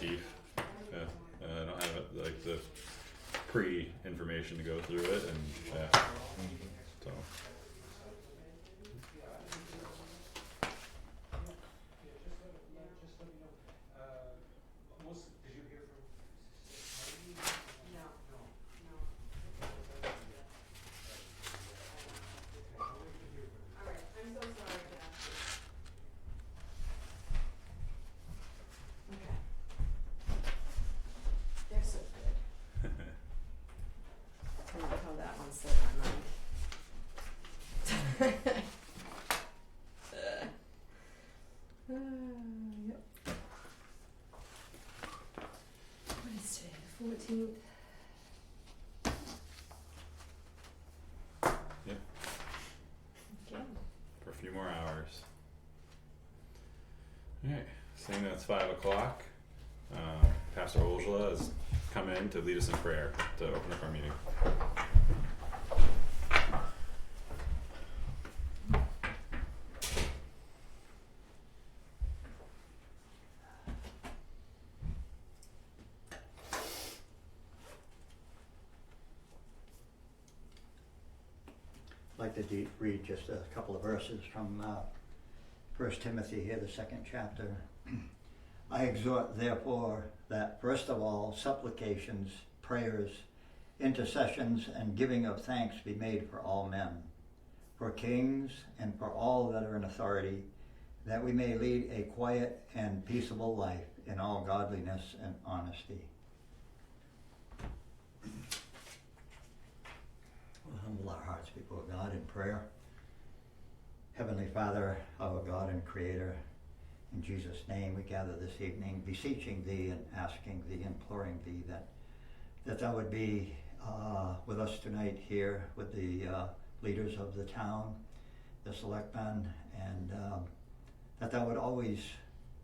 chief. Yeah, I don't have it, like the pre-information to go through it, and yeah, so. Yep. What is today? The 14th. Yep. Okay. For a few more hours. Alright, seeing that it's 5 o'clock, Pastor Ojala has come in to lead us in prayer to open up our meeting. I'd like to read just a couple of verses from 1 Timothy here, the second chapter. I exhort therefore that first of all supplications, prayers, intercessions, and giving of thanks be made for all men, for kings and for all that are in authority, that we may lead a quiet and peaceable life in all godliness and honesty. We'll humble our hearts before God in prayer. Heavenly Father, our God and Creator, in Jesus' name we gather this evening, beseeching Thee and asking Thee, imploring Thee that Thou would be with us tonight here with the leaders of the town, the Selectmen, and that Thou would always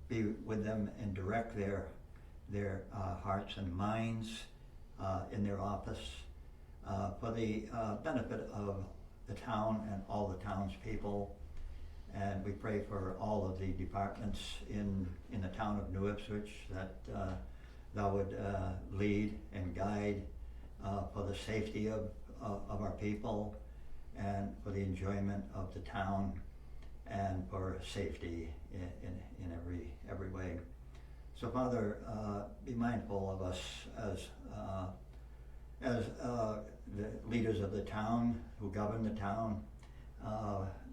be with them and direct their hearts and minds in their office for the benefit of the town and all the townspeople. And we pray for all of the departments in the town of New Ipswich that Thou would lead and guide for the safety of our people and for the enjoyment of the town and for safety in every way. So Father, be mindful of us as the leaders of the town who govern the town,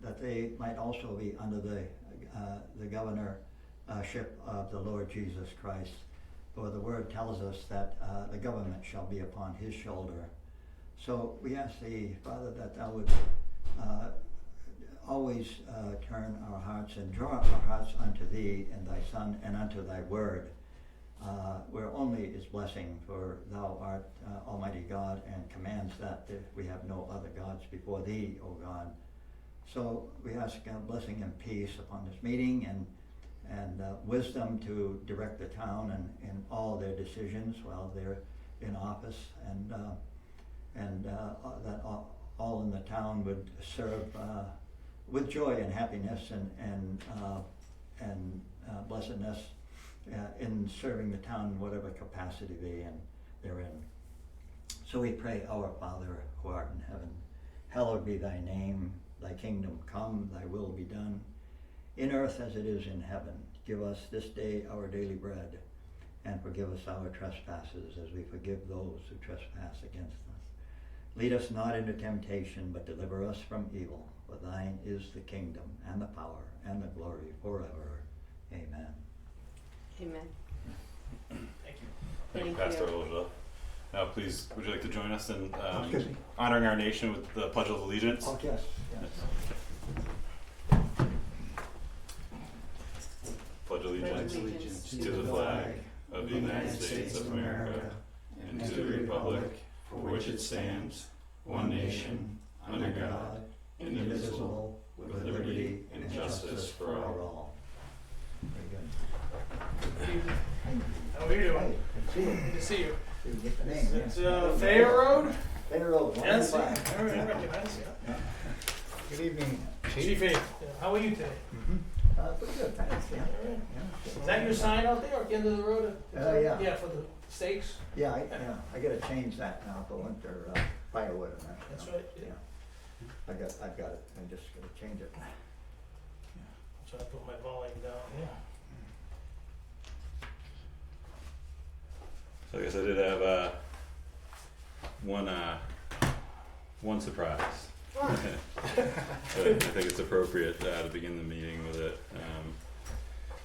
that they might also be under the governorship of the Lord Jesus Christ. For the word tells us that the government shall be upon his shoulder. So we ask Thee, Father, that Thou would always turn our hearts and draw our hearts unto Thee and Thy Son and unto Thy word, where only is blessing, for Thou art Almighty God and commands that we have no other gods before Thee, O God. So we ask blessing and peace upon this meeting and wisdom to direct the town in all their decisions while they're in office, and that all in the town would serve with joy and happiness and blessedness in serving the town in whatever capacity they're in. So we pray, Our Father who art in heaven, hallowed be Thy name. Thy kingdom come, Thy will be done, in earth as it is in heaven. Give us this day our daily bread, and forgive us our trespasses as we forgive those who trespass against us. Lead us not into temptation, but deliver us from evil. For Thine is the kingdom, and the power, and the glory forever. Amen. Amen. Thank you. Thank you, Pastor Ojala. Now please, would you like to join us in honoring our nation with the Pledge of Allegiance? Oh, yes. Pledge allegiance to the flag of the United States of America and to the republic for which it stands, one nation, under God, indivisible, with liberty and justice for all. Very good. How are you doing? Good to see you. Good to see you. Get the name, It's yeah. Thayer Road? Thayer Road, Yes, 105. I recognize you. Yeah. Good evening, Chief, how are you today? Pretty good, thanks. Yeah. All right. Yeah. Is that your sign out there at the end of the road? Yeah. Yeah, for the stakes? Yeah, I gotta change that now for winter firewood and that. That's you know. right, yeah. I've got it, I just gotta change it. So I put my volume down, yeah. So I guess I did have one surprise. But I think it's appropriate to begin the meeting with it.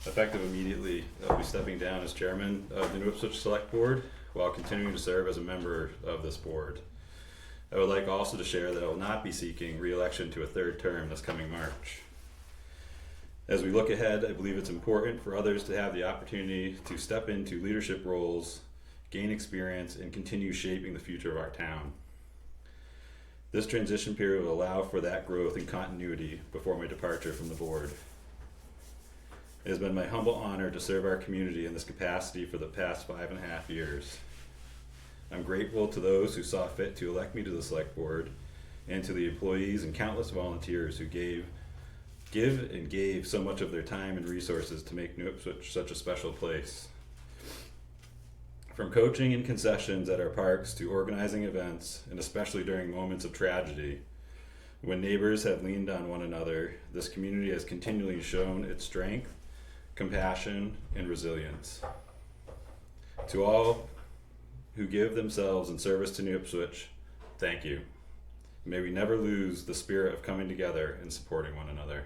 Effective immediately, I'll be stepping down as chairman of the New Ipswich Select Board while continuing to serve as a member of this board. I would like also to share that I will not be seeking re-election to a third term this coming March. As we look ahead, I believe it's important for others to have the opportunity to step into leadership roles, gain experience, and continue shaping the future of our town. This transition period will allow for that growth and continuity before my departure from the board. It has been my humble honor to serve our community in this capacity for the past 5.5 years. I'm grateful to those who saw fit to elect me to the select board and to the employees and countless volunteers who give so much of their time and resources to make New Ipswich such a special place. From coaching and concessions at our parks to organizing events, and especially during moments of tragedy, when neighbors have leaned on one another, this community has continually shown its strength, compassion, and resilience. To all who give themselves in service to New Ipswich, thank you. May we never lose the spirit of coming together and supporting one another.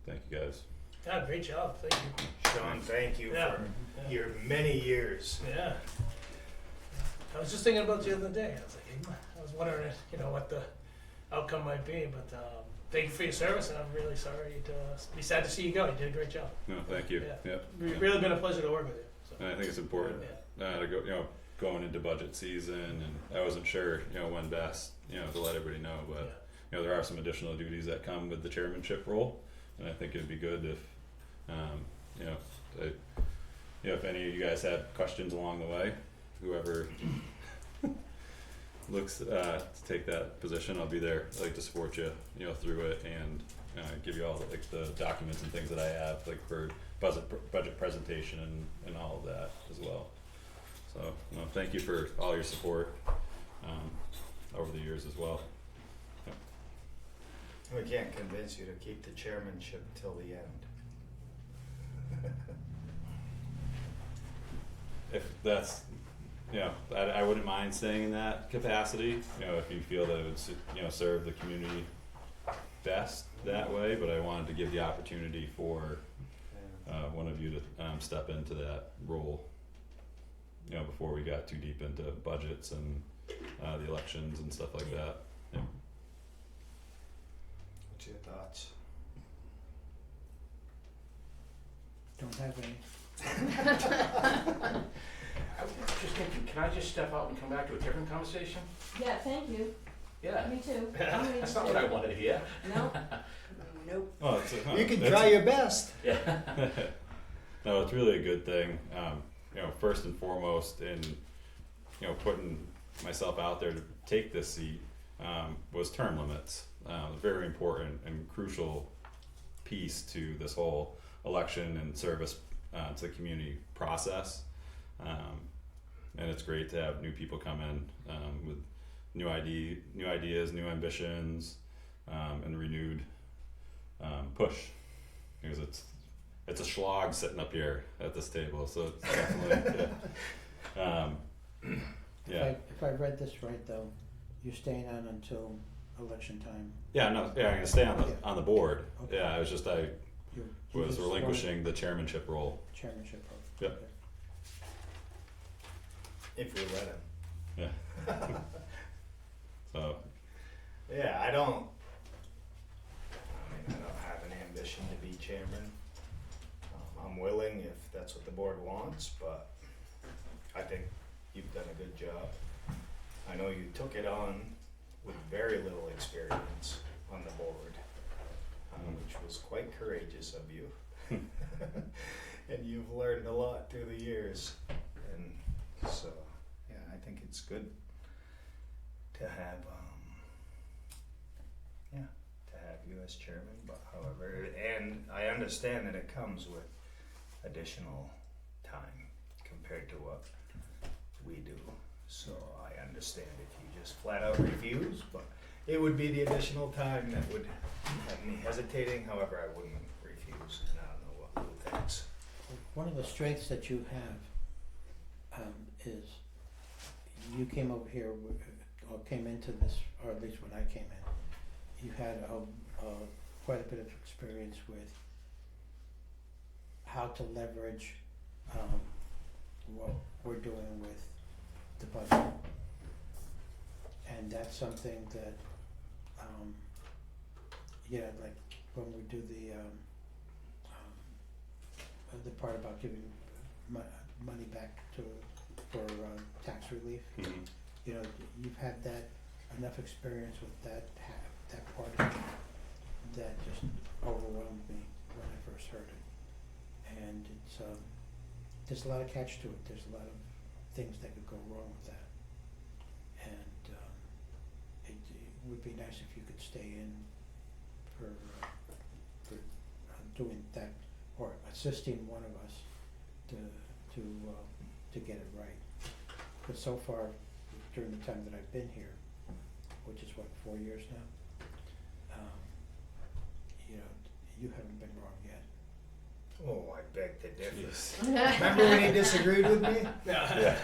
Thank you guys. Yeah, great job, thank you. Sean, thank you Yeah. for your many years. Yeah. I was just thinking about you the other day, I was like, I was wondering, what the outcome might be, but, thank you for your service, and I'm really sorry to, be sad to see you go, you did a great job. No, thank you. Yeah. Yep. Really been a pleasure to work with you, so. And I think it's important to go, going into budget season, and I wasn't sure, when best, to let everybody know, but there are some additional duties that come with the chairmanship role, and I think it'd be good if, if any of you guys had questions along the way, whoever looks to take that position, I'll be there. I'd like to support you, through it, and give you all the documents and things that I have, for budget presentation and all of that as well. So, thank you for all your support over the years as well. We can't convince you to keep the chairmanship till the end. If that's, I wouldn't mind staying in that capacity, if you feel that it would, serve the community best that way, but I wanted to give the opportunity for one of you to step into that role, before we got too deep into budgets and the elections and stuff like that. Yeah. What's your thoughts? Don't have any. I was just thinking, can I just step out and come back to a different conversation? Yeah, thank you. Yeah. Me too. That's not what I wanted to hear. No. Nope. Oh, You can try your best. Yeah. No, it's really a good thing. First and foremost, in putting myself out there to take this seat, was term limits. Very important and crucial piece to this whole election and service to the community process. And it's great to have new people come in with new ideas, new ambitions, and renewed push, because it's a slog sitting up here at this table, so it's definitely If I read this right though, you're staying on until election time. I'm gonna stay on the board. Okay. Yeah, it was just I You was just relinquishing the chairmanship role. wanted chairmanship. Yep. Okay. If we let him. Yeah. So Yeah, I don't have an ambition to be chairman. I'm willing if that's what the board wants, but I think you've done a good job. I know you took it on with very little experience on the board, which was quite courageous of you. And you've learned a lot through the years. And so, yeah, I think it's good to have you as chairman, but however, and I understand that it comes with additional time compared to what we do. So I understand if you just flat out refuse, but it would be the additional time that would have me hesitating. However, I wouldn't refuse, and I don't know what Lou thinks. One of the strengths that you have is you came over here or came into this, or at least when I came in, you had quite a bit of experience with how to leverage what we're doing with the budget. And that's something that, like when we do the part about giving money back for tax relief, Mhm. you know, you've had that enough experience with that part of it that just overwhelmed me when I first heard it. And it's there's a lot of catch to it. There's a lot of things that could go wrong with that. And it would be nice if you could stay in for doing that or assisting one of us to get it right. Because so far, during the time that I've been here, which is what, 4 years now, you know, you haven't been wrong yet. Oh, I beg to differ. Jeez. Remember when he disagreed with me? Yeah.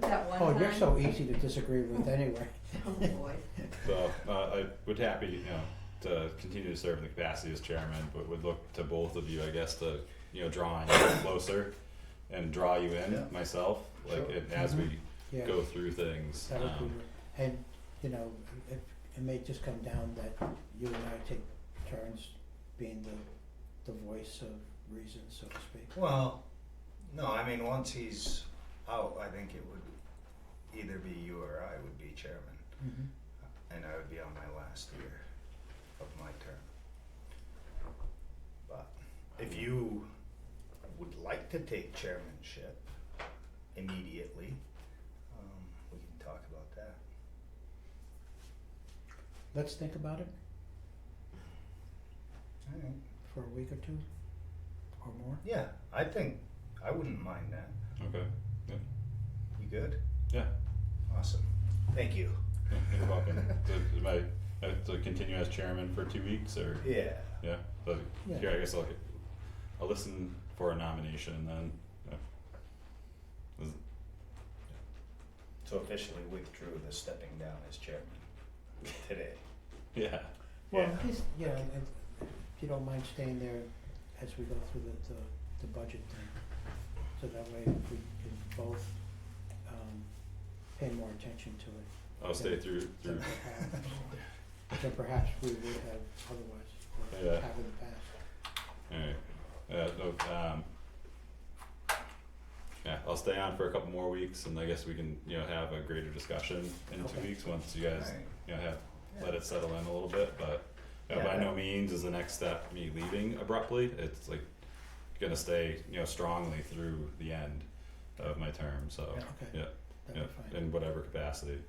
That one Oh, time. you're so easy to disagree with anyway. Oh, boy. So I would happy, to continue to serve in the capacity as chairman, but would look to both of you, I guess, to, draw you closer and draw you in Yeah. myself, like Sure. as we Yeah, go through things. that would be, and, you know, it may just come down that you and I take turns being the voice of reason, so to speak. Well, no, I mean, once he's out, I think it would either be you or I would be chairman, and I would be on my last year of my term. But if you would like to take chairmanship immediately, we can talk about that. Let's think about it All right. for a week or two, or more. Yeah, I think I wouldn't mind that. Okay. You good? Yeah. Awesome. Thank you. You're welcome. So, am I to continue as chairman for 2 weeks, or Yeah. yeah? So Yeah. here, I guess I'll listen for a nomination, and then. So officially withdrew the stepping down as chairman today. Yeah. Well, Yeah. he's, and if you don't mind staying there as we go through the budget thing, so that way we can both pay more attention to it. I'll stay through. Than perhaps we would have otherwise, or Yeah. have in the past. Alright. Yeah, I'll stay on for a couple more weeks, and I guess we can, have a greater discussion in 2 Okay. weeks once you guys, Alright. have let it settle in a little bit. But by Yeah. no means is the next step me leaving abruptly. It's like gonna stay, strongly through the end of my term. So Yeah. Okay, that'd be fine. in whatever capacity.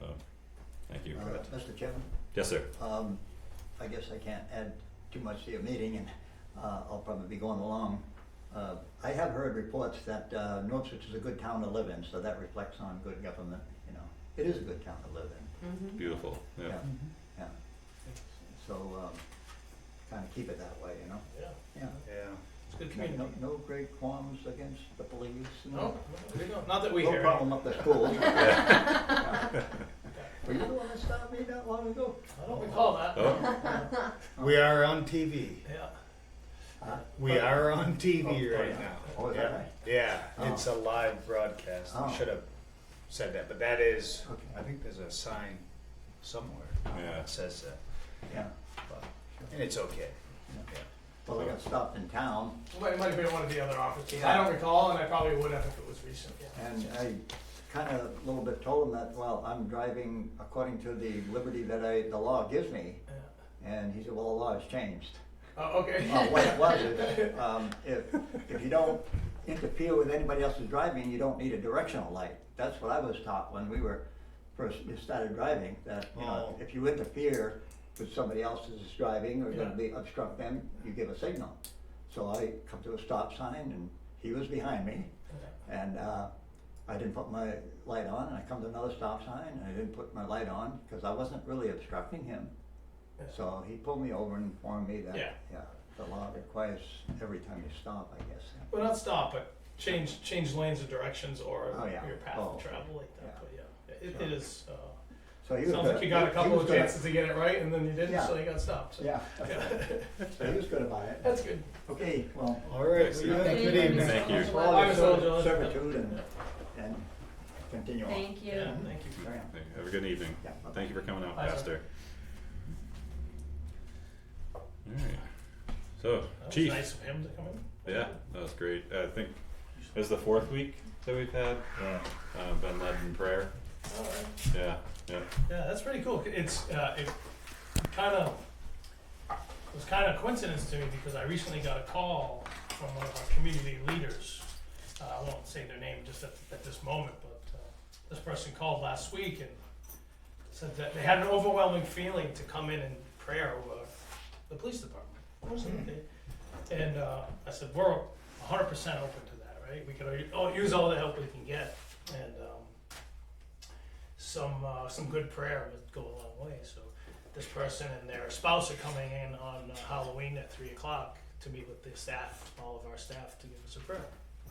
So, thank you. Mr. Chairman, Yes, sir. I guess I can't add too much to your meeting, and I'll probably be going along. I have heard reports that Northwich is a good town to live in, so that reflects on good government, It is a good town to live in, Mm-hmm. Beautiful. Yeah. Yeah. Mhm. yeah. So, kind of keep it that way, Yeah, Yeah. Yeah. it's a good No, community. no great qualms against the police. No, we don't. Not that we No hear. problem up the schools. Yeah. Were you the one that stopped me that long ago? I don't recall that. Oh. We are on TV. Yeah. We are on TV Oh, right yeah. now. Oh, is that right? Yeah, Oh. it's a live broadcast. I Oh. should have said that, but that is, Okay. I think there's a sign somewhere Yeah. that says that, Yeah. but, and it's okay. Yeah. Well, I got stopped in town, It might have been one of the other offices. I don't recall, and I probably would have if it was recent. Yeah. and I kind of a little bit told him that, well, I'm driving according to the liberty that the law gives me. Yeah. And he said, well, the law has changed. Oh, okay. What it was is, if you don't interfere with anybody else's driving, you don't need a directional light. That's what I was taught when we were first started driving, that, Oh. if you interfere if somebody else is driving or Yeah. gonna be obstruct them, you give a signal. So I come to a stop sign and he was behind me, and I didn't put my light on, and I come to another stop sign and I didn't put my light on because I wasn't really obstructing him. Yeah. So he pulled me over and informed me that, Yeah. the law requires every time you stop, I guess. Well, not stop, but change lanes or directions or Oh, yeah. your path Oh, of travel like that, yeah. but yeah, it Sure. is, So he was sounds good. like you got a He couple was of good. chances to get it right and then you didn't, Yeah. so you got stopped, so. Yeah, so he was good about it. That's good. Okay, well, All right, Thanks, you have a Thank good you. evening. Thank you. for all Bye, your Mr. Ojola. servitude and continue on. Thank you. Yeah, thank you. Carry on. Have a good evening. Yeah, bye-bye. Thank you for coming out, Bye, sir. Pastor. Alright, so, That was Chief, nice of him to come in. yeah, that was great. I think this is the 4th week that we've had, Yeah. been led in prayer. Alright. Yeah, Yeah, that's pretty cool. It's it was kind of a coincidence to me because I recently got a call from one of our community leaders. I won't say their name just at this moment, but this person called last week and said that they had an overwhelming feeling to come in and prayer over the police department. And I said, we're 100% open to that, right? We could use all the help we can get, and some good prayer would go a long way. So this person and their spouse are coming in on Halloween at 3:00 to meet with the staff, all of our staff, to give us a prayer.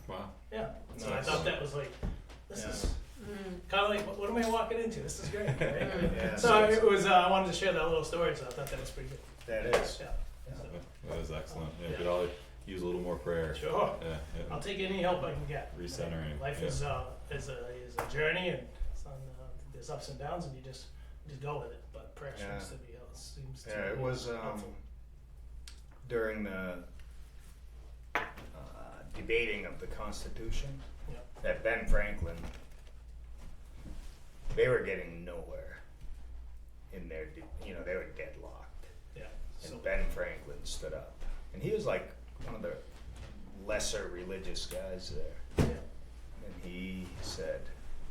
wow. Yeah. So I Nice. thought that was like, this Yeah. is kind of like, what am I walking into? This is great. Right? Yeah, So it was. I wanted to share that little story, so I thought that was pretty good. That is. Yeah. That was excellent. Yeah, Yeah. could all use a little more prayer. Sure. Yeah, I'll take any help I can get. Recentering, Life yeah. is a journey, and it's on, there's ups and downs, and you just go with it. But prayer Yeah. seems to be seems to Yeah, it be was helpful. during the debating of the Constitution Yeah. that Ben Franklin, they were getting nowhere in their, they were deadlocked. Yeah. And So Ben Franklin stood up. And he was like one of the lesser religious guys there. yeah. And he said,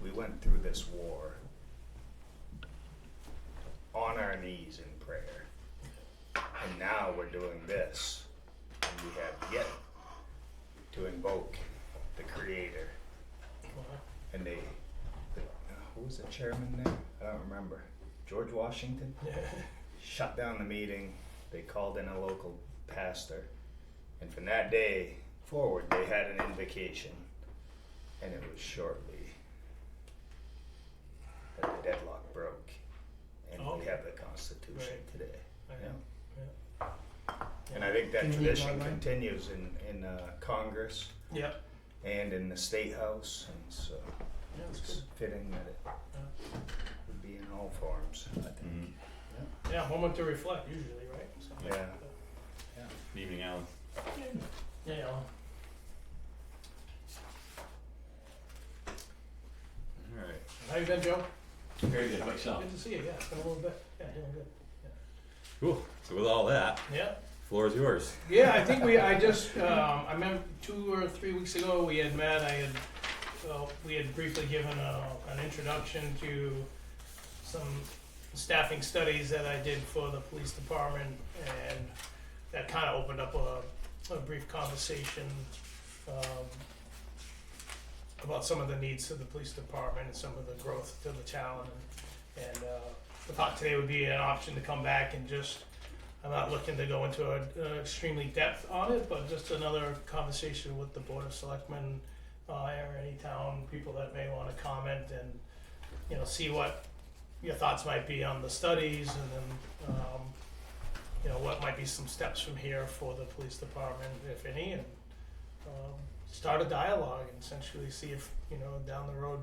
we went through this war on our knees in prayer. And now we're doing this. And we have yet to invoke the Creator. Well, And who was the chairman there? I don't remember. George Washington? yeah. Shut down the meeting. They called in a local pastor. And from that day forward, they had an invocation. And it was shortly that the deadlock broke. And Oh. we have the Constitution Right. today. I Yeah. know. And I think that Can you tradition read online? continues in Congress Yeah. and in the State House. And so Yeah, that's it's good. fitting that it would be in all forms, I think. Mhm. Yeah, moment to reflect usually, right? So, Yeah. Evening, Alan. yeah. Alright. How you been, Joe? Very good. How about yourself? Good to see you. Yeah, it's been a little bit. Yeah, doing good. Cool. So with all that, Yeah. floor is yours. Yeah, I think I just, I remember 2 or 3 weeks ago, we had met, we had briefly given an introduction to some staffing studies that I did for the police department, and that kind of opened up a brief conversation, about some of the needs of the police department and some of the growth to the town, and the thought today would be an option to come back and just, I'm not looking to go into an extremely depth on it, but just another conversation with the Board of Selectmen, or any town people that may wanna comment and, see what your thoughts might be on the studies, and then, what might be some steps from here for the police department, if any, and, start a dialogue and essentially see if, down the road,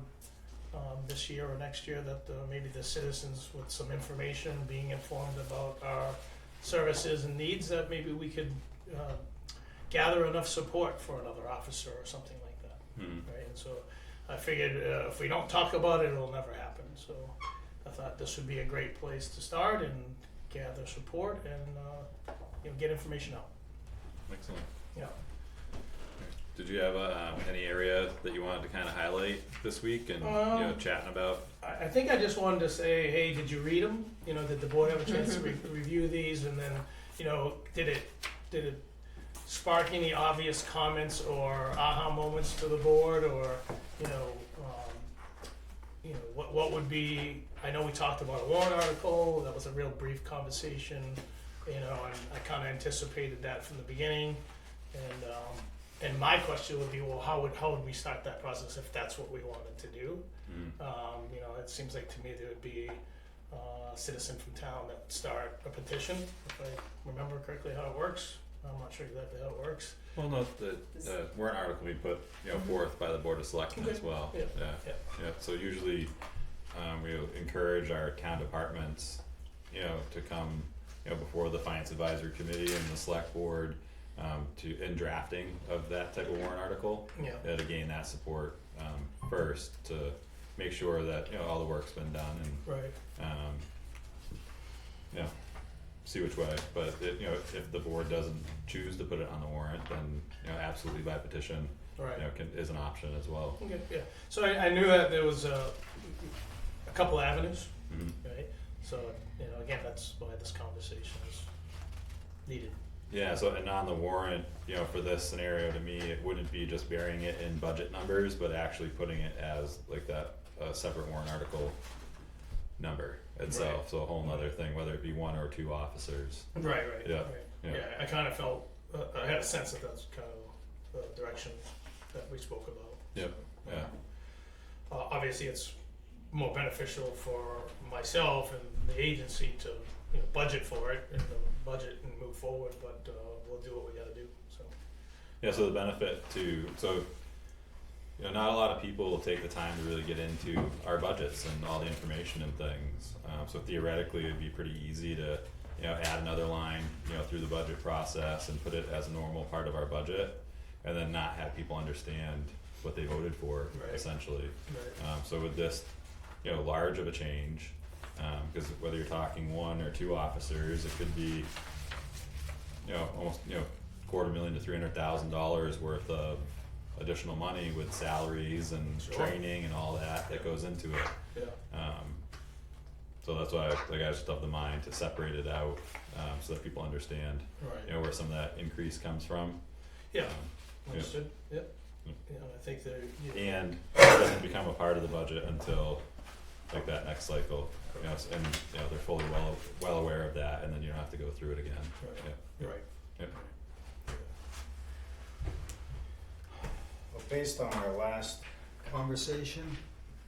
this year or next year, that maybe the citizens with some information, being informed about our services and needs, that maybe we could gather enough support for another officer or something like that, Hmm. right? And so I figured if we don't talk about it, it'll never happen. So I thought this would be a great place to start and gather support and get information out. Excellent. Yeah. Did you have any area that you wanted to kind of highlight this week and Um, chatting about? I I think I just wanted to say, hey, did you read them? You know, did the board have a chance to review these, and then, you know, did it spark any obvious comments or aha moments to the board, or, you know, what would be? I know we talked about a warrant article. That was a real brief conversation, you know, and I kind of anticipated that from the beginning, and my question would be, well, how would we start that process if that's what we wanted to do? You know, it seems like to me there would be a citizen from town that would start a petition, if I remember correctly how it works. I'm not sure exactly how it works. Well, no, the warrant article we put, you know, forth by the Board of Selectmen as well. Yeah. Yeah, so usually, we encourage our town departments, you know, to come, you know, before the Finance Advisory Committee and the Select Board, in drafting of that type of warrant article, Yeah. to gain that support, first, to make sure that, you know, all the work's been done and, Right. you know, see which way, but you know, if the board doesn't choose to put it on the warrant, then, you know, absolutely by petition, Right. you know, is an option as well. Okay. Yeah. So I knew that there was a couple avenues, Mhm. right? So, you know, again, that's why this conversation is needed. Yeah, so and on the warrant, you know, for this scenario, to me, it wouldn't be just burying it in budget numbers, but actually putting it as like that, separate warrant article number itself, Right. so a whole nother thing, whether it be one or two officers. Right. Yeah, Right. yeah. Yeah. I kind of felt I had a sense that that's kind of the direction that we spoke about. Yep. So, Yeah. Obviously, it's more beneficial for myself and the agency to, you know, budget for it and budget and move forward, but we'll do what we got to do. So. Yeah, so the benefit to, so, you know, not a lot of people take the time to really get into our budgets and all the information and things. So theoretically, it'd be pretty easy to, you know, add another line, you know, through the budget process and put it as a normal part of our budget, and then not have people understand what they voted for, Right. essentially. Right. So with this, you know, large of a change, because whether you're talking one or two officers, it could be, you know, almost, you know, $250,000 to $300,000 worth of additional money with salaries and Sure. training and all that goes into it. Yeah. So that's why like I just of the mind to separate it out, so that people understand, Right. you know, where some of that increase comes from. Yeah. Yeah. Understood. Yep. Yep. Yeah, I think they're. And it doesn't become a part of the budget until like that next cycle, you know, and you know, they're fully well aware of that, and then you don't have to go through it again. Right. Yeah. Right. Yep. Well, based on our last conversation,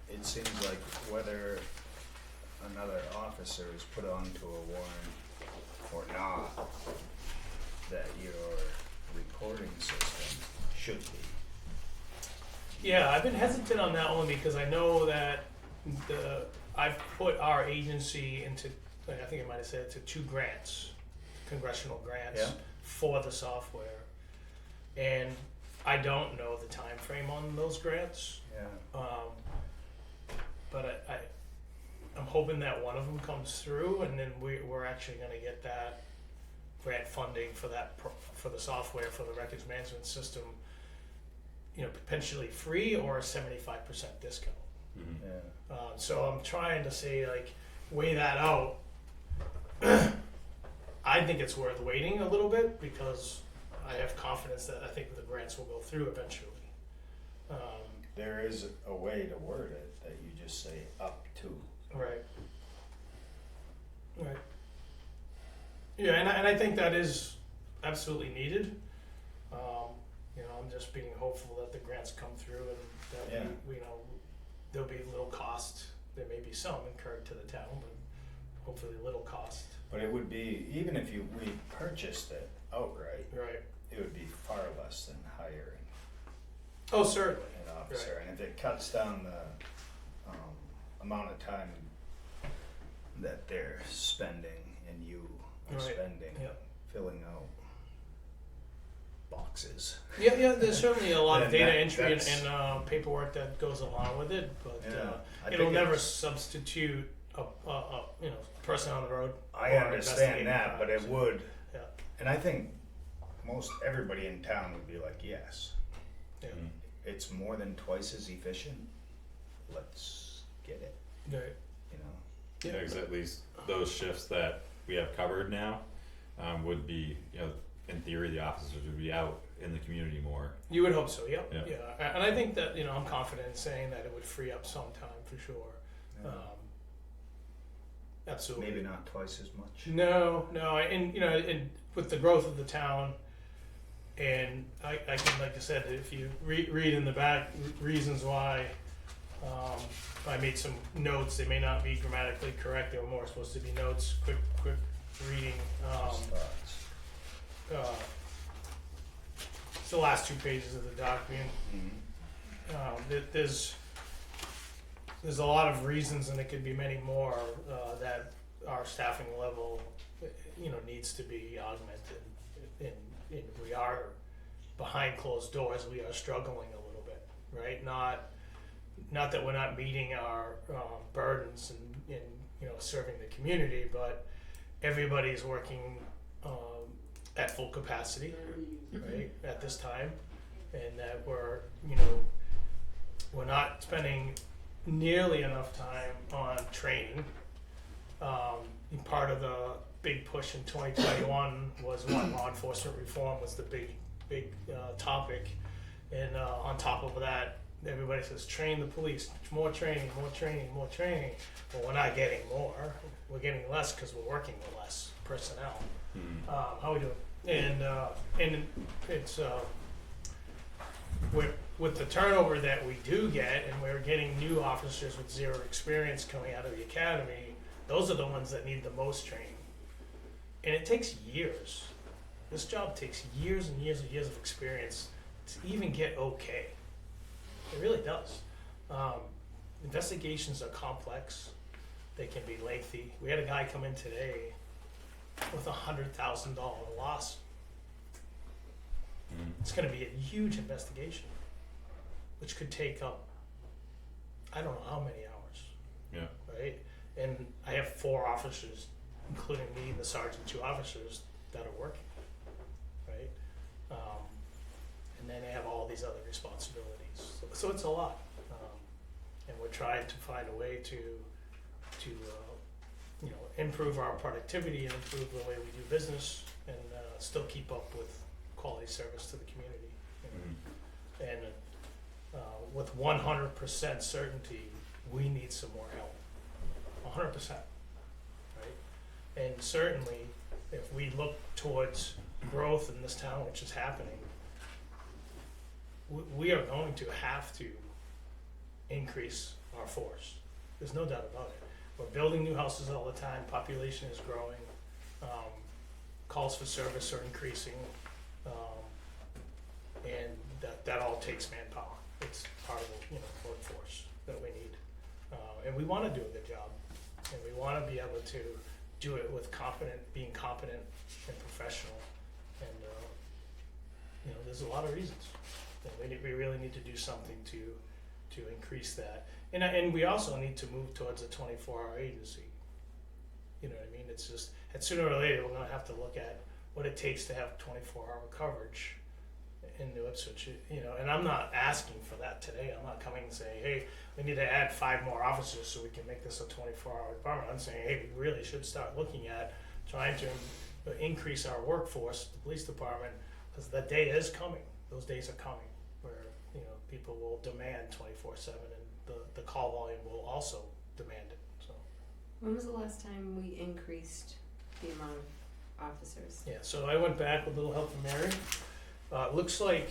it seems like whether another officer is put onto a warrant or not, that your reporting system should be. Yeah, I've been hesitant on that only because I know that I've put our agency into, like I think I might have said, to 2 grants, congressional grants Yeah. for the software, and I don't know the time frame on those grants. Yeah. But I'm hoping that one of them comes through, and then we're actually going to get that grant funding for that for the software for the records management system. You know, potentially free or a 75% discount. Mhm. Yeah. So I'm trying to say, like, weigh that out. I think it's worth waiting a little bit because I have confidence that I think the grants will go through eventually. There is a way to word it that you just say up to. Right. Right. Yeah, and I think that is absolutely needed. You know, I'm just being hopeful that the grants come through and that Yeah. we, you know, there'll be little cost. There may be some incurred to the town, but hopefully little cost. But it would be, even if we purchased it outright, Right. it would be far less than hiring Oh, certainly. an officer. And if it cuts down the amount of time that they're spending and you are Right. spending Yeah. filling out boxes. Yeah, there's certainly a lot of Then data entry that's- and paperwork that goes along with it, but I it'll think never it's- substitute a you know, person on the road. I or understand investigating that, but it crimes. would, Yeah. and I think most everybody in town would be like, yes, Yeah. Mhm. it's more than twice as efficient. Let's get it. Right. you know. Yeah, because at least those shifts that we have covered now, would be, you know, in theory, the officers would be out in the community more. You would hope so, yeah. Yeah. And I think that, you know, I'm confident in saying that it would free up some time for sure. Absolutely. Maybe not twice as much. No, and you know, and with the growth of the town, and I can, like I said, if you read in the back reasons why, I made some notes. They may not be grammatically correct. They were more supposed to be notes. Quick reading. Just thoughts. It's the last 2 pages of the document. There's a lot of reasons, and it could be many more, that our staffing level, you know, needs to be augmented. And we are behind closed doors. We are struggling a little bit, right? Not that we're not meeting our burdens and you know, serving the community, but everybody's working at full capacity, right, at this time, and that we're not spending nearly enough time on training. Part of the big push in 2021 was law enforcement reform was the big topic, and on top of that, everybody says train the police, more training. Well, we're not getting more; we're getting less because we're working with less personnel. How we doing? And it's with the turnover that we do get, and we're getting new officers with zero experience coming out of the academy. Those are the ones that need the most training, and it takes years. This job takes years and years and years of experience to even get okay. It really does. Investigations are complex. They can be lengthy. We had a guy come in today with $100,000 loss. It's going to be a huge investigation, which could take up, I don't know how many hours. Yeah. Right? And I have 4 officers, including me and the sergeant, 2 officers that are working. Right? And then they have all these other responsibilities. So it's a lot. And we're trying to find a way to improve our productivity and improve the way we do business, and still keep up with quality service to the community. And with 100% certainty, we need some more help. 100%, right? And certainly, if we look towards growth in this town, which is happening, we are going to have to increase our force. There's no doubt about it. We're building new houses all the time. Population is growing. Calls for service are increasing, and that all takes manpower. It's part of the workforce that we need, and we want to do a good job, and we want to be able to do it with being competent and professional, and there's a lot of reasons. And we really need to do something to increase that. And we also need to move towards a 24-hour agency. You know what I mean? It's just, sooner or later, we're going to have to look at what it takes to have 24-hour coverage in New Ipswich. And I'm not asking for that today. I'm not coming and saying, hey, we need to add 5 more officers so we can make this a 24-hour department. I'm saying, hey, we really should start looking at trying to increase our workforce, the police department, because the day is coming. Those days are coming where people will demand 24/7, and the call volume will also demand it. So When was the last time we increased the amount of officers? yeah, so I went back with a little help from Mary. It looks like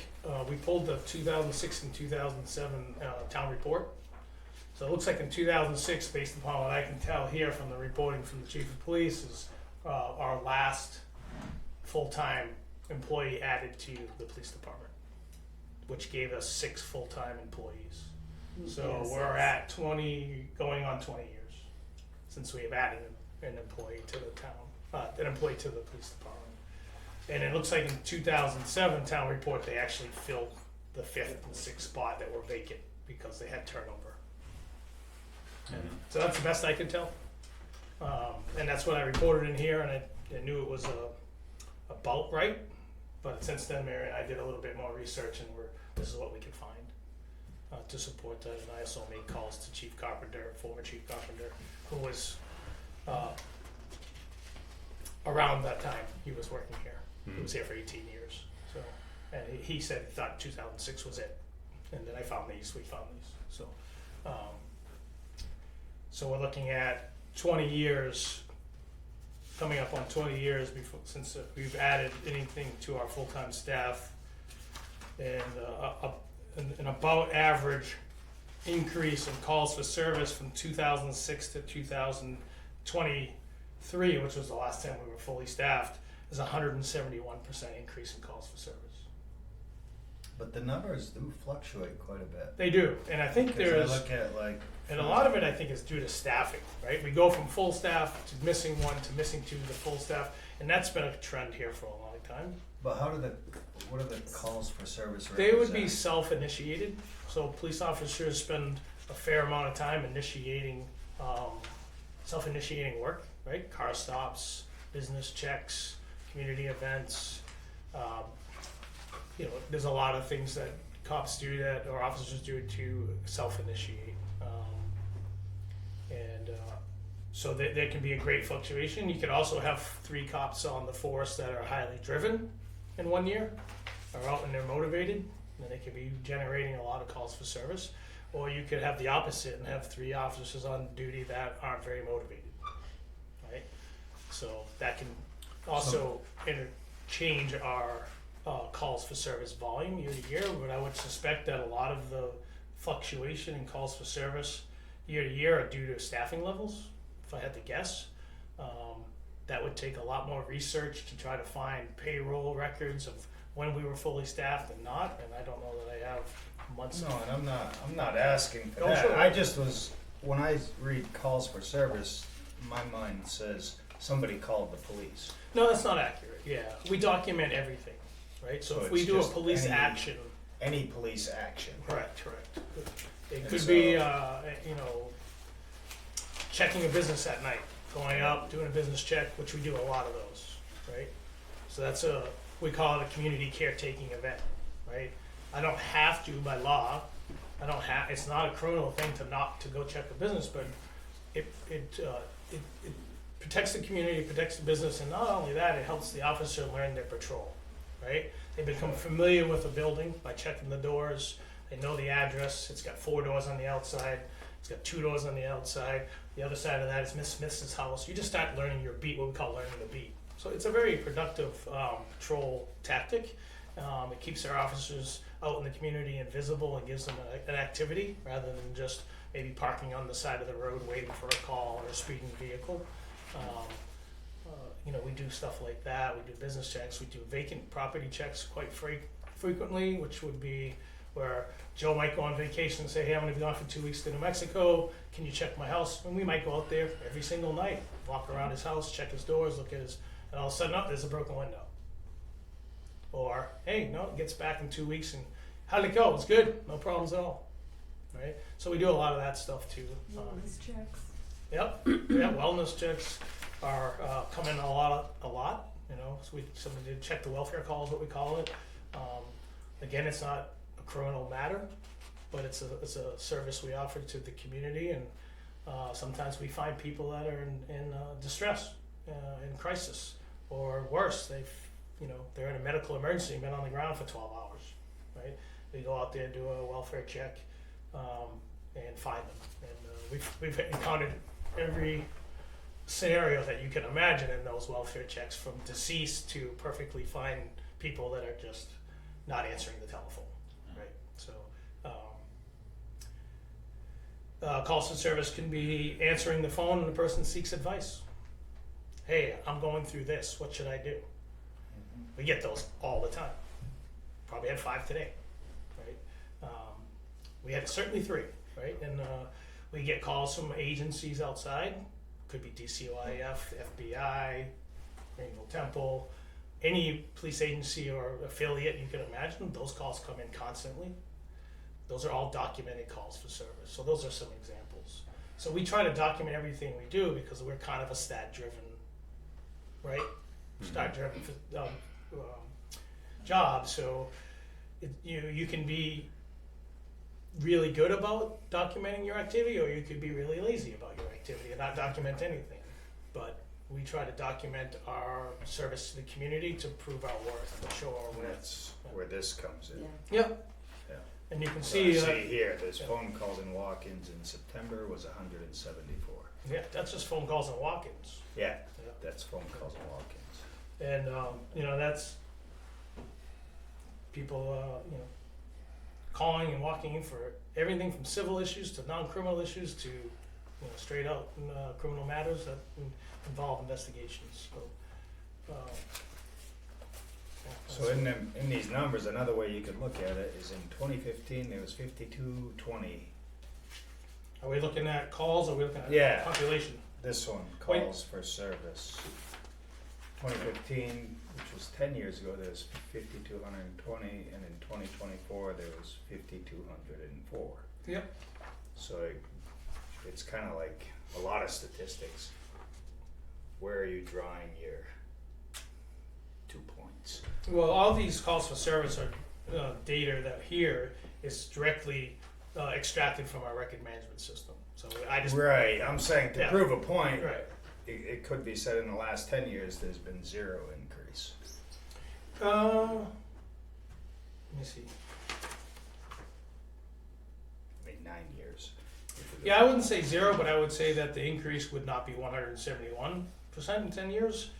we pulled the 2006 and 2007 town report. So it looks like in 2006, based upon what I can tell here from the reporting from the chief of police, is our last full-time employee added to the police department, which gave us 6 full-time employees. So Yes, we're at 20, going on 20 years since we have added an employee to the town, an employee to the police department. And it looks like in 2007 town report, they actually filled the 5th and 6th spot that were vacant because they had turnover. And so that's the best I could tell. And that's what I reported in here, and I knew it was about right. But since then, Mary and I did a little bit more research, and this is what we could find. to support that, and I also made calls to Chief Carpenter, former Chief Carpenter, who was around that time he was working here. He was here for 18 years. So, and he said he thought 2006 was it, and then we found these. So, so we're looking at 20 years, coming up on 20 years before since we've added anything to our full-time staff, and an about average increase in calls for service from 2006 to 2023, which was the last time we were fully staffed, is 171% increase in calls for service. But the numbers do fluctuate quite a bit. They do, and I think Because there's, I look at like, and a lot of it I think is due to staffing, right? We go from full staff to missing one to missing two to full staff, and that's been a trend here for a long time. but what are the calls for service They would be represent? self-initiated, so police officers spend a fair amount of time self-initiating work, right? Car stops, business checks, community events. There's a lot of things that cops do that, or officers do to self-initiate. So there can be a great fluctuation. You could also have 3 cops on the force that are highly driven in one year, are out and they're motivated, and they could be generating a lot of calls for service. Or you could have the opposite and have 3 officers on duty that aren't very motivated, right? So that can also change our calls for service volume year to year, but I would suspect that a lot of the fluctuation in calls for service year to year are due to staffing levels, if I had to guess. That would take a lot more research to try to find payroll records of when we were fully staffed and not, and I don't know that I have months. No, and I'm not asking for Oh, that. sure. I just was, when I read calls for service, my mind says somebody called the police. No, that's not accurate, yeah. We document everything, right? So So if we it's do a just police any- action, Any police action. correct. It And could so- be, checking a business at night, going up, doing a business check, which we do a lot of those, right? So that's we call it a community caretaking event, right? I don't have to by law. It's not a criminal thing to go check a business, but it protects the community, protects the business, and not only that, it helps the officer learn their patrol, right? They become familiar with the building by checking the doors. They know the address. It's got 4 doors on the outside. It's got 2 doors on the outside. The other side of that is Miss Smith's house. You just start learning your beat, what we call learning the beat. So it's a very productive patrol tactic. It keeps our officers out in the community and visible, and gives them an activity rather than just maybe parking on the side of the road waiting for a call or a speeding vehicle. We do stuff like that. We do business checks. We do vacant property checks quite frequently, which would be where Joe might go on vacation and say, hey, I'm going to be gone for 2 weeks to New Mexico. Can you check my house? And we might go out there every single night, walk around his house, check his doors, look at his, and all of a sudden, there's a broken window. Or, hey, no, it gets back in 2 weeks, and how'd it go? It's good, no problems at all, right? So we do a lot of that stuff too. Wellness checks. Yep, yeah, wellness checks are coming a lot. So somebody did check the welfare calls, what we call it. Again, it's not a criminal matter, but it's a service we offer to the community, and sometimes we find people that are in distress, in crisis, or worse, they're in a medical emergency, been on the ground for 12 hours, right? We go out there, do a welfare check, and find them. And we've encountered every scenario that you can imagine in those welfare checks, from deceased to perfectly fine people that are just not answering the telephone, right? So calls for service can be answering the phone and the person seeks advice. Hey, I'm going through this, what should I do? We get those all the time. Probably had 5 today, right? We had certainly 3, right? And we get calls from agencies outside. Could be DCOIF, FBI, Rainbow Temple, any police agency or affiliate you can imagine. Those calls come in constantly. Those are all documented calls for service. So those are some examples. So we try to document everything we do because we're kind of a stat-driven, right? Stat-driven job. So you can be really good about documenting your activity, or you could be really lazy about your activity and not document anything. But we try to document our service to the community to prove our worth, to show our And worth. that's where this comes in. Yeah. Yep. Yeah. And you can So see, I see here, there's yeah. phone calls and walk-ins in September was 174. yeah, that's just phone calls and walk-ins. Yeah, Yeah. that's phone calls and walk-ins. And, you know, that's people, you know, calling and walking in for everything from civil issues to non-criminal issues to, you know, straight out criminal matters that involve investigations. So, yeah, So that's- in these numbers, another way you could look at it is in 2015, there was 5220. are we looking at calls, or are we looking at Yeah. population? This one, calls for service. 2015, which was 10 years ago, there was 5,220, and in 2024, there was 5,204. Yep. So it's kind of like a lot of statistics. Where are you drawing your 2 points? Well, all these calls for service are data that here is directly extracted from our record management system. So I just Right, I'm saying to Yeah. prove a point, right. it could be said in the last 10 years there's been zero increase. Let me see. I mean, 9 years. Yeah, I wouldn't say zero, but I would say that the increase would not be 171% in 10 years.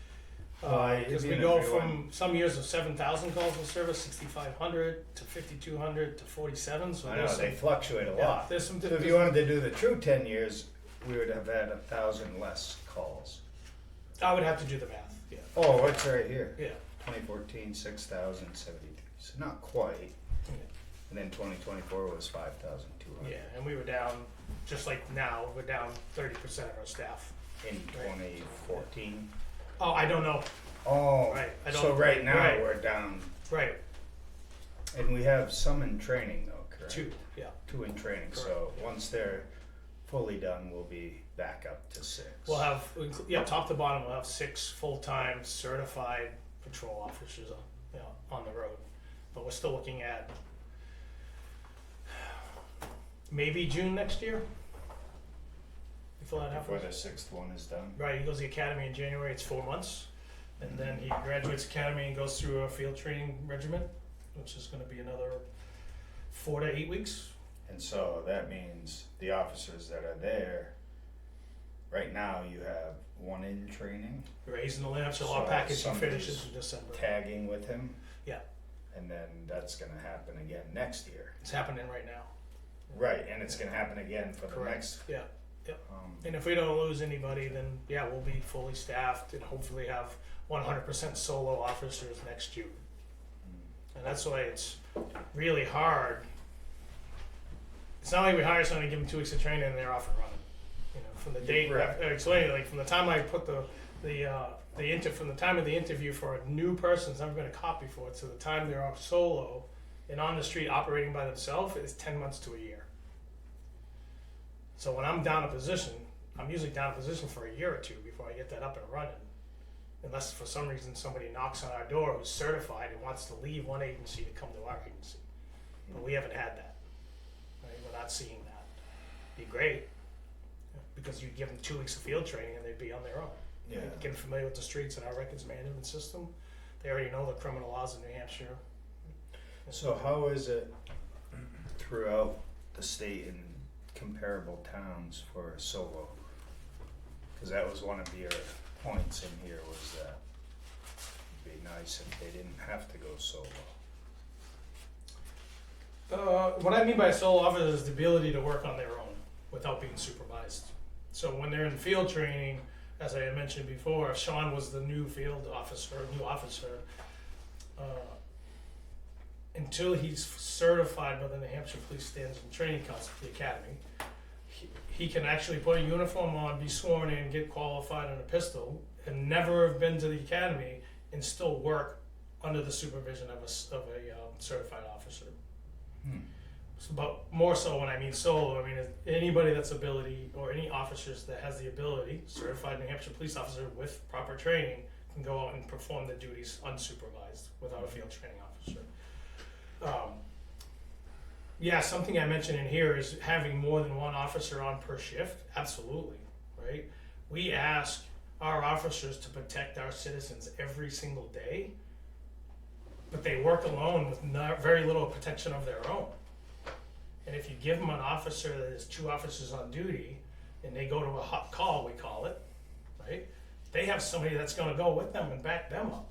Well, Because we even go if we from some years of 7,000 calls for service, 6,500 to 5,200 to 47. So I there's know, some, they fluctuate a yeah, lot. there's some. So if you wanted to do the true 10 years, we would have had 1,000 less calls. I would have to do the math. Yeah. Oh, it's right here. Yeah. 2014, 6,073. So not quite. Yeah. And then 2024 was 5,200. Yeah, and we were down, just like now, we're down 30% of our staff. In 2014. Oh, I don't know. Oh, Right, I don't- so right now right. we're down, Right, and we have some in training though, correct? 2. Yeah. 2 in training. So once they're fully done, we'll be back up to 6. We'll have, yeah, top to bottom, we'll have 6 full-time certified patrol officers on the road. But we're still looking at maybe June next year. Before that Before happens. the 6th one is done. Right, he goes to the academy in January, it's 4 months. And then he graduates academy and goes through a field training regiment, which is gonna be another 4 to 8 weeks. And so that means the officers that are there, right now you have 1 in training, Raising the lamps, so our So package somebody's finishes in December. tagging with him. Yeah. And then that's gonna happen again next year. It's happening right now. Right, and it's gonna happen again for the Correct. next, Yeah. um, And if we don't lose anybody, then yeah, we'll be fully staffed and hopefully have 100% solo officers next June. And that's why it's really hard. It's not like we hire somebody, give them 2 weeks of training, and they're off and running. You know, from the date, Right. explaining like from the time I put from the time of the interview for a new person, it's never been a copy for it, to the time they're off solo and on the street operating by themselves is 10 months to a year. So when I'm down a position, I'm usually down a position for a year or 2 before I get that up and running. Unless for some reason somebody knocks on our door who's certified and wants to leave one agency to come to our agency. But we haven't had that. Right? We're not seeing that. Be great. Because you give them 2 weeks of field training and they'd be on their own. yeah. Get familiar with the streets and our records management system. They already know the criminal laws in New Hampshire. So how is it throughout the state in comparable towns for solo? Because that was one of your points in here, was that it'd be nice if they didn't have to go solo. What I mean by solo officer is the ability to work on their own without being supervised. So when they're in field training, as I had mentioned before, Sean was the new field officer, until he's certified by the New Hampshire Police Standards and Training Council, the Academy, he can actually put a uniform on, be sworn in, get qualified on a pistol, and never have been to the academy and still work under the supervision of a certified officer. So, but more so when I mean solo, I mean anybody that's ability, or any officers that has the ability, certified New Hampshire police officer with proper training, can go out and perform the duties unsupervised without a field training officer. Yeah, something I mentioned in here is having more than one officer on per shift, absolutely, right? We ask our officers to protect our citizens every single day, but they work alone with very little protection of their own. And if you give them an officer that is 2 officers on duty, and they go to a hot call, we call it, right? They have somebody that's gonna go with them and back them up.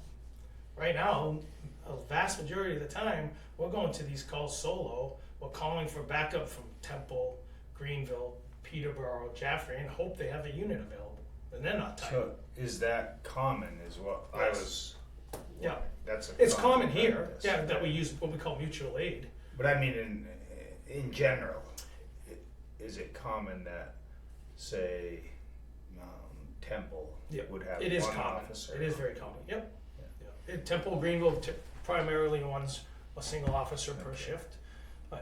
Right now, a vast majority of the time, we're going to these calls solo, we're calling for backup from Temple, Greenville, Peterborough, Jaffrey, and hope they have a unit available, and they're not tired. So is that common is what I was, Yeah, that's a. it's common here, practice. yeah, that we use what we call mutual aid. But I mean, in general, is it common that, say, Temple Yep. would have It is one common, officer? it is very common, yep. Yeah. Temple, Greenville primarily runs a single officer per Okay. shift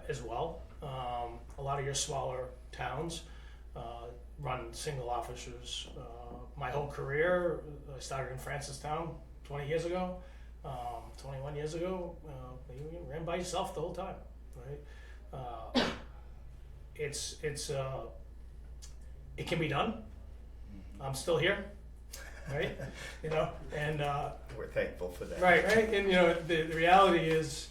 as well. A lot of your smaller towns run single officers. My whole career, I started in Francistown 20 years ago, 21 years ago. You ran by yourself the whole time, right? It can be done. I'm still here, right? You know, and We're thankful for that. right, and you know, the reality is,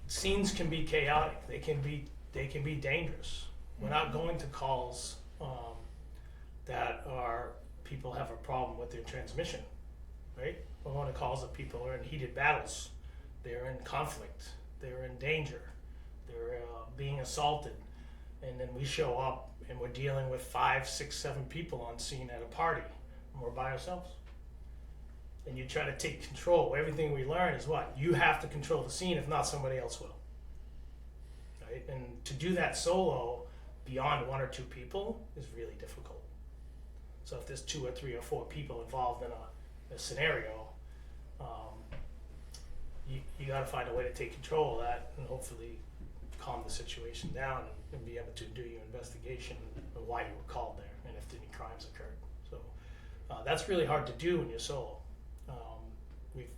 scenes can be chaotic. They can be dangerous. We're not going to calls that are people have a problem with their transmission, right? We're going to calls that people are in heated battles. They're in conflict. They're in danger. They're being assaulted, and then we show up and we're dealing with 5, 6, 7 people on scene at a party, and we're by ourselves. And you try to take control. Everything we learn is what? You have to control the scene, if not somebody else will. Right? And to do that solo beyond 1 or 2 people is really difficult. So if there's 2 or 3 or 4 people involved in a scenario, you got to find a way to take control of that and hopefully calm the situation down and be able to do your investigation of why you were called there and if any crimes occurred. So that's really hard to do when you're solo. We've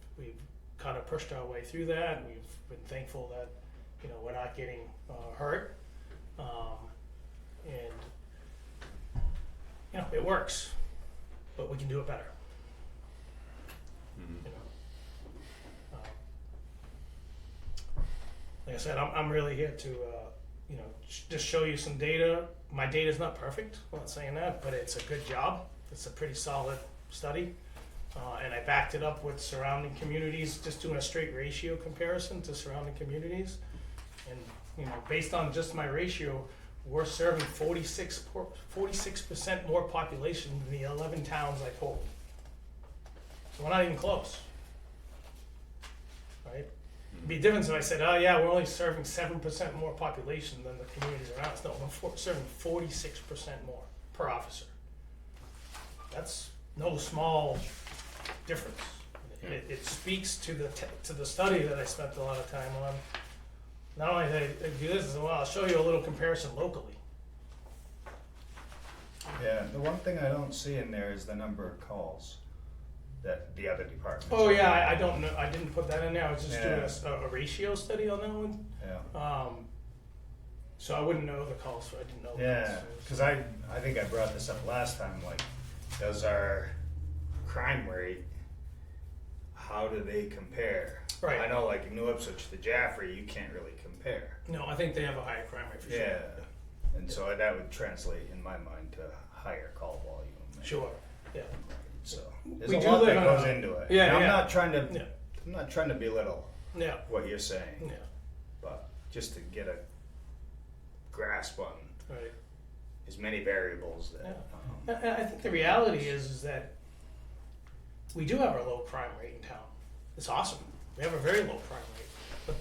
kind of pushed our way through that. We've been thankful that, you know, we're not getting hurt, and you know, it works, but we can do it better. Mhm. You know, like I said, I'm really here to you know, just show you some data. My data's not perfect. I'm not saying that, but it's a good job. It's a pretty solid study. And I backed it up with surrounding communities, just doing a straight ratio comparison to surrounding communities. And, you know, based on just my ratio, we're serving 46% more population than the 11 towns I polled. So we're not even close, right? It'd be a difference if I said, oh yeah, we're only serving 7% more population than the communities around us. No, we're serving 46% more per officer. That's no small difference. It speaks to the study that I spent a lot of time on. Not only did I do this as well, I'll show you a little comparison locally. Yeah, the one thing I don't see in there is the number of calls that the other departments. Oh are yeah, I getting. don't know. I didn't put that in there. I was just doing a ratio study on that one. Yeah. So I wouldn't know the calls, so I didn't know. The Yeah, calls. because I think I brought this up last time. Like, does our crime rate? How do they compare? Right. I know, like in New Ipswich, the Jaffrey, you can't really compare. No, I think they have a higher crime rate for sure. Yeah, and so that would translate in my mind to higher call volume. Sure. Yeah. So there's We a do lot live that on goes a- into it. Yeah, And I'm yeah. not trying to. Yeah. I'm not trying to belittle Yeah. what you're saying, Yeah. but just to get a grasp on Right. as many variables that. And I think the reality is that we do have a low crime rate in town. It's awesome. We have a very low crime rate. But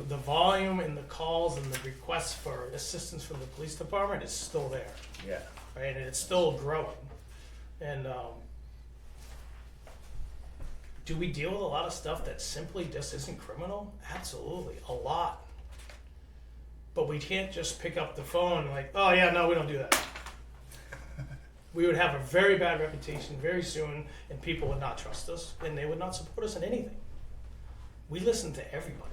the volume and the calls and the requests for assistance from the police department is still there, Yeah. right? And it's still growing. And do we deal with a lot of stuff that simply just isn't criminal? Absolutely, a lot. But we can't just pick up the phone like, oh yeah, no, we don't do that. We would have a very bad reputation very soon, and people would not trust us, and they would not support us in anything. We listen to everybody.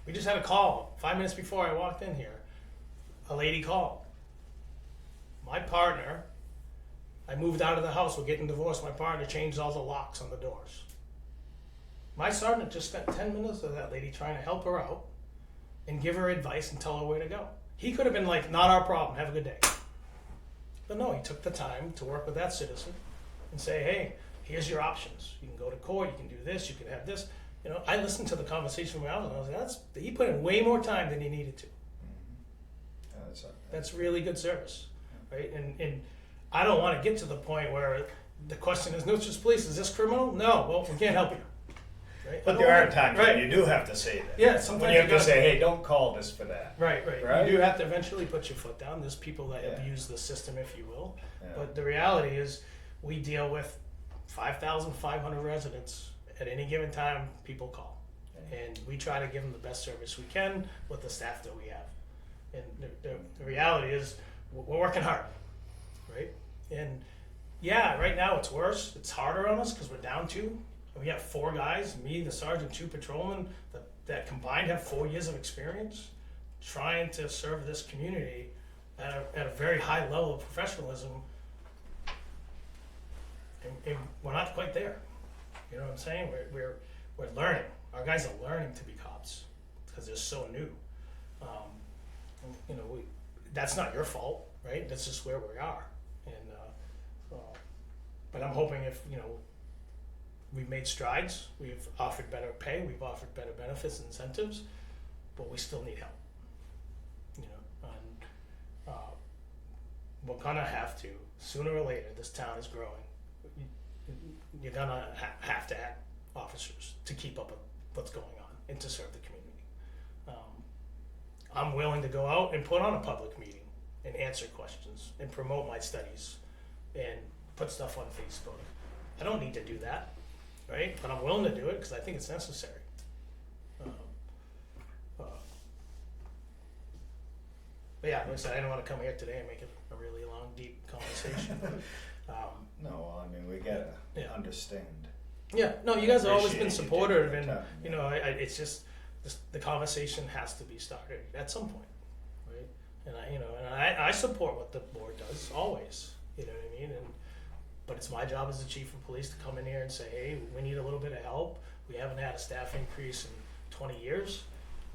We just had a call 5 minutes before I walked in here. A lady called. My partner, I moved out of the house, we're getting divorced, my partner changed all the locks on the doors. My sergeant just spent 10 minutes with that lady trying to help her out and give her advice and tell her where to go. He could have been like, not our problem, have a good day. But no, he took the time to work with that citizen and say, hey, here's your options. You can go to court, you can do this, you can have this. You know, I listened to the conversation when I was, and I was like, he put in way more time than he needed to. That's really good service, right? And I don't want to get to the point where the question is, Nutrition Police, is this criminal? No, well, we can't help you. Right? But there are times when you do have to say that. Yeah, sometimes when you have you to say, hey, don't call this for that. Right. Right? You do have to eventually put your foot down. There's people that abuse the system, if you will. Yeah. But the reality is, we deal with 5,500 residents at any given time. People call, and we try to give them the best service we can with the staff that we have. And the reality is, we're working hard, right? And yeah, right now it's worse. It's harder on us because we're down 2. We have 4 guys, me, the sergeant, 2 patrolmen, that combined have 4 years of experience trying to serve this community at a very high level of professionalism. And we're not quite there. You know what I'm saying? We're learning. Our guys are learning to be cops because they're so new. You know, that's not your fault, right? That's just where we are. And but I'm hoping if, you know, we've made strides, we've offered better pay, we've offered better benefits and incentives, but we still need help. You know, and we're gonna have to, sooner or later, this town is growing. You're gonna have to add officers to keep up with what's going on and to serve the community. I'm willing to go out and put on a public meeting and answer questions and promote my studies and put stuff on Facebook. I don't need to do that, right? But I'm willing to do it because I think it's necessary. But yeah, like I said, I didn't want to come here today and make it a really long, deep conversation. No, I mean, we gotta understand. Yeah, no, you guys have always been Appreciate you supportive, taking the and time, you know, it's just the conversation has to be started at some point, right? And I support what the board does always. You know what I mean? But it's my job as the chief of police to come in here and say, hey, we need a little bit of help. We haven't had a staff increase in 20 years.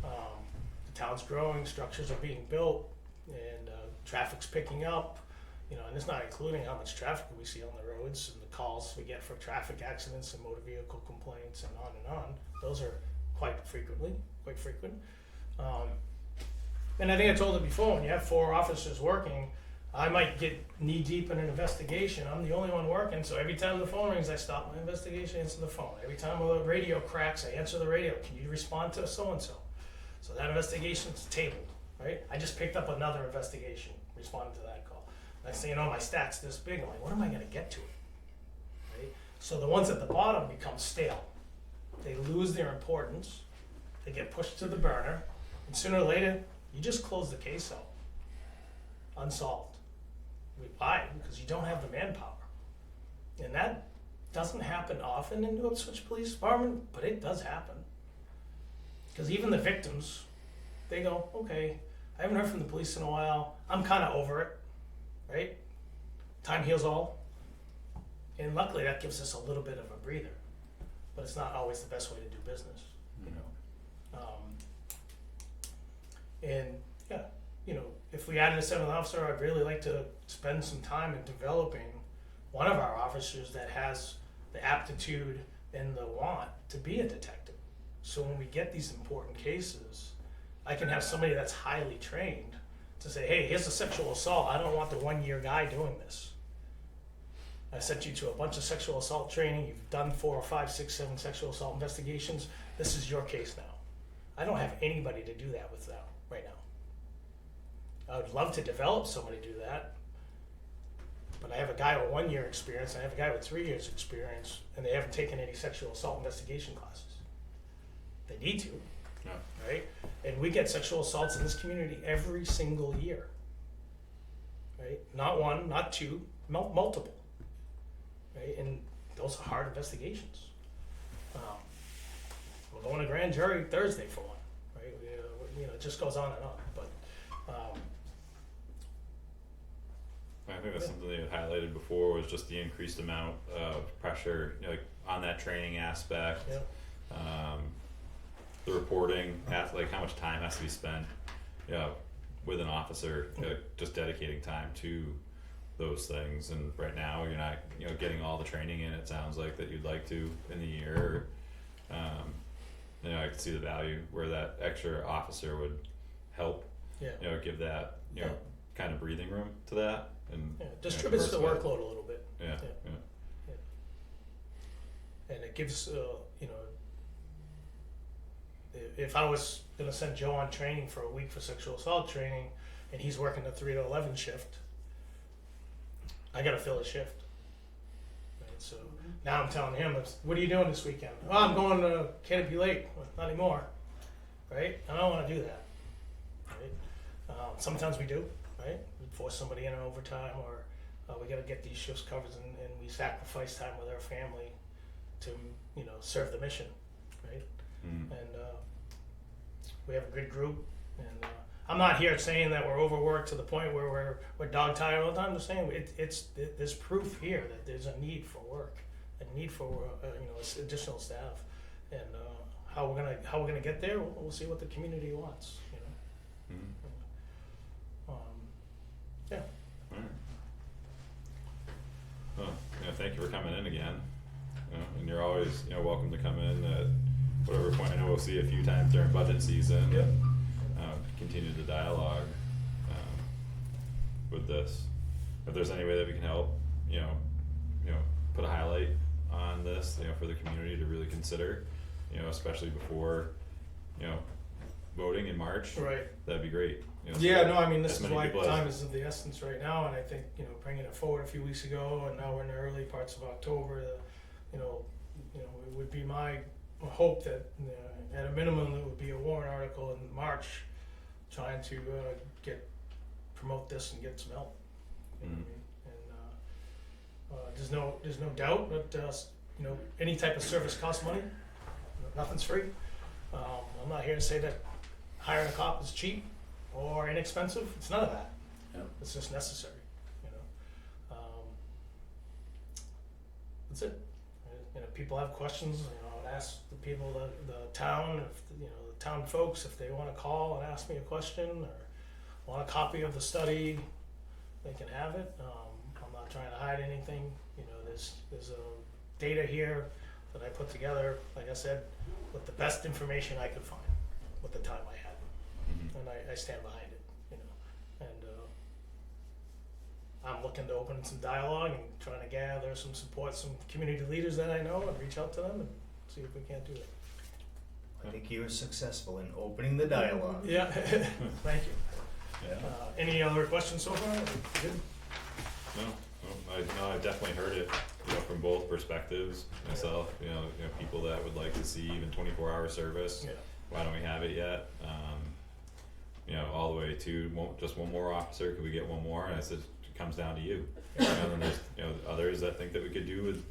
The town's growing, structures are being built, and traffic's picking up. You know, and it's not including how much traffic we see on the roads and the calls we get for traffic accidents and motor vehicle complaints and on and on. Those are quite frequent. And I think I told it before, when you have 4 officers working, I might get knee deep in an investigation. I'm the only one working, so every time the phone rings, I stop my investigation, answer the phone. Every time a radio cracks, I answer the radio. Can you respond to so-and-so? So that investigation's tabled, right? I just picked up another investigation, responded to that call. Next thing you know, my stat's this big. I'm like, when am I gonna get to it, right? So the ones at the bottom become stale. They lose their importance. They get pushed to the burner, and sooner or later, you just close the case out, unsolved. Why? Because you don't have the manpower, and that doesn't happen often in New Ipswich Police Department, but it does happen. Because even the victims, they go, okay, I haven't heard from the police in a while. I'm kind of over it, right? Time heals all, and luckily that gives us a little bit of a breather. But it's not always the best way to do business, you know. And yeah, you know, if we added a 7th officer, I'd really like to spend some time in developing one of our officers that has the aptitude and the want to be a detective. So when we get these important cases, I can have somebody that's highly trained to say, hey, here's a sexual assault. I don't want the 1-year guy doing this. I sent you to a bunch of sexual assault training. You've done 4 or 5, 6, 7 sexual assault investigations. This is your case now. I don't have anybody to do that with now, right now. I would love to develop somebody to do that, but I have a guy with 1 year experience, and I have a guy with 3 years experience, and they haven't taken any sexual assault investigation classes. They need to, right? And we get sexual assaults in this community every single year, right? Not 1, not 2, multiple. Right? And those are hard investigations. We're going to grand jury Thursday for one, right? it just goes on and on, but, I think that's something that you highlighted before was just the increased amount of pressure, like on that training aspect. yeah, The reporting, like how much time has to be spent, with an officer, just dedicating time to those things. And right now, you're not, getting all the training in. It sounds like that you'd like to in the year. I could see the value where that extra officer would help. yeah. Give that, Yeah. kind of breathing room to that, and Yeah, distributes the diversify. workload a little bit, Yeah, Yeah. yeah. and it gives, if I was gonna send Joe on training for a week for sexual assault training, and he's working the 3 to 11 shift, I gotta fill his shift. Right, so now I'm telling him, what are you doing this weekend? Oh, I'm going to Canopy Lake. Well, not anymore, right? I don't wanna do that, right? Sometimes we do, right? We force somebody in on overtime, or we gotta get these shifts covered, and we sacrifice time with our family to, serve the mission, right? Mm. And we have a good group, and I'm not here saying that we're overworked to the point where we're dog tired all the time. I'm just saying there's proof here that there's a need for work, a need for additional staff, and how we're gonna get there. We'll see what the community wants. Mm. Yeah. Alright. Well, thank you for coming in again. And you're always, welcome to come in at whatever point. I know we'll see you a few times during budget season. Yep. Continue the dialogue with this. If there's any way that we can help, put a highlight on this, for the community to really consider, especially before, voting in March. Right. That'd be great. Yeah, no, I mean, this as is many why people as- time is of the essence right now, and I think, bringing it forward a few weeks ago, and now we're in the early parts of October, it would be my hope that, at a minimum, it would be a warrant article in March, trying to, promote this and get some help. You know what I mean? And, there's no doubt that, any type of service costs money, nothing's free. I'm not here to say that hiring a cop is cheap or inexpensive. It's none of that. Yeah. It's just necessary. That's it. And if people have questions, I'd ask the people, the town, if the town folks, if they want to call and ask me a question or want a copy of the study, they can have it. I'm not trying to hide anything. There's a data here that I put together, like I said, with the best information I could find, with the time I had. Mhm. And I stand behind it, and I'm looking to open some dialogue and trying to gather some support, some community leaders that I know, and reach out to them and see if we can't do it. I think you were successful in opening the dialogue. Yeah, thank you. Yeah. Any other questions so far? Good? No, I definitely heard it, from both perspectives myself, people that would like to see even 24-hour service. Yeah. Why don't we have it yet? All the way to just one more officer, could we get one more? And I said, it comes down to you. And then there's, others that think that we could do with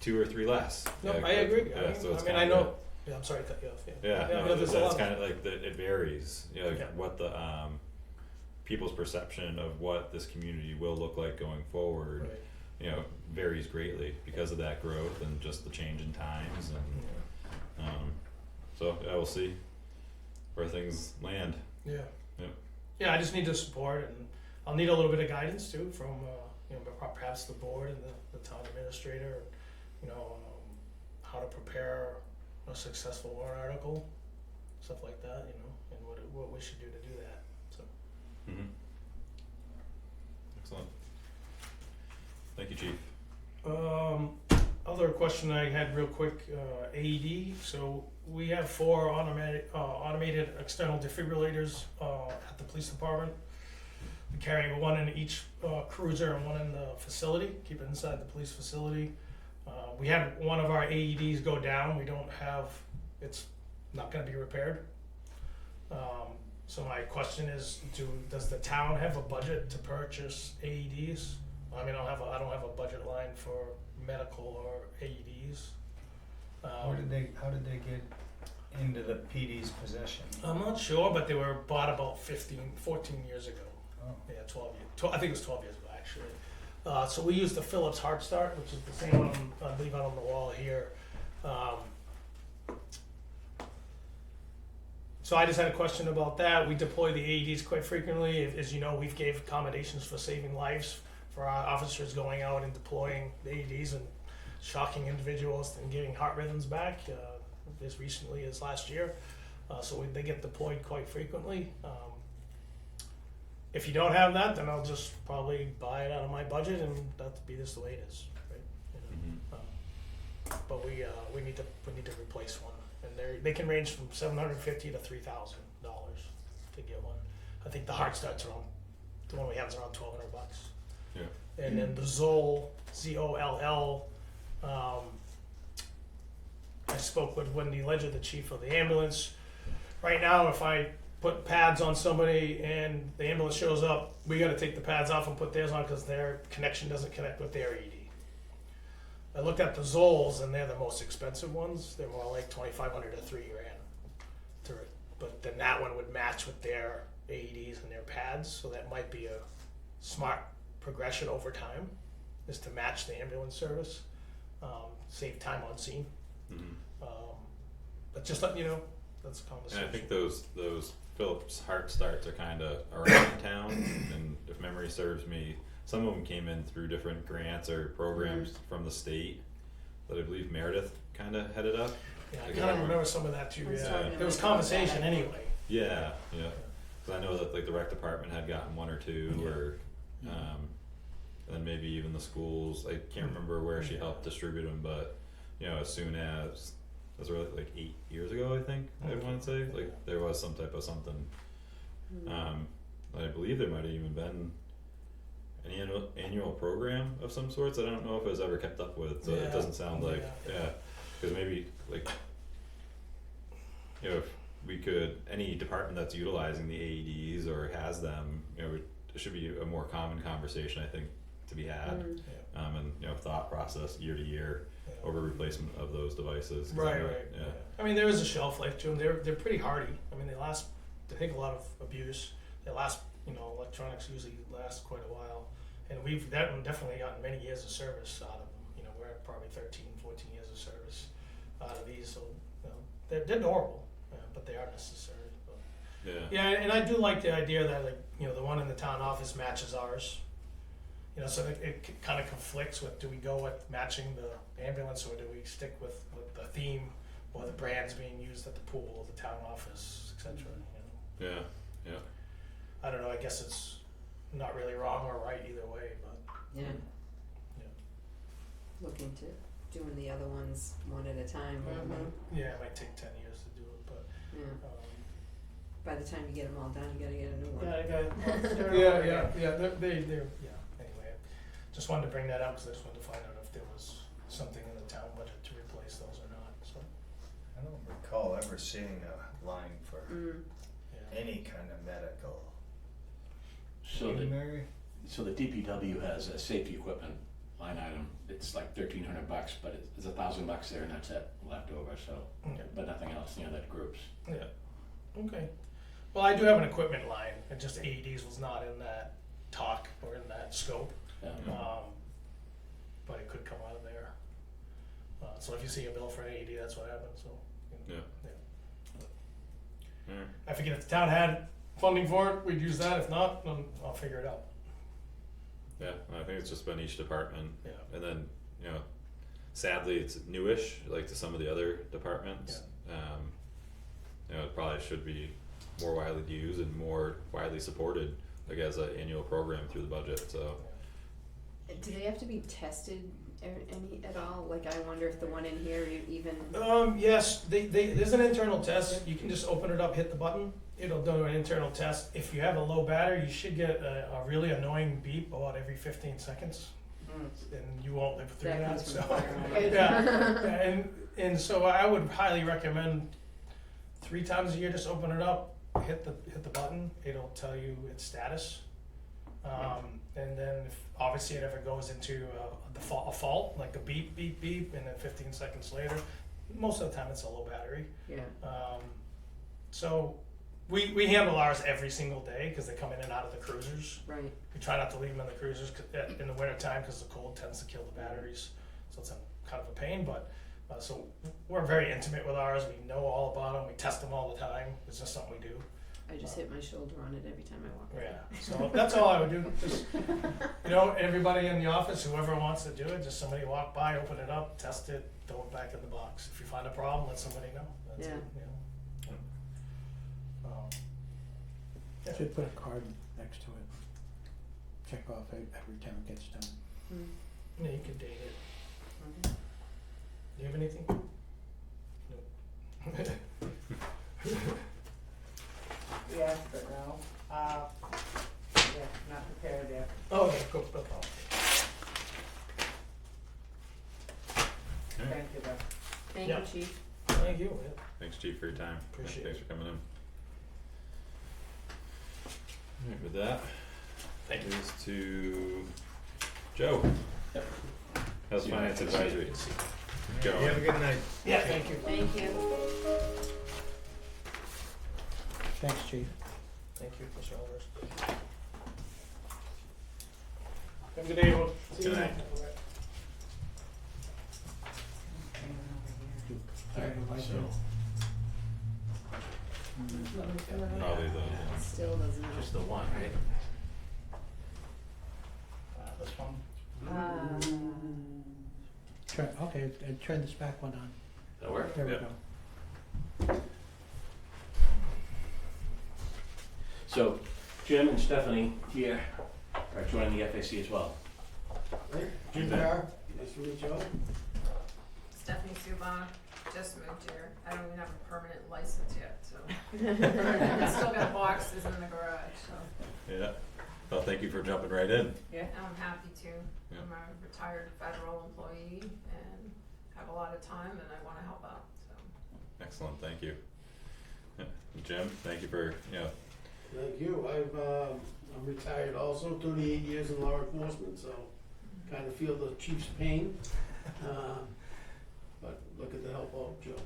2 or 3 less. No, Yeah, I agree. yeah, so it's I kinda- know. Yeah, I'm sorry to cut you off. Yeah, there's a that's lot. kind of like it varies, like Yeah. what the people's perception of what this community will look like going forward, Right. Varies greatly because of that growth and just the change in times, and so we'll see where things land. Yeah. Yeah. Yeah, I just need the support, and I'll need a little bit of guidance too from perhaps the board and the town administrator, how to prepare a successful warrant article, stuff like that, and what we should do to do that. So Mm-hmm. Excellent. Thank you, Chief. Other question I had real quick, AED. So we have 4 automated external defibrillators at the police department. We carry 1 in each cruiser and 1 in the facility. Keep it inside the police facility. We had one of our AEDs go down. We don't have. It's not going to be repaired. So my question is, does the town have a budget to purchase AEDs? I mean, I don't have a budget line for medical or AEDs. How did they get into the PD's possession? I'm not sure, but they were bought about 14 years ago. Oh. Yeah, 12 years. I think it was 12 years ago, actually. So we used the Phillips Heart Start, which is the same one I believe out on the wall here. So I just had a question about that. We deploy the AEDs quite frequently. As you know, we've gave accommodations for saving lives for our officers going out and deploying the AEDs and shocking individuals and getting heart rhythms back as recently as last year. So they get deployed quite frequently. If you don't have that, then I'll just probably buy it out of my budget, and that'll be just the way it is, right? You know? But we need to replace one, and they can range from $750 to $3,000 to get one. I think the Heart Start's around, the one we have is around $1,200. Yeah. And then the Zoll, ZOLL. I spoke with Wendy Ledger, the chief of the ambulance. Right now, if I put pads on somebody and the ambulance shows up, we got to take the pads off and put theirs on because their connection doesn't connect with their ED. I looked at the Zolls, and they're the most expensive ones. They're more like $2,500 to $3,000. But then that one would match with their AEDs and their pads, so that might be a smart progression over time, is to match the ambulance service, save time on scene. But just letting you know, that's a conversation. And I think those Phillips Heart Starts are kind of around town, and if memory serves me, some of them came in through different grants or programs from the state that I believe Meredith kind of headed up. Yeah, I kind of remember some of that too. I was Yeah, talking to there was Mike about conversation that. anyway. Yeah, yeah. Because I know that like the rec department had gotten one or two, or and then maybe even the schools. I can't remember where she helped distribute them, but you know, as soon as it was really like 8 years ago, I think I want to say, like there was some type of something. I believe there might have even been an annual program of some sorts. I don't know if it was ever kept up with, so it doesn't sound like because maybe like you know, if we could, any department that's utilizing the AEDs or has them, you know, it should be a more common conversation, I think, to be had, and you know, thought process year to year over replacement of those devices. 'Cause Right, I know- right. Yeah. I mean, there is a shelf life to them. They're pretty hardy. I mean, they take a lot of abuse. They last, you know, electronics usually last quite a while. And we've definitely gotten many years of service out of them. You know, we're at probably 13, 14 years of service out of these. So, you know, they're adorable, but they are necessary. But, Yeah. and I do like the idea that, like, you know, the one in the town office matches ours. You know, so it kind of conflicts with, do we go with matching the ambulance, or do we stick with the theme or the brands being used at the pool, the town office, etc. You know? Yeah. I don't know. I guess it's not really wrong or right either way, but Yeah. Look into doing the other ones one at a time. yeah, it might take 10 years to do it, but Yeah. By the time you get them all done, you gotta get a new one. they're Anyway, just wanted to bring that up because I just wanted to find out if there was something in the town budget to replace those or not. So I don't recall ever seeing a line for yeah. any kind of medical. So the DPW has a safety equipment line item. It's like $1,300, but it's $1,000 there, and that's it left over. So, Okay. but nothing else. You know, that groups. Yeah. Okay. Well, I do have an equipment line, and just AEDs was not in that talk or in that scope. But it could come out of there. So if you see a bill for an AED, that's what happened. So. Yeah. I figured if the town had funding for it, we'd use that. If not, then I'll figure it out. Yeah, I think it's just been each department, Yeah. and then you know, sadly it's newish, like to some of the other departments. You know, it probably should be more widely used and more widely supported, like as an annual program through the budget. So Do they have to be tested any at all? Like, I wonder if the one in here even. Yes, there's an internal test. You can just open it up, hit the button. It'll do an internal test. If you have a low battery, you should get a really annoying beep about every 15 seconds, and you won't live through that. Comes from So, the fire alarm. yeah, and so I would highly recommend 3 times a year, just open it up, hit the button. It'll tell you its status, and then if obviously it ever goes into a fault, like a beep, beep, beep, and then 15 seconds later, most of the time it's a low battery. Yeah. So we handle ours every single day because they come in and out of the cruisers. Right. We try not to leave them in the cruisers in the winter time because the cold tends to kill the batteries. So it's kind of a pain, but so we're very intimate with ours. We know all about them. We test them all the time. It's just something we do. I just hit my shoulder on it every time I walk. Yeah. So that's all I would do. Just, everybody in the office, whoever wants to do it, just somebody walk by, open it up, test it, throw it back in the box. If you find a problem, let somebody know. That's Yeah. it. Yeah. Should put a card next to it. Check off every time it gets done. Mm. Yeah, you can date it. Okay. Do you have anything? No. Yes, but no. Yeah, not prepared yet. Oh, okay, cool. No problem. Thank you, though. Thank Yeah. you, Chief. Thank you. Yeah. Thanks, Chief, for your time. Appreciate Thanks it. for coming in. Alright, with that, Thank you. is to Joe. Yep. How's Finance Advisory? You Going? have a good night. Yeah, thank you. Thank you. Thanks, Chief. Thank you, Mr. Elders. Have a good day, everyone. See you Good later. night. Alright, so Probably the, Still doesn't know. just the one, right? This one. Turn this back one on. That work? There we Yep. go. So Jim and Stephanie here are joining the FAC as well. Jim Carr. Nice to meet you all. Stephanie Suba, just moved here. I don't even have a permanent license yet, so. I still got boxes in the garage, so. yeah. Well, thank you for jumping right in. Yeah. I'm happy to. Yeah. I'm a retired federal employee and have a lot of time and I wanna help out, so. Excellent, thank you. Yeah. Jim, thank you for, Thank you. I'm retired also, 38 years in law enforcement, so kind of feel the chief's pain. But looking to help out Joe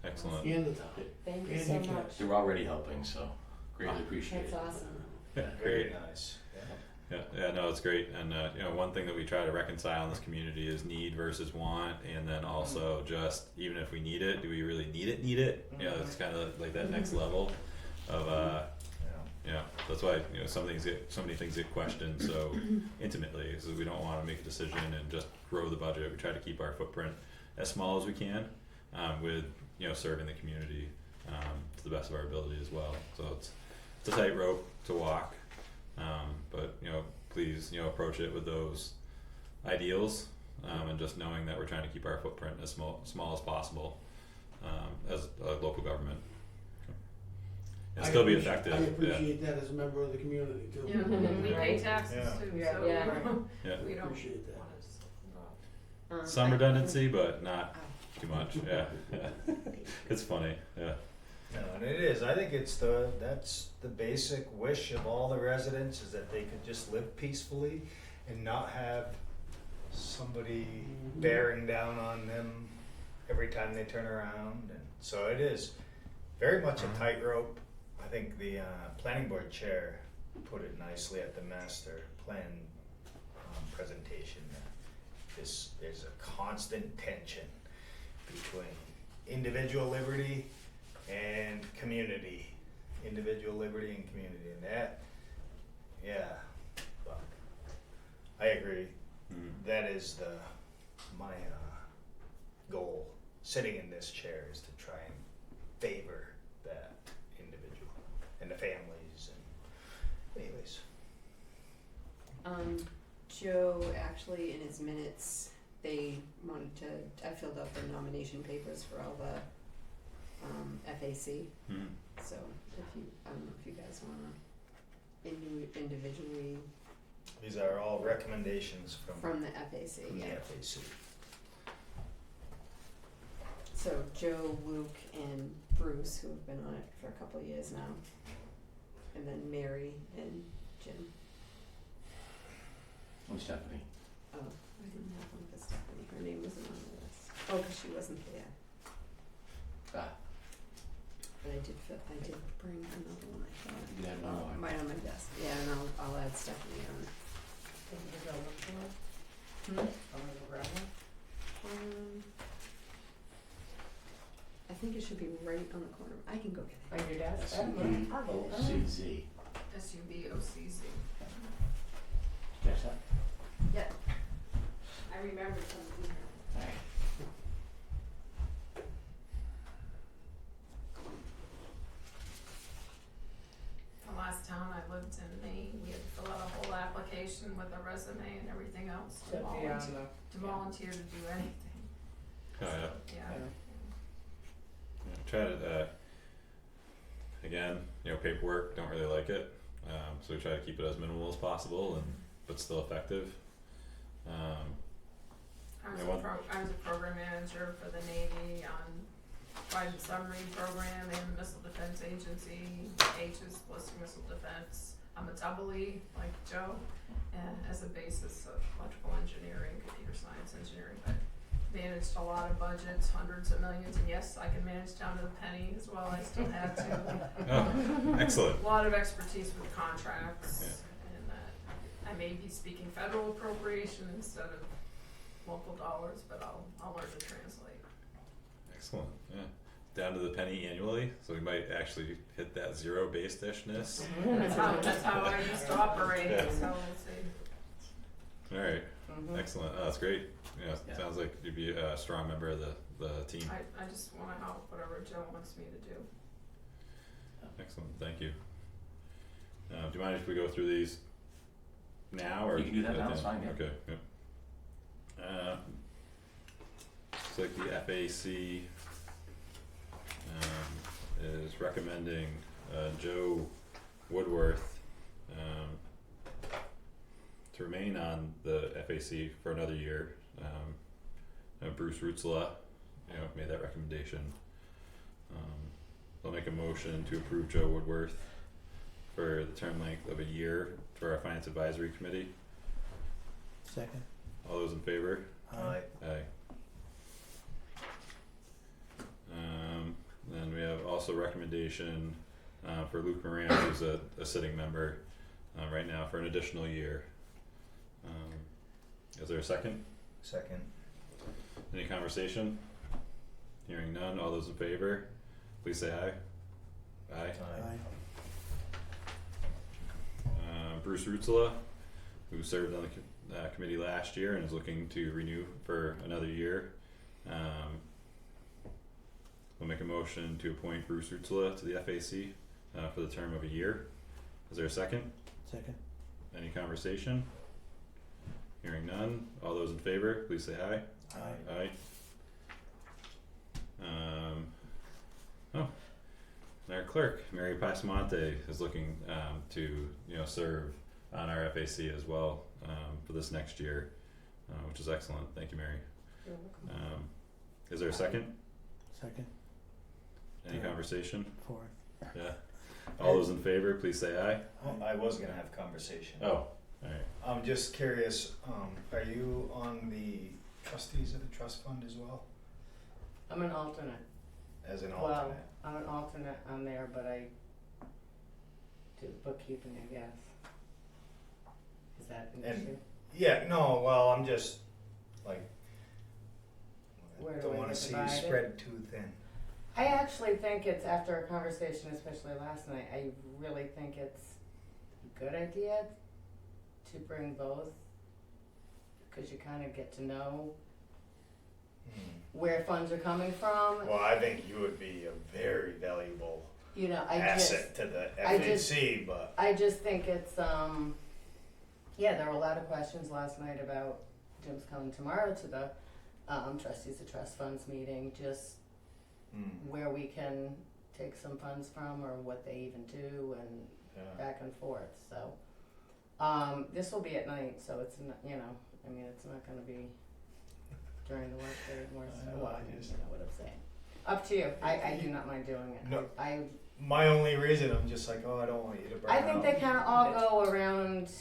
excellent. and the town. Thank you And so you can. much. They're already helping, so greatly appreciate it. That's awesome. Yeah, Very great. nice. Yeah, no, it's great, and one thing that we try to reconcile in this community is need versus want, and then also just even if we need it, do we really need it? It's kind of like that next level of that's why so many things get questioned so intimately, is that we don't want to make a decision and just grow the budget. We try to keep our footprint as small as we can, with serving the community to the best of our ability as well. So it's a tightrope to walk. But please approach it with those ideals, and just knowing that we're trying to keep our footprint as small as possible, as a local government, and still be effective. I appreciate that as a member of the community too. Yeah, we pay taxes Yeah. too, Yeah. so. Yeah. Yeah. We don't Appreciate that. wanna Some redundancy, but not too much. Yeah, it's funny. Yeah, No, and it is. I think that's the basic wish of all the residents, is that they could just live peacefully and not have somebody bearing down on them every time they turn around. And so it is very much a tightrope. I think the planning board chair put it nicely at the master plan presentation. This is a constant tension between individual liberty and community, and that, but I agree. That is my goal, sitting in this chair, is to try and favor that individual and the families, and anyways. Joe actually in his minutes, they wanted to, I filled out the nomination papers for all the FAC. So if you, I don't know if you guys wanna individually These are all recommendations from the FAC, from the yeah. FAC. So Joe, Luke, and Bruce, who have been on it for a couple of years now, and then Mary and Jim. And Stephanie. Oh, I didn't have one for Stephanie. Her name wasn't on the list. Oh, 'cause she wasn't there. right on my desk, yeah, and I'll add Stephanie on. Think you go look for it? Hmm? I'm gonna go grab one. I think it should be right on the corner, I can go get it. On your desk? SUBOCZ. SUBOCZ. Catch that? Yeah. I remembered something. Alright. The last town I lived in, Maine, we had to fill out a whole application with a resume and everything else to To be on volunteer, the, to volunteer to do anything. Oh, yeah. Yeah. Yeah, try to, again, paperwork, don't really like it, so we try to keep it as minimal as possible but still effective. I was Yeah, I was a program manager for the Navy on Trident Submarine Program and the Missile Defense Agency, H's Ballistic Missile Defense. I'm a double E, like Joe, and as a basis of electrical engineering, computer science engineering, but managed a lot of budgets, hundreds of millions, and yes, I can manage down to the penny as well, I still have to. Oh, excellent. A lot of expertise with contracts, and I may be speaking federal appropriation instead of local dollars, but I'll learn to translate. Excellent, yeah. Down to the penny annually, so we might actually hit that zero-based-ishness. That's how I used to operate, Yeah. so we'll see. Alright, mhm. excellent, oh, that's great. Yeah. Sounds like you'd be a strong member of the team. I just wanna help whatever Joe wants me to do. Excellent, thank you. Do you mind if we go through these now, or? You can do that at now, the it's end? fine, yeah. Okay, yep. Looks like the FAC is recommending Joe Woodworth to remain on the FAC for another year. Bruce Rutzela, made that recommendation. I'll make a motion to approve Joe Woodworth for the term length of a year for our Finance Advisory Committee. Second. All those in favor? Aye. Aye. Then we have also recommendation for Luke Moran, who's a sitting member right now for an additional year. Is there a second? Second. Any conversation? Hearing none, all those in favor, please say aye. Aye. Aye. Bruce Rutzela, who served on the committee last year and is looking to renew for another year. We'll make a motion to appoint Bruce Rutzela to the FAC for the term of a year. Is there a second? Second. Any conversation? Hearing none, all those in favor, please say aye. Aye. Aye. And our clerk, Mary Passamonte, is looking to serve on our FAC as well for this next year, which is excellent. Thank you, Mary. You're welcome. Is there a second? Second. Any conversation? Fourth. Yeah. All those in favor, please say aye. I was gonna have conversation. Oh, alright. I'm just curious, are you on the trustees of the trust fund as well, I'm an alternate. as an Well, alternate? I'm an alternate on there, but I do bookkeeping, I guess. Is that an And- issue? Yeah, no, well, I'm just, like, Where do don't I wanna get see you divided? spread too thin. I actually think it's, after a conversation, especially last night, I really think it's a good idea to bring both, cause you kinda get to know where funds are coming from, Well, I think you would be a very valuable you know, asset to the I just- FAC, but I just think it's, yeah, there were a lot of questions last night about Jim's coming tomorrow to the, trustees of trust funds meeting, just where we can take some funds from or what they even do and yeah. back and forth, so. This will be at night, so it's not, it's not gonna be during the workday more I so, know, well, I just- you know what I'm saying. Up to you, I do not mind doing it. No. I My only reason, I'm just like, I don't want you to burn out. think they kinda all go around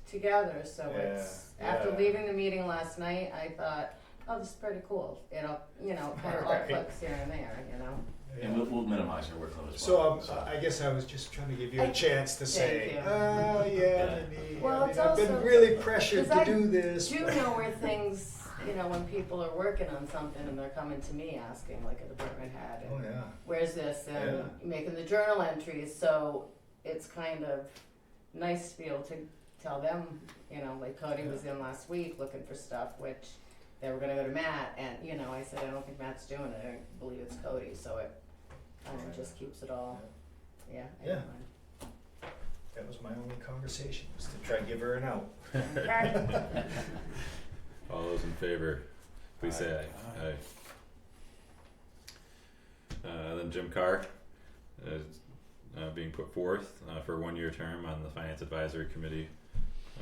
together, so Yeah, it's, after yeah. leaving the meeting last night, I thought, oh, this is pretty cool, it'll, kinda all Right. clicks here and there, And we'll minimize our workload as So well. I guess I was just trying to give you I- a chance to say, you. yeah, maybe, Well, I mean, it's I've been also- really pressured 'cause to I do this. do but- know where things, when people are working on something and they're coming to me asking, like a department head, and Oh, yeah. where's this, and Yeah. making the journal entries, so it's kind of nice to be able to tell them, like Cody was in last week looking for stuff, which they were gonna go to Matt, and, I said, I don't think Matt's doing it, I believe it's Cody, so it kind of just keeps it all, yeah. I Yeah. don't mind. That was my only conversation, was to try and give her an out. Okay. All those in favor, please say aye. Aye. Then Jim Carr is being put forth for a 1-year term on the Finance Advisory Committee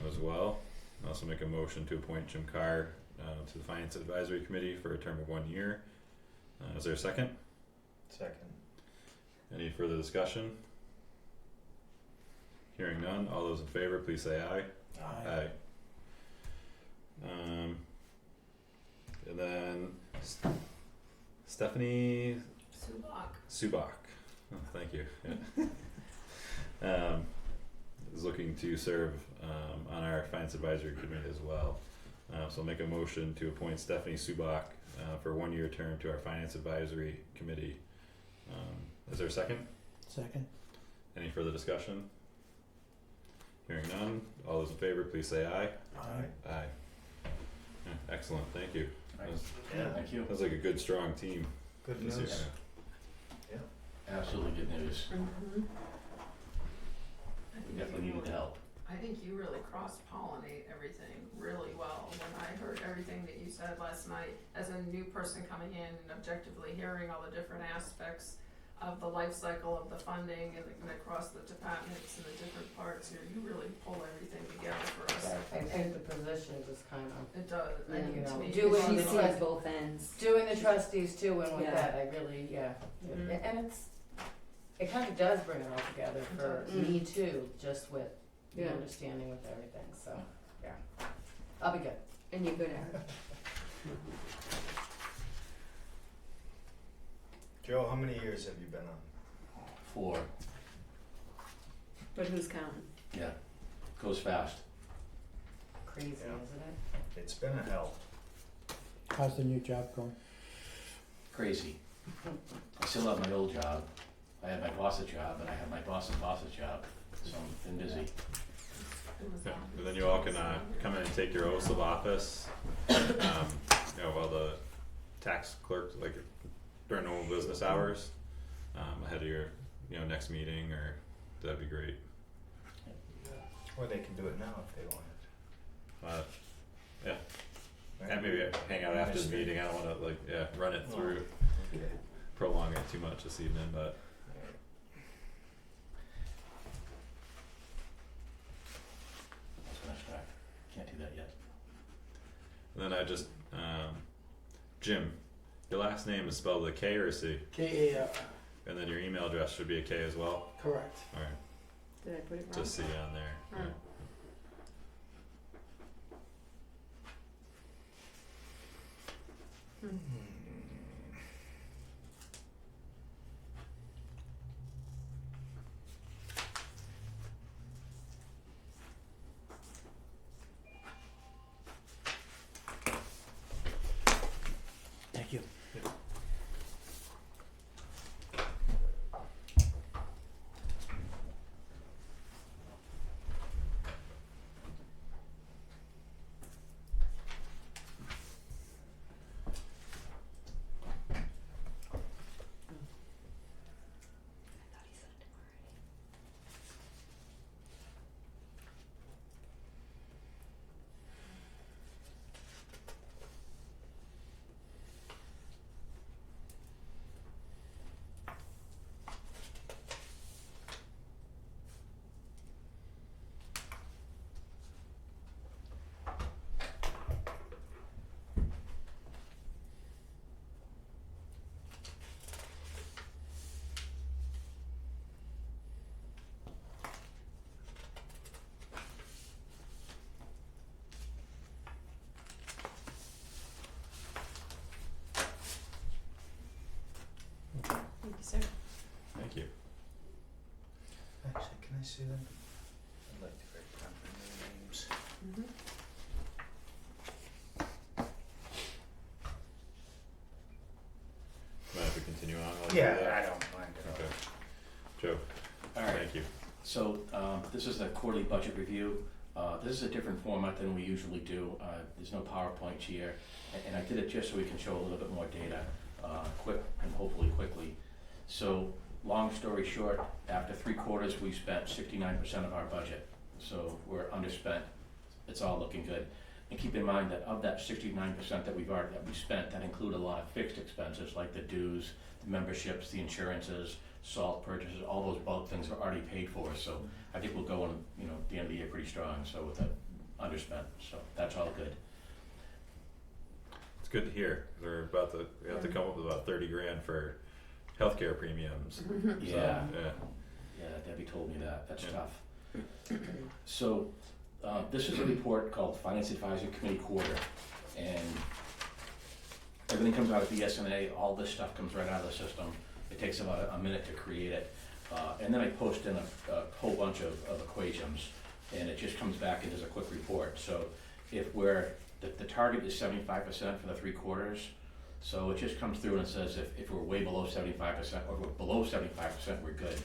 as well. I also make a motion to appoint Jim Carr to the Finance Advisory Committee for a term of 1 year. Is there a second? Second. Any further discussion? Hearing none, all those in favor, please say aye. Aye. And then Stephanie Subak. Subak. Oh, thank you. Yeah. Is looking to serve on our Finance Advisory Committee as well. So I'll make a motion to appoint Stephanie Subak for a 1-year term to our Finance Advisory Committee. Is there a second? Second. Any further discussion? Hearing none, all those in favor, please say aye. Aye. Aye. Yeah, excellent, thank you. That was, Yeah. Thank you. that was like a good, strong team Good this news. year. Absolutely good news. Mm-hmm. We definitely needed the help. I think you really cross-pollinate everything really well. When I heard everything that you said last night, as a new person coming in and objectively hearing all the different aspects of the life cycle of the funding and across the departments and the different parts here, you really pull everything together for us. I think the position just kind of, It does, I Yeah, mean, to me. doing She the sees trust- both ends. doing the trustees too, and with Yeah. that, I really, Mhm. and it kind of does bring it all together It for does. me too, just with the Yeah. understanding with everything, so, yeah. I'll be good. And you're good at it. Joe, how many years have you been on? 4. But who's counting? Yeah. Goes fast. Crazy, Yeah. isn't it? It's been a hell. How's the new job going? Crazy. I still have my old job. I have my boss's job, and I have my boss's job. So I've been busy. It was Yeah, on. and then you all can come in and take your oaths of office, while the tax clerk, like during normal business hours, ahead of your, next meeting, or that'd be great. Or they can do it now if they want it. Yeah, Right? and maybe hang out after the meeting. I don't wanna run it through, Okay. prolong it too much this evening, but Flash back. Can't do that yet. and then I just, Jim, your last name is spelled with a K or a C, K-A-R, and then your email address should be a K as well. correct. Alright, Did I put it wrong? just C on there. Oh. Yeah. Thank you. see them? I'd like to write down their names. Mm-hmm. Mind if we continue on? while you do Yeah, that? I don't mind at all. Okay. Joe, Alright, thank you. so, this is the quarterly budget review. This is a different format than we usually do. There's no PowerPoint here, and I did it just so we can show a little bit more data, quick and hopefully quickly. So, long story short, after 3 quarters, we spent 69% of our budget. So we're underspent. It's all looking good. And keep in mind that of that 69% that we spent, that include a lot of fixed expenses like the dues, the memberships, the insurances, salt purchases, all those bulk things are already paid for. So I think we'll go in, the end of the year pretty strong. So with that underspent, so that's all good. It's good to hear. We have to come up with about 30 grand for healthcare premiums. Yeah. Yeah. Yeah, Debbie told me that. That's tough. So, this is a report called Finance Advisory Committee Quarter, and everything comes out of BSNA. All this stuff comes right out of the system. It takes about a minute to create it, and then I post in a whole bunch of equations, and it just comes back and does a quick report. So, if the target is 75% for the 3 quarters. So it just comes through and it says if we're way below 75% or if we're below 75%, we're good.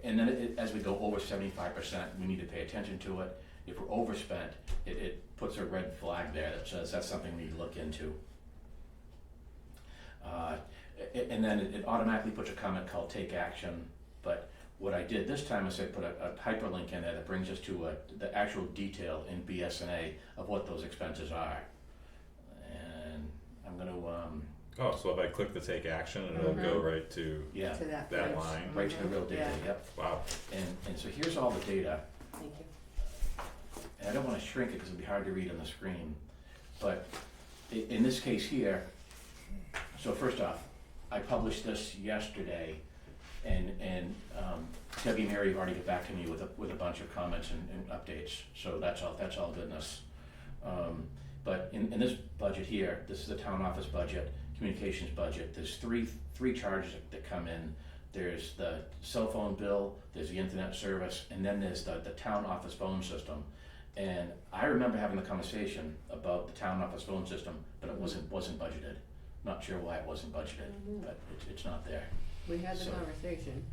And then as we go over 75%, we need to pay attention to it. If we're overspent, it puts a red flag there that says that's something we need to look into. And then it automatically puts a comment called take action. But what I did this time is I put a hyperlink in there that brings us to the actual detail in BSNA of what those expenses are. And I'm going to So if I click the take action, and it'll go right to yeah, To that that page. line. right to the real data. Yeah. Yep. Wow. And so here's all the data. Thank you. And I don't want to shrink it because it'll be hard to read on the screen. But in this case here, so first off, I published this yesterday, and Debbie and Mary have already got back to me with a bunch of comments and updates. So that's all goodness. But in this budget here, this is the town office budget, communications budget. There's three charges that come in. There's the cell phone bill, there's the internet service, and then there's the town office phone system. And I remember having the conversation about the town office phone system, but it wasn't budgeted. Not sure why it wasn't budgeted, but it's not there. We had the So- conversation.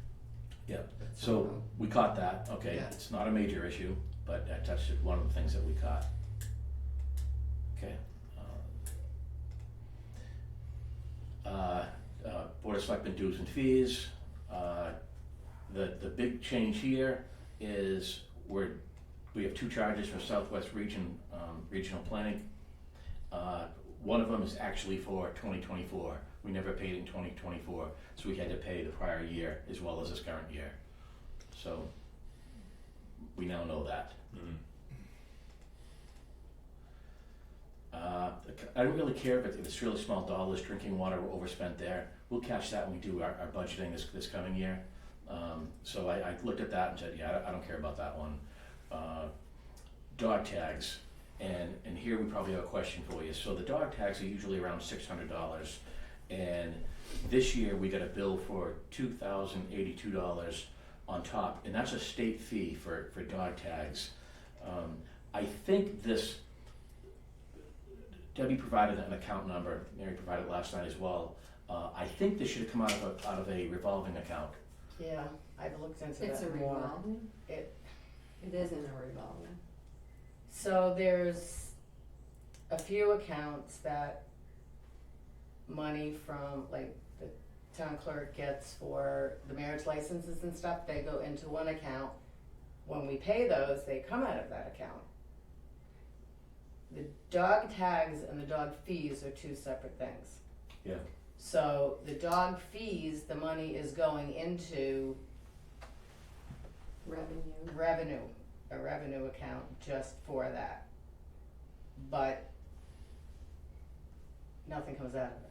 Yeah. So we caught that. Okay, Yeah. it's not a major issue, but that's just one of the things that we caught. Okay. Board of Selectmen dues and fees. The big change here is we have 2 charges for Southwest Region Regional Planning. One of them is actually for 2024. We never paid in 2024, so we had to pay the prior year as well as this current year. So we now know that. I don't really care if it's really small dollars, drinking water, we're overspent there. We'll catch that when we do our budgeting this coming year. So I looked at that and said, yeah, I don't care about that one. Dog tags, and here we probably have a question for you. So the dog tags are usually around $600, and this year we got a bill for $2,082 on top, and that's a state fee for dog tags. I think Debbie provided an account number, Mary provided it last night as well. I think this should have come out of a revolving account. Yeah, I've looked into It's a that more. revolving? It- It isn't a revolving. So there's a few accounts that money from, like, the town clerk gets for the marriage licenses and stuff, they go into one account. When we pay those, they come out of that account. The dog tags and the dog fees are 2 separate things. Yeah. So the dog fees, the money is going into Revenue. a revenue account just for that. But nothing comes out of it.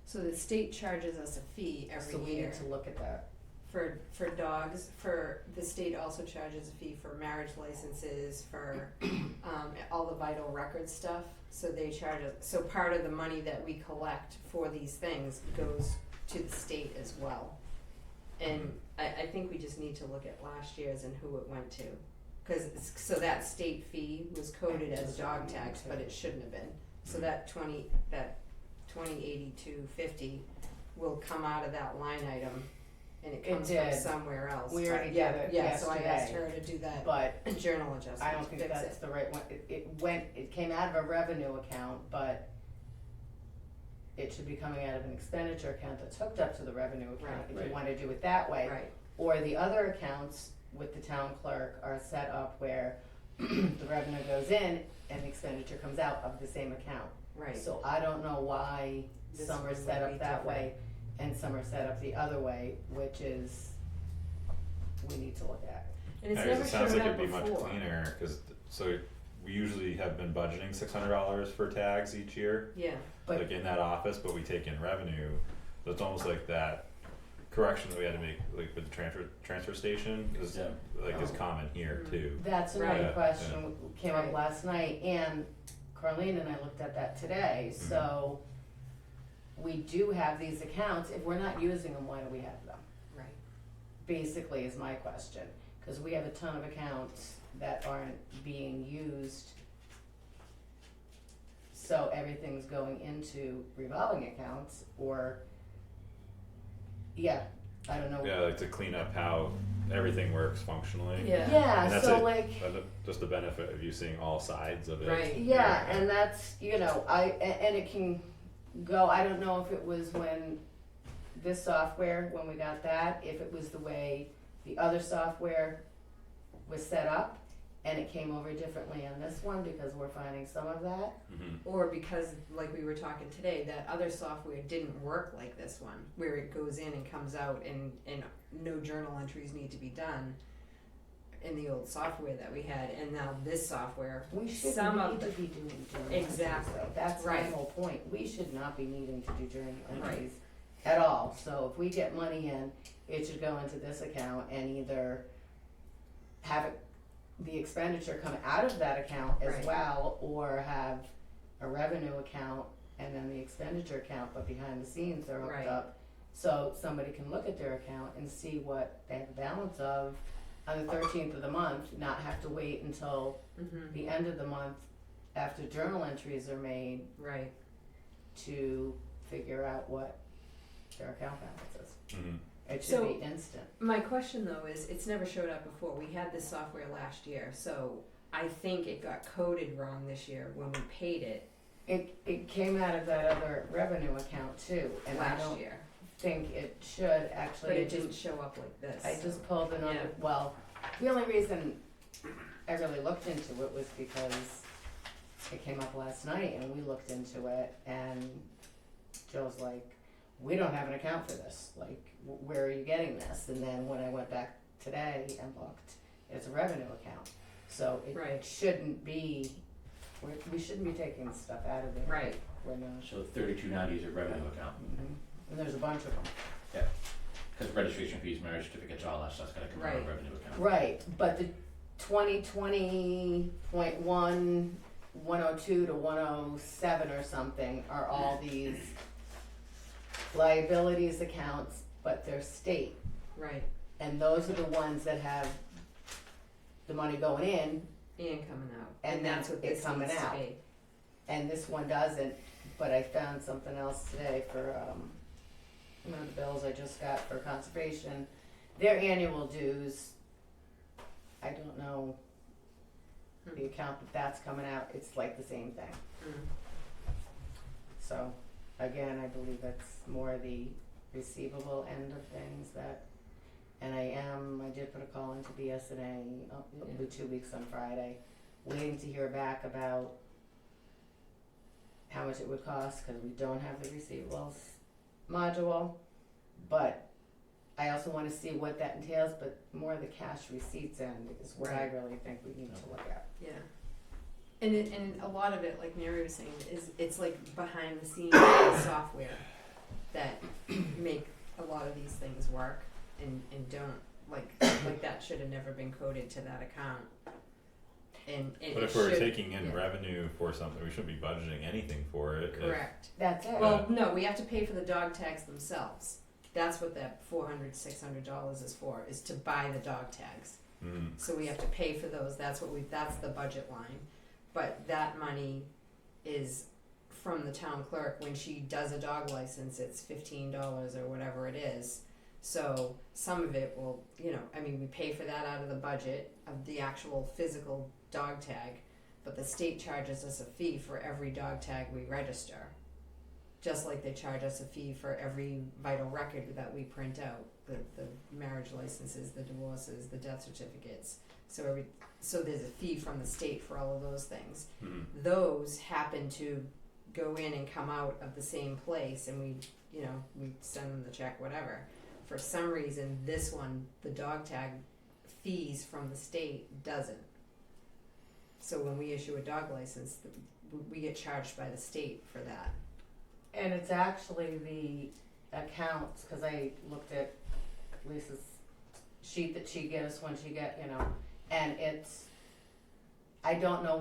So the state charges us a fee every So we year need to look at that. for dogs. For the state also charges a fee for marriage licenses, for all the vital record stuff. So they charge us. So part of the money that we collect for these things goes to the state as well. And I think we just need to look at last year's and who it went to. So that state fee was coded as dog tax, but it shouldn't have been. So that 2082.50 will come out of that line item, and it comes from did. somewhere else. We But already yeah, did it yeah, so I asked yesterday. her to do that But journal adjustment I don't to think fix that's it. the right one. It came out of a revenue account, but it should be coming out of an expenditure account that's hooked up to the revenue account, Right. if Right. you wanna do it that way. Right, Or the other accounts with the town clerk are set up where the revenue goes in and the expenditure comes out of the same account. right. So I don't know why This some are one set would be up that different. way and some are set up the other way, which is, we need to look at. And it's Yeah, 'cause never it sounds shown like up it'd be much before. cleaner, cause so we usually have been budgeting $600 for tags each year, Yeah, But- like in that office, but we take in revenue, so it's almost like that correction that we had to make, like with the transfer station is Yeah. is common here Mhm. too. That's Right. another Yeah, question came up Right. last night, and Carlene and I looked at that today, Mm-hmm. so we do have these accounts, if we're not using them, why do we have them? right. Basically is my question, cause we have a ton of accounts that aren't being used. So everything's going into revolving accounts, or, yeah, I don't know. Yeah, like to clean up how everything works functionally. Yeah. Yeah, And that's so it. like, Just the benefit of you seeing all sides of it. Right. yeah, and that's, you know, and it can go, I don't know if it was when this software, when we got that, if it was the way the other software was set up, and it came over differently on this one, because we're finding some of that. Mm-hmm. Or because, like we were talking today, that other software didn't work like this one, where it goes in and comes out and no journal entries need to be done in the old software that we had, and now this software, We some shouldn't of need the, to be doing journal Exactly. entries, though. That's my Right. whole point. We should not be needing to do journal Right. entries at all. So if we get money in, it should go into this account and either have it, the expenditure come out of that account as Right. well, or have a revenue account and then the expenditure account, but behind the scenes they're hooked Right. up. So somebody can look at their account and see what they have a balance of on the 13th of the month, not have to wait until mhm, the end of the month after journal entries are made right, to figure out what their account balance is. Mm-hmm. It should So- be instant. My question though is, it's never showed up before, we had this software last year, so I think it got coded wrong this year when we paid it It came out of that other revenue account too, and I last don't year, think it should actually. but it I didn't just, show up like this. I just pulled it on, Yeah. well, the only reason I really looked into it was because it came up last night and we looked into it, and Joe's like, we don't have an account for this, like, where are you getting this? And then when I went back today and looked, it's a revenue account, so Right. it shouldn't be, we shouldn't be taking stuff out of there. Right, We're not. So 3290 is a revenue account, Mhm. And there's a bunch of them. because registration fees, marriage certificates, all that stuff's gotta come out of Right. a revenue account. Right, but the 2020.1, 102 to 107 or something are all these liabilities accounts, but they're state. right, And those are the ones that have the money going in, and coming out, And and that's what then it this coming needs to out. be. and this one doesn't. But I found something else today for one of the bills I just got for conservation. Their annual dues, I don't know the account that's coming out, it's like the same thing. Mm. So, again, I believe that's more the receivable end of things that, and I did put a call into BSNA, it'll be 2 weeks on Friday, waiting to hear back about how much it would cost, cause we don't have the receivables module, but I also wanna see what that entails, but more the cash receipts end is what I Right. really think we need to look at. Yeah. And a lot of it, like Mary was saying, is it's like behind the scenes software that make a lot of these things work and don't, like that should have never been coded to that account. And But it if we're should- taking in yeah. revenue for something, we shouldn't be budgeting anything for it. Correct. That's it. Well, no, we have to pay for the dog tags themselves. that's what that $400-600 is for, is to buy the dog tags. Mm. So we have to pay for those, that's the budget line. But that money is from the town clerk. When she does a dog license, it's $15 or whatever it is. So some of it will, we pay for that out of the budget of the actual physical dog tag, but the state charges us a fee for every dog tag we register. Just like they charge us a fee for every vital record that we print out, the marriage licenses, the divorces, the death certificates. So there's a fee from the state for all of those things. Mm. Those happen to go in and come out of the same place, and we send them the check, whatever. For some reason, this one, the dog tag fees from the state doesn't. So when we issue a dog license, we get charged by the state for that. And it's actually the accounts, because I looked at Lisa's sheet that she gives when she and it's, I don't know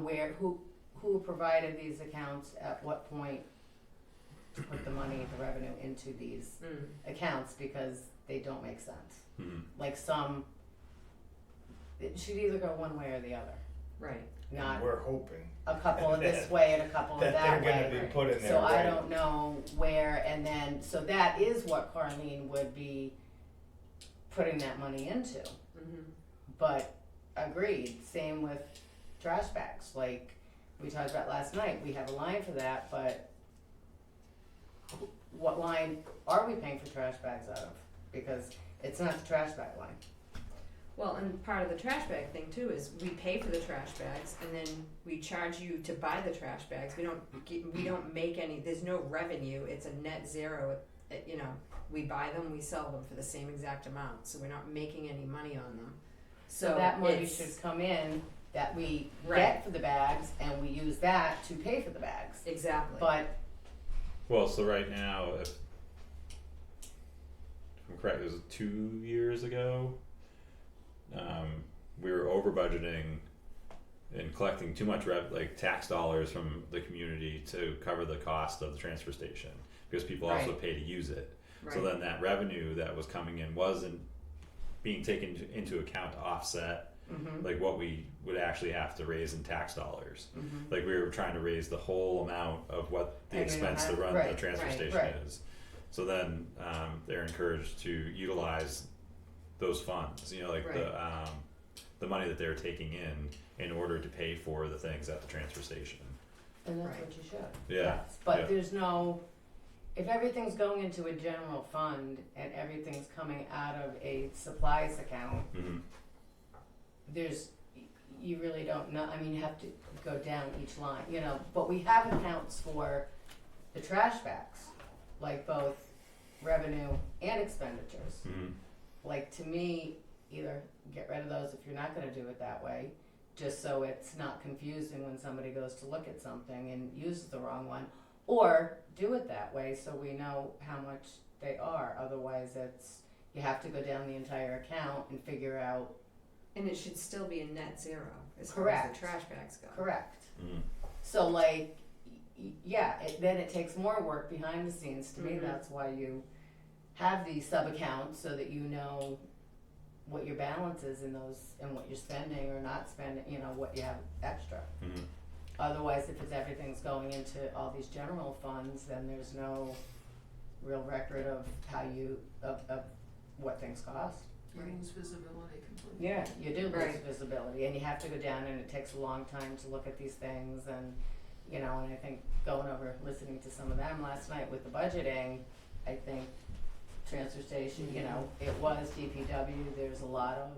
who provided these accounts at what point to put the money, the revenue into these accounts, because they don't make sense. Mm. Like it should either go one way or the other. Right. Not And we're hoping a couple of this way and a couple of that that they're way. gonna be put in there So I right. don't know where, and then, so that is what Carlene would be putting that money into. Mm-hmm. But agreed, same with trash bags, like we talked about last night, we have a line for that, but what line are we paying for trash bags out of? Because it's not the trash bag line. Well, and part of the trash bag thing too is we pay for the trash bags, and then we charge you to buy the trash bags. We don't make any. There's no revenue. It's a net zero. We buy them, we sell them for the same exact amount, so we're not making any money on them. So that money should come in that we get for the bags, and we use that to pay for the bags. Exactly. But Well, so right now, if I'm correct, it was 2 years ago. We were over budgeting and collecting too much tax dollars from the community to cover the cost of the transfer station, because people also Right. pay to use it. Right. So then that revenue that was coming in wasn't being taken into account to offset like what we would actually have to raise in tax dollars. Like we were trying to raise the whole amount of what the And we don't expense to have- run right, the transfer right, station right. is. So then they're encouraged to utilize those funds, the money that they're taking in order to pay for the things at the transfer station. and that's Right. what you should. Yeah. Yes, but yeah. there's no, if everything's going into a general fund and everything's coming out of a supplies account, Mm-hmm. you really don't know, you have to go down each line, but we have accounts for the trash bags, like both revenue and expenditures. Mm-hmm. Like, to me, either get rid of those if you're not gonna do it that way, just so it's not confusing when somebody goes to look at something and uses the wrong one, or do it that way so we know how much they are. Otherwise, you have to go down the entire account and figure out. And it should still be a net zero as Correct. far as the trash bags go. Correct. Mm-hmm. So then it takes more work behind the scenes. To me, that's why you have these sub-accounts, so that you know what your balance is in those, and what you're spending or not spending, what you have extra. Mm-hmm. Otherwise, if everything's going into all these general funds, then there's no real record of of what things cost. You lose visibility completely. Yeah, you do lose Right. visibility, and you have to go down, and it takes a long time to look at these things, and and I think listening to some of them last night with the budgeting, I think transfer station, it was DPW, there's a lot of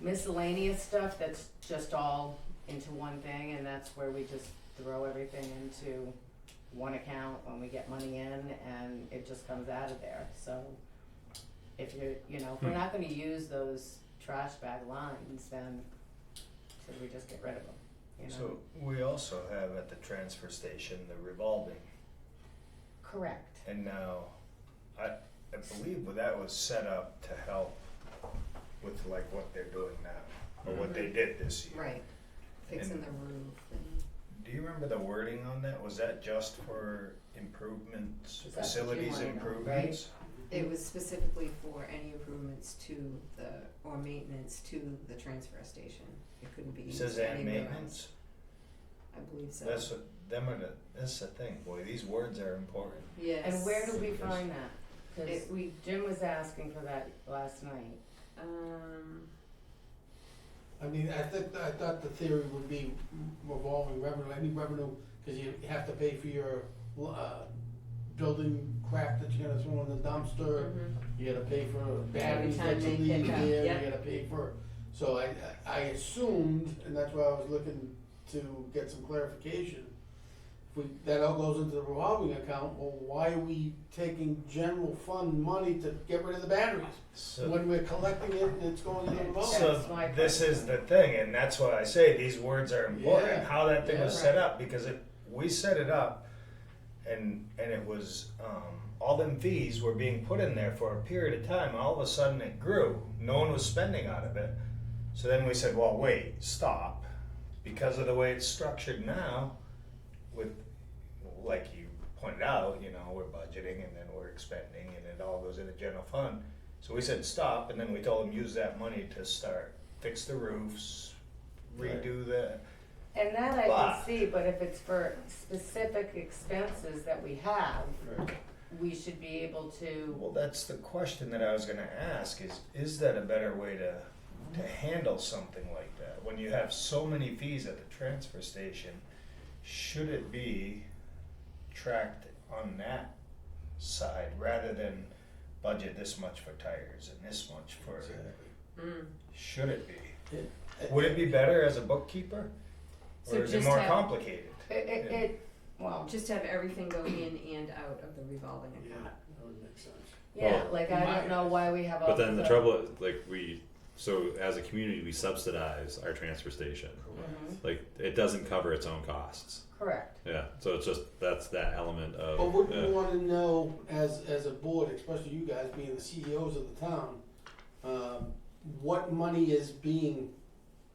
miscellaneous stuff that's just all into one thing, and that's where we just throw everything into one account when we get money in, and it just comes out of there. So if you're, if we're not gonna use those trash bag lines, then should we just get rid of them, So we also have at the transfer station the revolving, Correct. and now I believe that was set up to help with what they're doing now, or what they did this year. Right. Fixing And- the roof and. Do you remember the wording on that? Was that just for improvements, Is that what you facilities wanna know, improvements? It was specifically for any improvements to or maintenance to the transfer station. It couldn't be It used says anywhere and else. maintenance. I believe so. That's the thing, boy, these words are important. Yes. And where do we find that? Cause We, Jim was asking for that last night. I mean, I thought the theory would be revolving revenue, any revenue, cause you have to pay for your, building crap that you're gonna throw in the dumpster. mhm. You gotta pay for batteries time that you they leave pick up, there, yep. you gotta pay for, so I assumed, and that's why I was looking to get some clarification. If that all goes into the revolving account, well, why are we taking general fund money to get rid of the batteries? So, When we're collecting it and it's going in the revolving. That's so my this question. is the thing, and that's why I say these words are important, Yeah. how that thing was Yeah. set up, because we set it up and it was, all them fees were being put in there for a period of time, all of a sudden it grew, no one was spending out of it. So then we said, well, wait, stop, because of the way it's structured now, with, like you pointed out, you know, we're budgeting and then we're expending and it all goes into general fund. So we said stop, and then we told them use that money to start, fix the roofs, redo the, And that I But- can see, but if it's for specific expenses that we have, we should be able to, well, that's the question that I was gonna ask, is that a better way to handle something like that? When you have so many fees at the transfer station, should it be tracked on that side rather than budget this much for tires and this much for, Mm. should it be? It- Would it be better as a bookkeeper? So Or is it just more have- complicated? well, Just have everything go in and out of the revolving Yeah, account. that would make sense. yeah, Well, like I don't know why we have all But then the the- trouble, like so as a community, we subsidize our transfer station. Mhm, Like it doesn't cover its own costs. correct. Yeah, so it's just that's that element of. But wouldn't you wanna know, as a board, especially you guys being the CEOs of the town, what money is being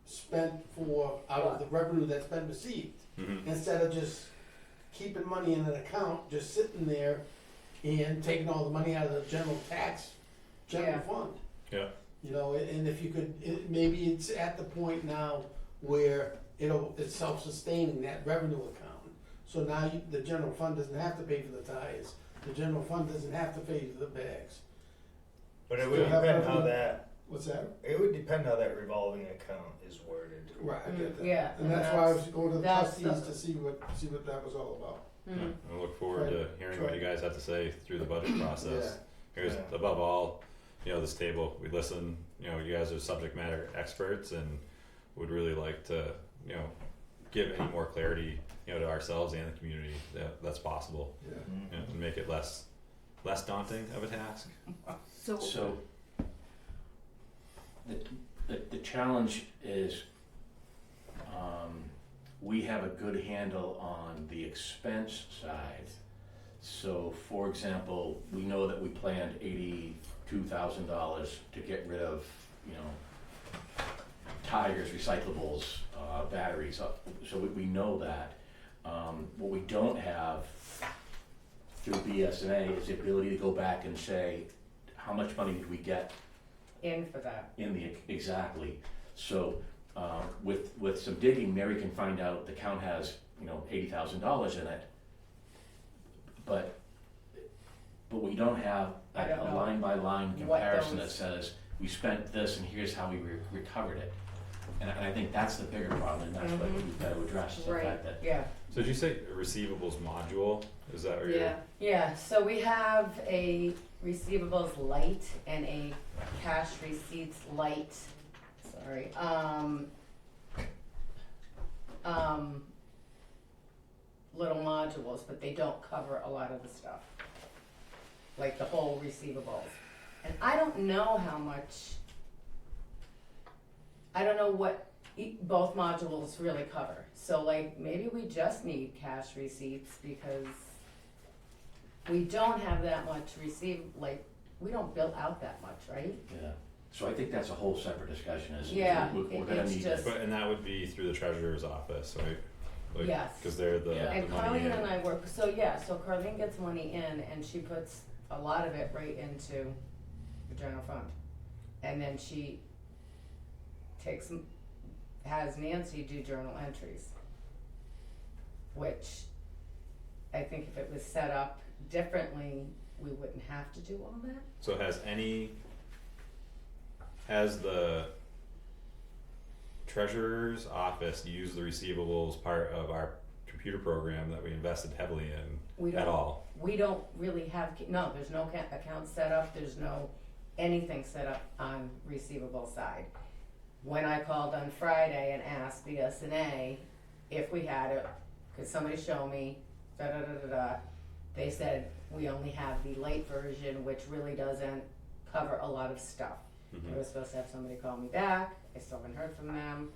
spent for, out of the revenue that's been received? Mhm. Instead of just keeping money in an account, just sitting there and taking all the money out of the general Yeah. fund. Yeah. You know, and if you could, maybe it's at the point now where it's self-sustaining, that revenue account. So now the general fund doesn't have to pay for the tires, the general fund doesn't have to pay for the bags. But it would Still have depend how revenue. that, What's that? it would depend how that revolving account is worded. Right, I get that. Yeah, And that's why I was that's- going to the that's trustees the- to see what that was all about. Mhm. I look forward to hearing what you guys have to say through the budget process. Here's Yeah. above all, this table, we listen, you guys are subject matter experts and would really like to, give any more clarity, to ourselves and the community that's possible. Yeah. And make it less daunting of a task. So, the challenge is, we have a good handle on the expense side. So, for example, we know that we planned $82,000 to get rid of, tires, recyclables, batteries, so we know that. What we don't have through BSNA is the ability to go back and say, how much money did we get In for that. in the, exactly. So, with some digging, Mary can find out the count has, $80,000 in it. But we don't have I don't a know line by line what comparison that those- says, we spent this and here's how we recovered it. And I think that's the bigger problem, and that's what Mhm. we've got to address, is the Right. fact that Yeah, So did you say a receivables module? Is that what you're? Yeah, yeah, so we have a receivables light and a cash receipts light, sorry, little modules, but they don't cover a lot of the stuff. Like the whole receivables. And I don't know how much, I don't know what both modules really cover. So like, maybe we just need cash receipts because we don't have that much we don't bill out that much, right? yeah. So I think that's a whole separate discussion, is Yeah, we're gonna it's need to. just- And that would be through the treasurer's office, right? Yes. Because they're the Yeah. And money Carlene in. and I work, so Carlene gets money in and she puts a lot of it right into the general fund. And then she has Nancy do journal entries, which I think if it was set up differently, we wouldn't have to do all that. So has the treasurer's office used the receivables part of our computer program that we invested heavily in at all? We don't really have, no, there's no account set up, there's no anything set up on receivable side. When I called on Friday and asked BSNA if we had it, could somebody show me, they said we only have the late version, which really doesn't cover a lot of stuff. Mm-hmm. I was supposed to have somebody call me back, I still haven't heard from them.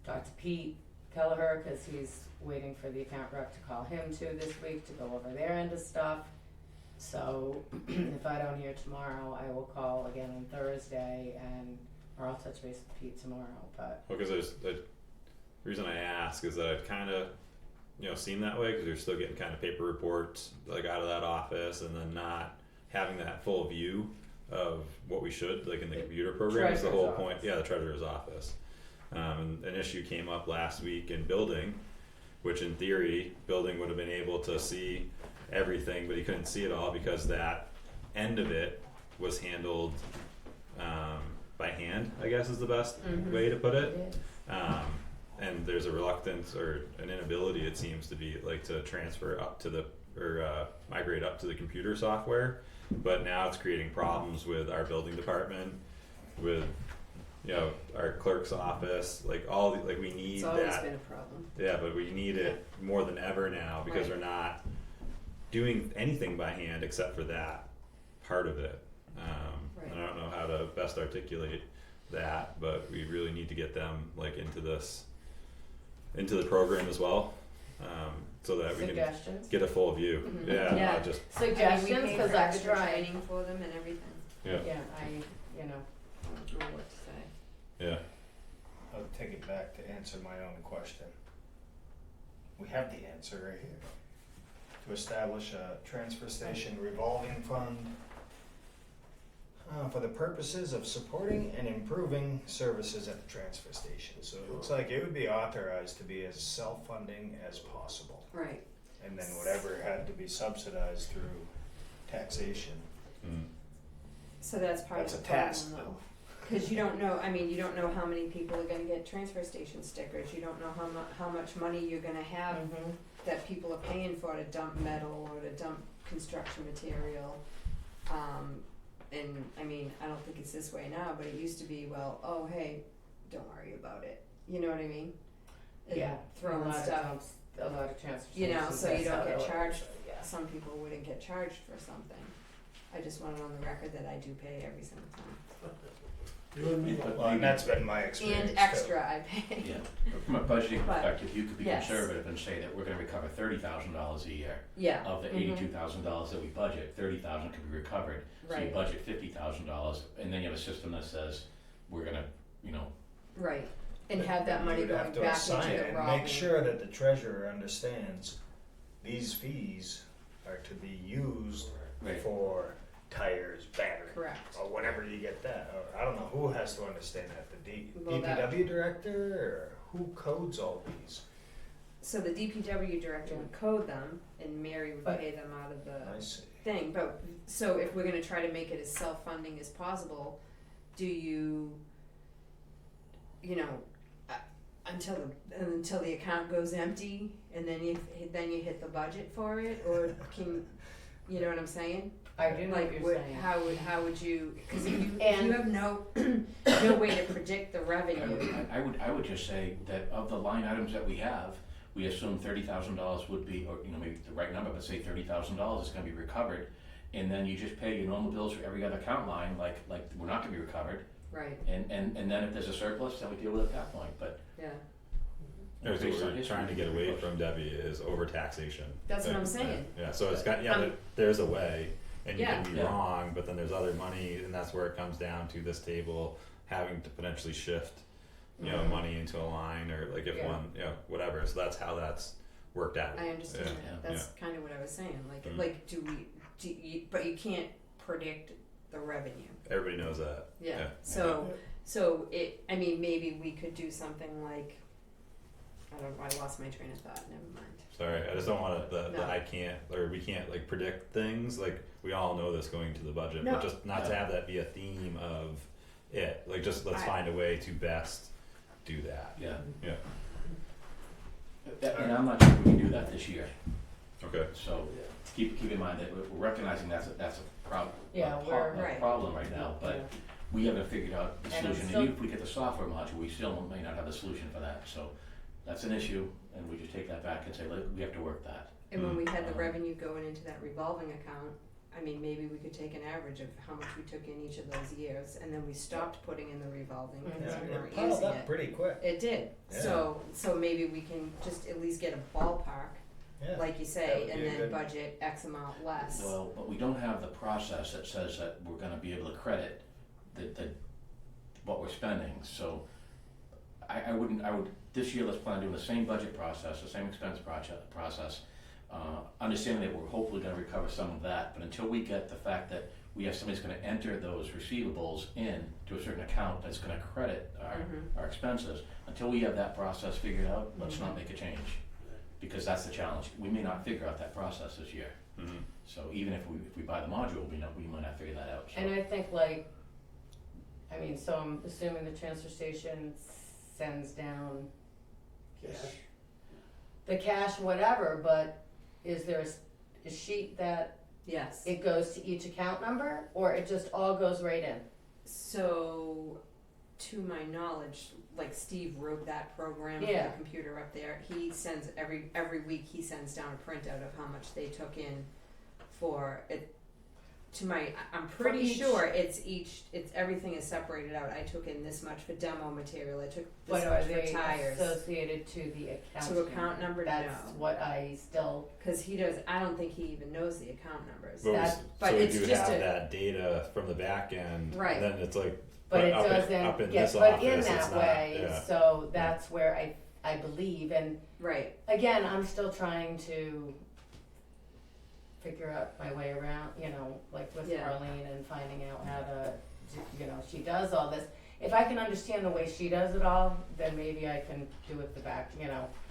Talked to Pete Kelleher, cause he's waiting for the account rep to call him too this week to go over their end of stuff. So if I don't hear tomorrow, I will call again on Thursday or I'll touch base with Pete tomorrow, but. Well, because the reason I ask is that I've kind of, seen that way, because you're still getting kind of paper reports like out of that office, and then not having that full view of what we should, like in the computer program is the whole point. Office. Yeah, the treasurer's office. And an issue came up last week in building, which in theory, building would have been able to see everything, but he couldn't see it all because that end of it was handled by hand, I guess is the best way to put it. And there's a reluctance or an inability, it seems to be, like to transfer up to migrate up to the computer software. But now it's creating problems with our building department, with our clerk's office, like we need It's always that. been a problem. Yeah, but we need it more than ever now because Right. we're not doing anything by hand except for that part of it. Right. I don't know how to best articulate that, but we really need to get them like into the program as well, so that we can Suggestions? get a full view. Mhm. Yeah, Yeah. not just Suggestions, we cause paid for I've extra tried. training for them and everything. yeah. Yeah, I don't know what to say. Yeah. I'll take it back to answer my own question. We have the answer right here. To establish a transfer station revolving fund for the purposes of supporting and improving services at the transfer station. So it looks like it would be authorized to be as self-funding as possible. Right. And then whatever had to be subsidized through taxation. Mm. So that's part That's of a the problem task though. though. Cause you don't know, you don't know how many people are gonna get transfer station stickers, you don't know how much money you're gonna have Mhm. that people are paying for to dump metal or to dump construction material. And I don't think it's this way now, but it used to be, well, oh, hey, don't worry about it, you know what I mean? And Yeah, throwing a lot stuff, of transfer you know, stations, so you that's don't how get it charged, works, yeah. some people wouldn't get charged for something. I just want it on the record that I do pay every single time. You and me. Well, and that's been my experience And extra I pay. Yeah, but from a budgeting But, perspective, you could be yes. conservative and say that we're gonna recover $30,000 a year. Yeah. Of the $82,000 that we budget, 30,000 could be recovered. So you Right. budget $50,000, and then you have a system that says, we're gonna, Right, and have that money You'd have going to back assign into it the and revolving. make sure that the treasurer understands these fees are to be used Right. for tires, batteries, Correct. or whatever you get that. Or I don't know who has to understand that. The Well, that- DPW director, or who codes all these? So the DPW director would code them and Mary would But- pay them out of the I see. thing, but, so if we're gonna try to make it as self-funding as possible, do you, until the account goes empty and then you hit the budget for it, or can, you know what I'm saying? I do know what Like, you're saying. how would you, cause if you And- have no way to predict the revenue, I would just say that of the line items that we have, we assume $30,000 would be, or maybe the right number, but say $30,000 is gonna be recovered. And then you just pay your normal bills for every other account line, like we're not gonna be recovered. right, And then if there's a surplus, then we deal with it at that point, but. yeah. That's based on what we're history, trying to get away from, Debbie, is overtaxation. That's what I'm saying. Yeah, so it's got, there's a way, and you can be Yeah. wrong, but then there's other money, and that's where it comes down to this table having to potentially shift, money into a line, or like if Yeah. one, whatever, so that's how that's worked out. I understand Yeah, that, that's kinda what I was saying, Mhm. like do we, but you can't predict the revenue. Everybody knows that. Yeah. Yeah. So I mean, maybe we could do something like, I lost my train of thought, never mind. Sorry, I just don't want to, No. I can't, or we can't like predict things, like, we all know this going to the budget, No. but just not to have that be a theme of it, like, just let's find a way to best do that. Yeah. Yeah, And I'm not sure we can do that this year, okay, so keep in mind that we're recognizing that's a problem. Yeah, Right. Problem right now, but we haven't figured out the And I'm solution, still- and even if we get the software module, we still may not have the solution for that, so that's an issue, and we just take that back and say, look, we have to work that. And when we had the Mhm. revenue going into that revolving account, I mean, maybe we could take an average of how much we took in each of those years, and then we stopped putting in the revolving because Mhm. we It weren't piled using up it. pretty quick. It did. Yeah. So maybe we can just at least get a ballpark, Yeah. like you That say, would and be a then good- budget X amount less. Well, but we don't have the process that says that we're gonna be able to credit the what we're spending, so I would, this year, let's plan on doing the same budget process, the same expense process, understanding that we're hopefully gonna recover some of that, but until we get the fact that we have somebody's gonna enter those receivables in to a certain account that's gonna credit our expenses, until we have that process figured out, let's not make a change. Because that's the challenge, we may not figure out that process this year, mm-hmm. so even if we buy the module, we might not figure that out, so. And I think so I'm assuming the transfer station sends down Cash. the cash, whatever, but is there a sheet that Yes. it goes to each account number, or it just all goes right in? So, to my knowledge, like Steve wrote that program for Yeah. the computer up there. He sends every week he sends down a printout of how much they took in for it. I'm pretty each- sure it's everything is separated out. I took in this much for demo material. I took this But are much for they tires. associated to the account? To account number, That's no. what I still, Because he does. I don't think he even knows the account numbers. But That- but so we it's do just have a- that data from the back end, Right. then it's like, but it up in doesn't this get put in office, it's that not, way, yeah. so that's where I believe, and Right. again, I'm still trying to figure out my way around, like with Yeah. Arlene and finding out how to, she does all this. If I can understand the way she does it all, then maybe I can do it the back,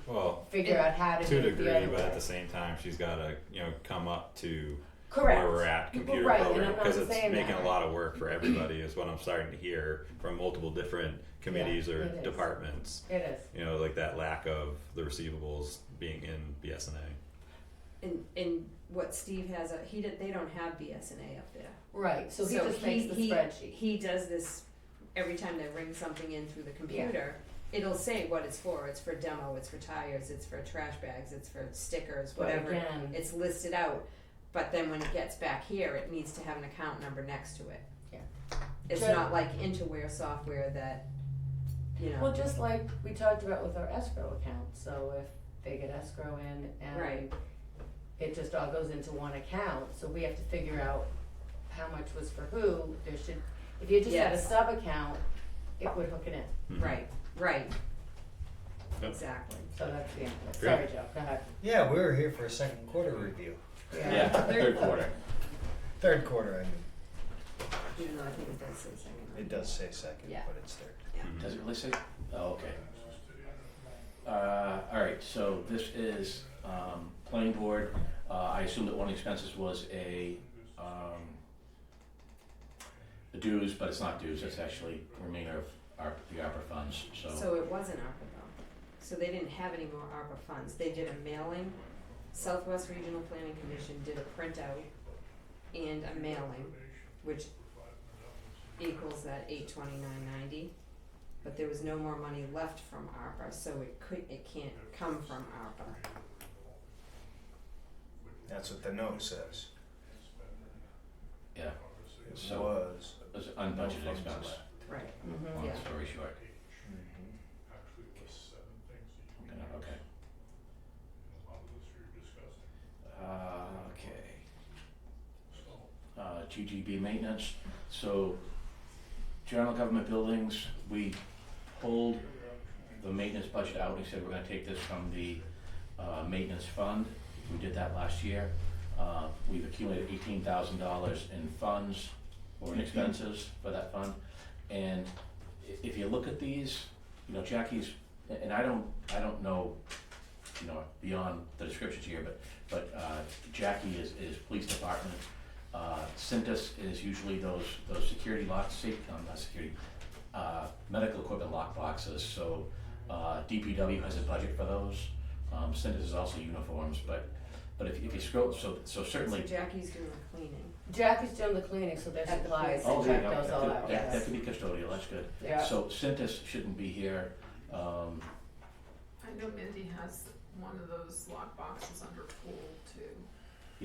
well, figure out how to to do a it the degree, other but at way. the same time, she's gotta, come up to Correct. where we're at computer Right, and program, I'm not because it's saying making that. a lot of work for everybody, is what I'm starting to hear from multiple different committees or it is. departments. It is. Like that lack of the receivables being in BSNA. And what Steve has, they don't have BSNA up there. Right, so he just makes the spreadsheet. He does this every time they ring something in through the computer. It'll say what it's for. It's for demo, it's for tires, it's for trash bags, it's for stickers, But whatever. again, It's listed out. But then when it gets back here, it needs to have an account number next to it. Yeah. It's Good. not like Interware software that, well, just like we talked about with our escrow account, so if they get escrow in and Right. it just all goes into one account, so we have to figure out how much was for who, if you just had a Yes. sub account, it would hook it in, Mhm. Right. Yep. Exactly. so that's the answer. Great. Sorry, Joe, go ahead. Yeah, we were here for a second quarter review. Yeah, third quarter. Third quarter, I mean. Even though I think it does say second. It does say second, Yeah. but it's third. Does it really say? Oh, okay. Alright, so this is, planning board, I assume that one of the expenses was a dues, but it's not dues, it's actually remainder of the ARPA funds, So it wasn't ARPA though. So they didn't have any more ARPA funds. They did a mailing. Southwest Regional Planning Commission did a printout and a mailing, which equals that $829.90. But there was no more money left from ARPA, so it can't come from ARPA. That's what the note says. Yeah, It So- was. it was an No unbudgeted funds expense, left. Right. Mm-hmm. long Yeah. story short. Mhm. Okay. Okay. GGB maintenance, so general government buildings, we pulled the maintenance budget out, we said we're gonna take this from the maintenance fund, we did that last year. We've accumulated $18,000 in funds or in expenses for that fund. And if you look at these, you know, Jackie's, and I don't know, you know, beyond the descriptions here, but Jackie is police department. Cintas is usually those security locks, not security, medical equipment lock boxes. So DPW has a budget for those. Cintas is also uniforms, but if you scroll, so certainly. So Jackie's doing the cleaning. Jackie's doing the cleaning, so their At the supplies, place. Oh, they there you check go. those all out, That yes. could be custodial, that's good. Yeah. So Cintas shouldn't be here. I know Mindy has one of those lock boxes under pool too,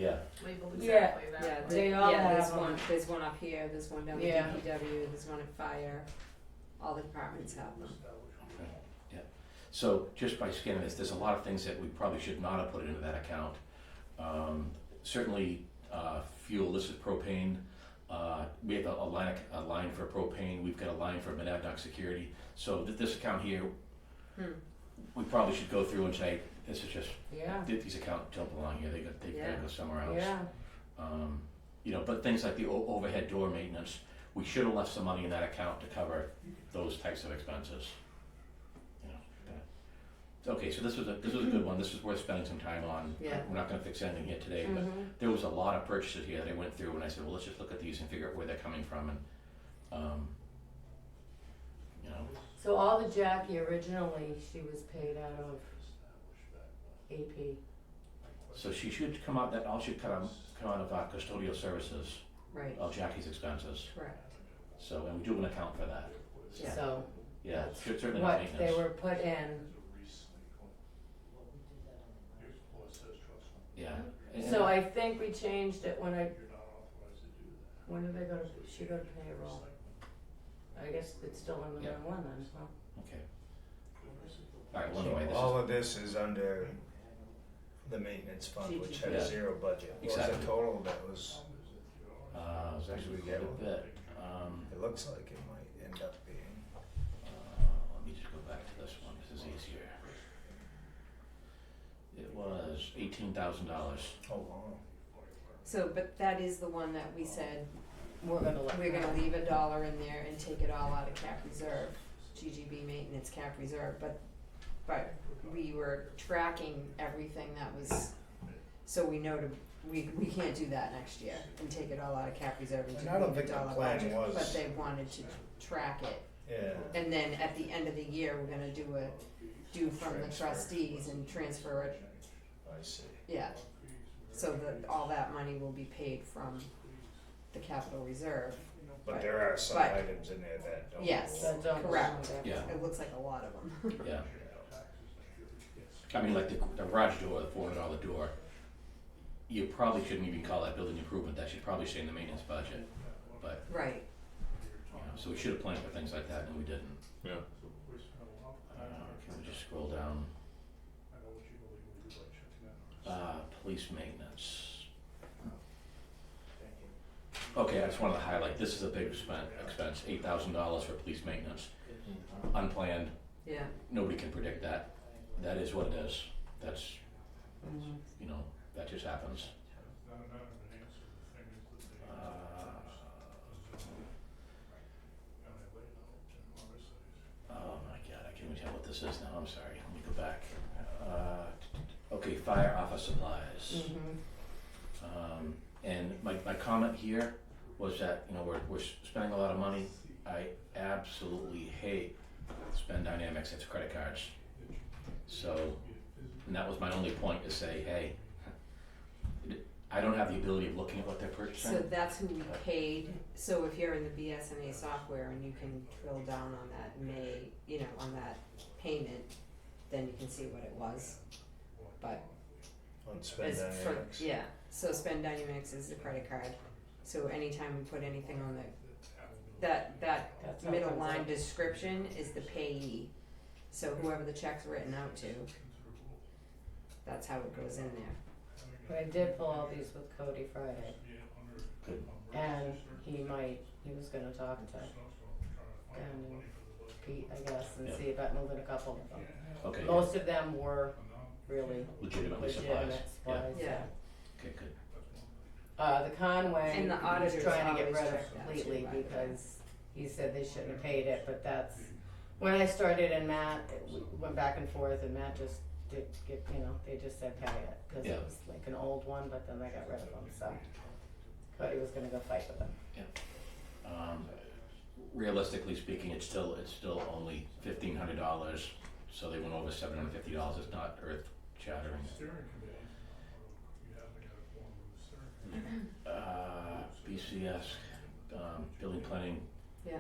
Yeah, labeled Yeah. exactly that. Yeah, way. They all yeah, have there's one up here, there's one down at Yeah. DPW, there's one at fire. All the departments have them. yeah. So just by scanning this, there's a lot of things that we probably should not have put into that account. Certainly, fuel, this is propane. We have a line for propane, we've got a line for Monadnock security. So this account here, we probably should go through and say, this is just, Yeah, these accounts don't belong here, they gotta Yeah. go somewhere else. yeah, You know, but things like the overhead door maintenance, we should have left some money in that account to cover those types of expenses. You know, okay, so this was a good one, this is worth spending some time on. Yeah. We're not gonna fix anything here today, but mhm, there was a lot of purchases here that I went through and I said, well, let's just look at these and figure out where they're coming from and, you know, so all the Jackie originally, she was paid out of AP, so she should come out, that all should come out of custodial services, Right, of Jackie's expenses. correct. So, and we do an account for that. Yeah. so Yeah, That's should certainly not what maintenance. they were put in. Yeah. And- So I think we changed it when did they go to, she go to payroll? I guess it's still in the Yeah. wrong one then, huh? Okay. Alright, well, So anyway, this all of this is under the maintenance fund, which had Yeah. a zero budget. What was Exactly. the total that was, it was actually we a get little one? bit, it looks like it might end up being. let me just go back to this one, this is easier. It was $18,000. Oh, wow. So, but that is the one that we said, We're gonna let. we're gonna leave $1 in there and take it all out of cap reserve, GGB maintenance cap reserve, but we were tracking everything that was, so we know we can't do that next year and take it all out of cap reserve and And do I don't the think the dollar plan budget, was- but they wanted to track it. Yeah. And then at the end of the year, we're gonna do from the trustees and transfer it, I see. yeah. So that all that money will be paid from the capital reserve. But there are some But- items in there that don't. Yes. That don't Correct. belong there. Yeah, It looks like a lot of them. yeah. I mean, like the garage door, the $400 door, you probably shouldn't even call that building improvement, that should probably stay in the maintenance budget. But, Right. you know, so we should have planned for things like that and we didn't. Yeah. Can we just scroll down? Police maintenance. Okay, I just wanted to highlight, this is a big expense, $8,000 for police maintenance. Unplanned, Yeah. nobody can predict that. That is what it is. That's, Mhm. you know, that just happens. Oh my God, I can't even tell what this is now, I'm sorry, let me go back. Okay, fire office supplies. Mhm. And my comment here was that, you know, we're spending a lot of money. I absolutely hate spend dynamics, it's credit cards. So, and that was my only point, to say, hey, I don't have the ability of looking at what they're purchasing. So that's who we paid. So if you're in the BSNA software and you can drill down on that on that payment, then you can see what it was. But On spend as for, dynamics. yeah, so Spend Dynamics is the credit card. So anytime we put anything on that That's how it middle comes line up. description is the payee. So whoever the check's written out to, that's how it goes in there. But I did pull all these with Cody Friday. Good. And he was gonna talk to Dan and Pete, I guess, and Yeah. see about moving a couple of them. Okay, Most of them were really legitimately supplies. legitimate supplies, Yeah. yeah. Okay, good. The Conway, And the he's auditors trying to get always rid of check that completely too, by the way. because he said they shouldn't have paid it, but that's, when I started and Matt, we went back and forth and Matt just did get, they just said pay it, cause Yeah. it was like an old one, but then they got rid of them, so. Cody was gonna go fight with them. Realistically speaking, it's still only $1,500, so they went over $750. It's not earth shattering. BCS, building planning. Yeah.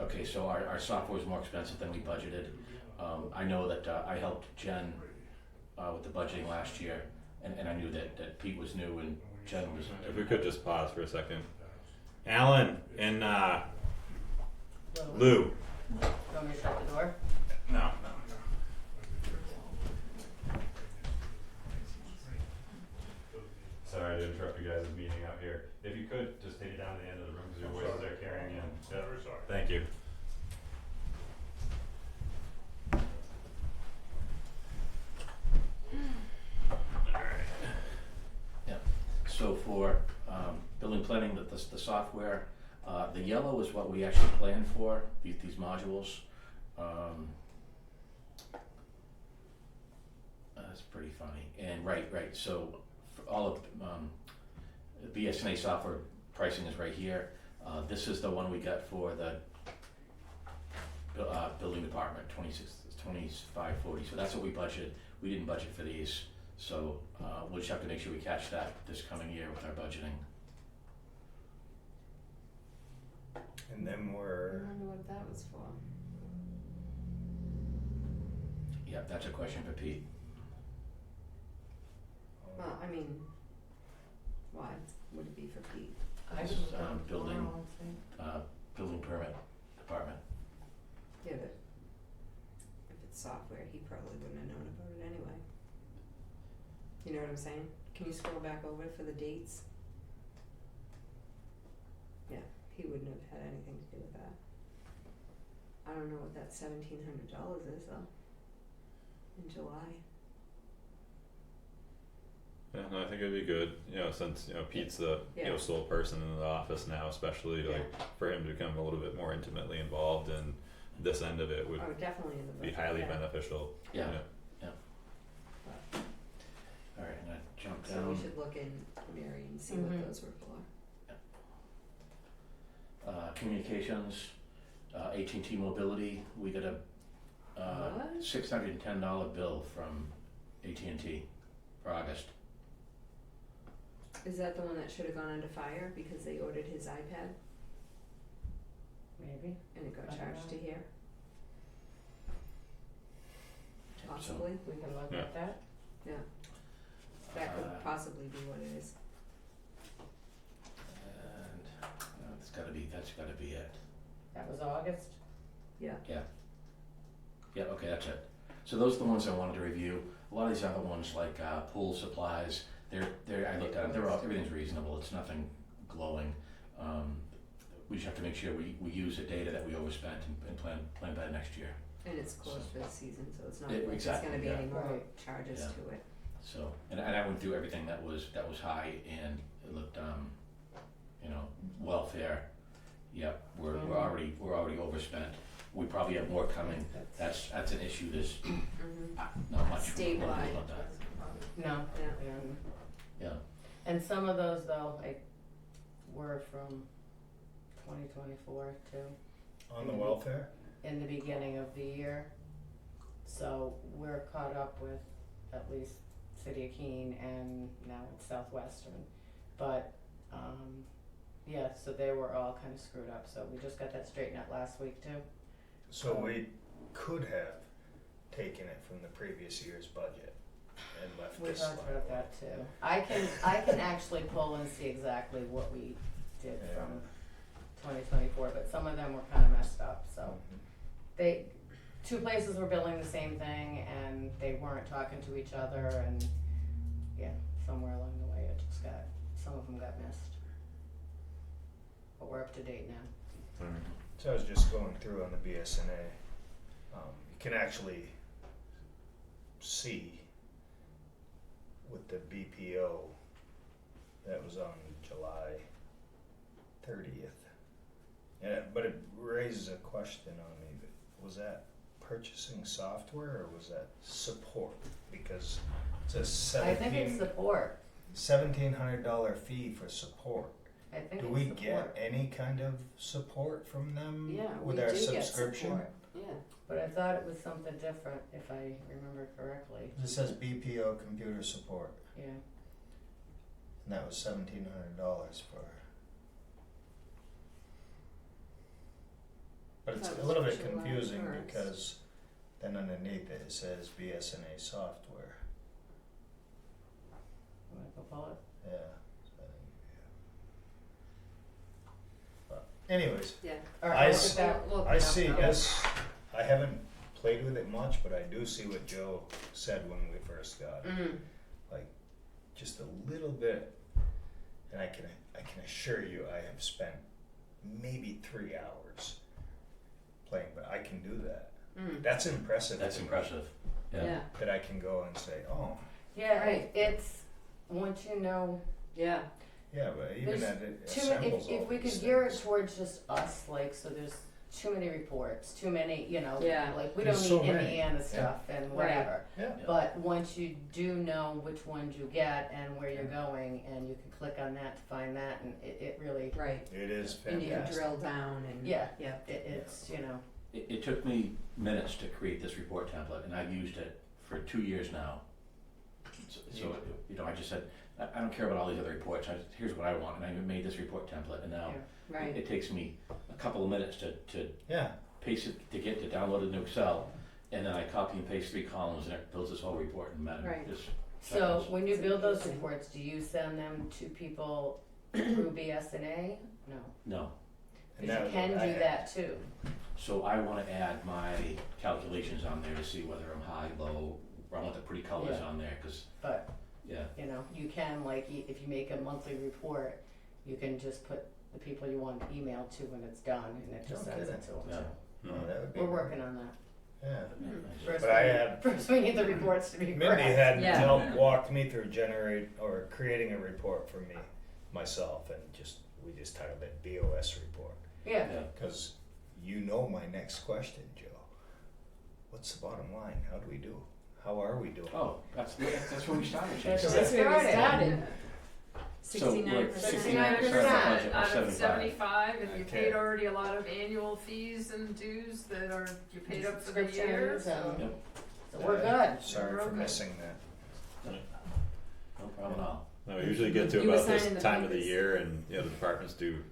Okay, so our software is more expensive than we budgeted. I know that I helped Jen with the budgeting last year, and I knew that Pete was new and Jen was. If we could just pause for a second. Alan and Lou. You want me to shut the door? No. Sorry to interrupt you guys' meeting out here. If you could, just take it down to the end of the room because your voices are carrying in. Yep. Thank you. So for building planning, the software, the yellow is what we actually planned for, these modules. That's pretty funny. And right, so for all of the BSNA software pricing is right here. This is the one we got for the building department, 2540. So that's what we budgeted. We didn't budget for these. So we'll just have to make sure we catch that this coming year with our budgeting. And then I we're, wonder what that was for. Yeah, that's a question for Pete. Well, I mean, why would it be for Pete? I This can is, look up building- tomorrow and see. Building permit department. Yeah, but if it's software, he probably wouldn't have known about it anyway. You know what I'm saying? Can you scroll back over for the dates? Yeah, he wouldn't have had anything to do with that. I don't know what that $1,700 is though. In July. Yeah, no, I think it'd be good, since, Pete's the, Yeah. sole person in the office now, especially like for him to become a little bit more intimately involved in this end of it would Oh, definitely in the be budget, highly yeah. beneficial. Yeah. But, All right, and I jump so down. we should look in Mary and see Mhm. what those were for. Communications, AT&T Mobility, we got a What? $610 bill from AT&T for August. Is that the one that should have gone under fire because they ordered his iPad Maybe. and it got I don't charged to know. here? So, Possibly, We can look Yeah. at that. yeah. That could possibly be what it is. And that's gotta be it. That was August. Yeah. Yeah, okay, that's it. So those are the ones I wanted to review. A lot of these other ones like pool supplies, I looked at them, everything's reasonable, it's nothing glowing. We just have to make sure we use the data that we overspent and plan better next year. And it's closed for the season, so it's not It- like there's exactly, gonna be yeah. any more Right. charges Yeah. to it. So, and I went through everything that was high and it looked, welfare, yep, we're already overspent. We probably have more coming, that's an issue, there's Mm-hmm. not much. Statewide. about that. No. Yeah. Yeah, And some of those though, were from 2024 too, on the welfare, in the beginning of the year. So we're caught up with at least City of Keene and now it's Southwestern. But, yeah, so they were all kind of screwed up, so we just got that straightened out last week too. so we could have taken it from the previous year's budget and left We this talked line about alone. that too. I can actually pull and see exactly what we did Yeah. from 2024, but some of them were kind of messed up, so. Mhm. Two places were billing the same thing and they weren't talking to each other and, yeah, somewhere along the way some of them got missed. But we're up to date now. So I was just going through on the BSNA, you can actually see with the BPO that was on July 30th. Yeah, but it raises a question on me. Was that purchasing software or was that support? Because it's a I think it's support. $1,700 fee for support. I think Do it's we support. get any kind of support from them Yeah, with we our do get subscription? support. Yeah. But I thought it was something different, if I remember correctly. It says BPO computer support, Yeah. and that was $1,700 for. But it's That a was little bit July confusing 1st. because then underneath it says BSNA software. Wanna go pull it? Yeah. So, but anyways, Yeah. Alright, I I'll s- look at that. Look I it up see. now. Yes, I haven't played with it much, but I do see what Joe said when we first got it. Mm. Like just a little bit, and I can assure you, I have spent maybe 3 hours playing, but I can do that. Mm. That's impressive. That's to me, impressive. Yeah. that I can go and say, oh, Yeah, Right. it's, once you know, Yeah. yeah, but even There's that it too, assembles all if we could these gear it things. towards just us, like, so there's too many reports, too many, you know, Yeah. like, we There's don't so need many. Indiana stuff and whatever. Yeah. Yeah. But once you do know which ones you get and where you're going, and you can click on that to find that, and it really, Right. It is And you can fantastic. drill down and Yeah. yeah. it's, you know, It took me minutes to create this report template, and I've used it for 2 years now. So you know, I just said, I don't care about all these other reports, here's what I want, and I made this report template, and now Yeah. Right. it takes me a couple of minutes to Yeah, paste it, to download it into Excel, and then I copy and paste 3 columns, and it builds this whole report in a matter Right. of just so seconds. when you build those amazing. reports, do you send them to people through BSNA? No, No, and because that you was can what I do had. that too. so I wanna add my calculations on there to see whether I'm high, low, or I want the pretty colors Yeah. on there, cause, But yeah, you know, you can, like, if you make a monthly report, you can just put the people you want email to when it's done, and it just No sends it kidding. to them. Yeah. Oh, that would be We're working on that. Yeah. Mm. First But I we- had First, we need the reports to be Mindy correct. had Yeah. walked me through creating a report for me myself, and we just titled it BOS report Yeah, yeah. because you know my next question, Joe. What's the bottom line? How do we do? How are we doing? Oh, that's where we started, That's Jason. That's where we started. So we're 69%. 69%. Out of 75. 75, and you Okay. paid already a lot of annual fees and dues that are, you paid up for the year, Subscriptions so. and- Yep. so we're good. Sorry We're for okay. missing that. No problem at all. No, we usually get to You were about this signing the time of the papers. year, and the departments do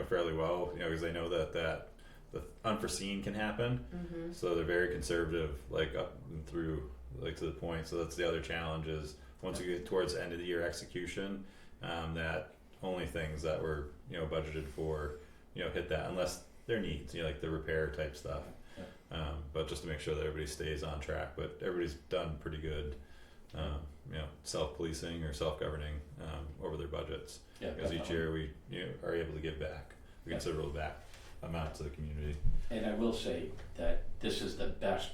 fairly well, because they know that the unforeseen can happen, Mm-hmm. so they're very conservative, like up and through, like to the point. So that's the other challenge is once we get towards the end of the year execution, that only things that were budgeted for hit that, unless their needs, like the repair type stuff. But just to make sure that everybody stays on track, but everybody's done pretty good. Self-policing or self-governing over their budgets, Yeah, because each definitely. year we are able to give back a Yeah. considerable back amount to the community. And I will say that this is the best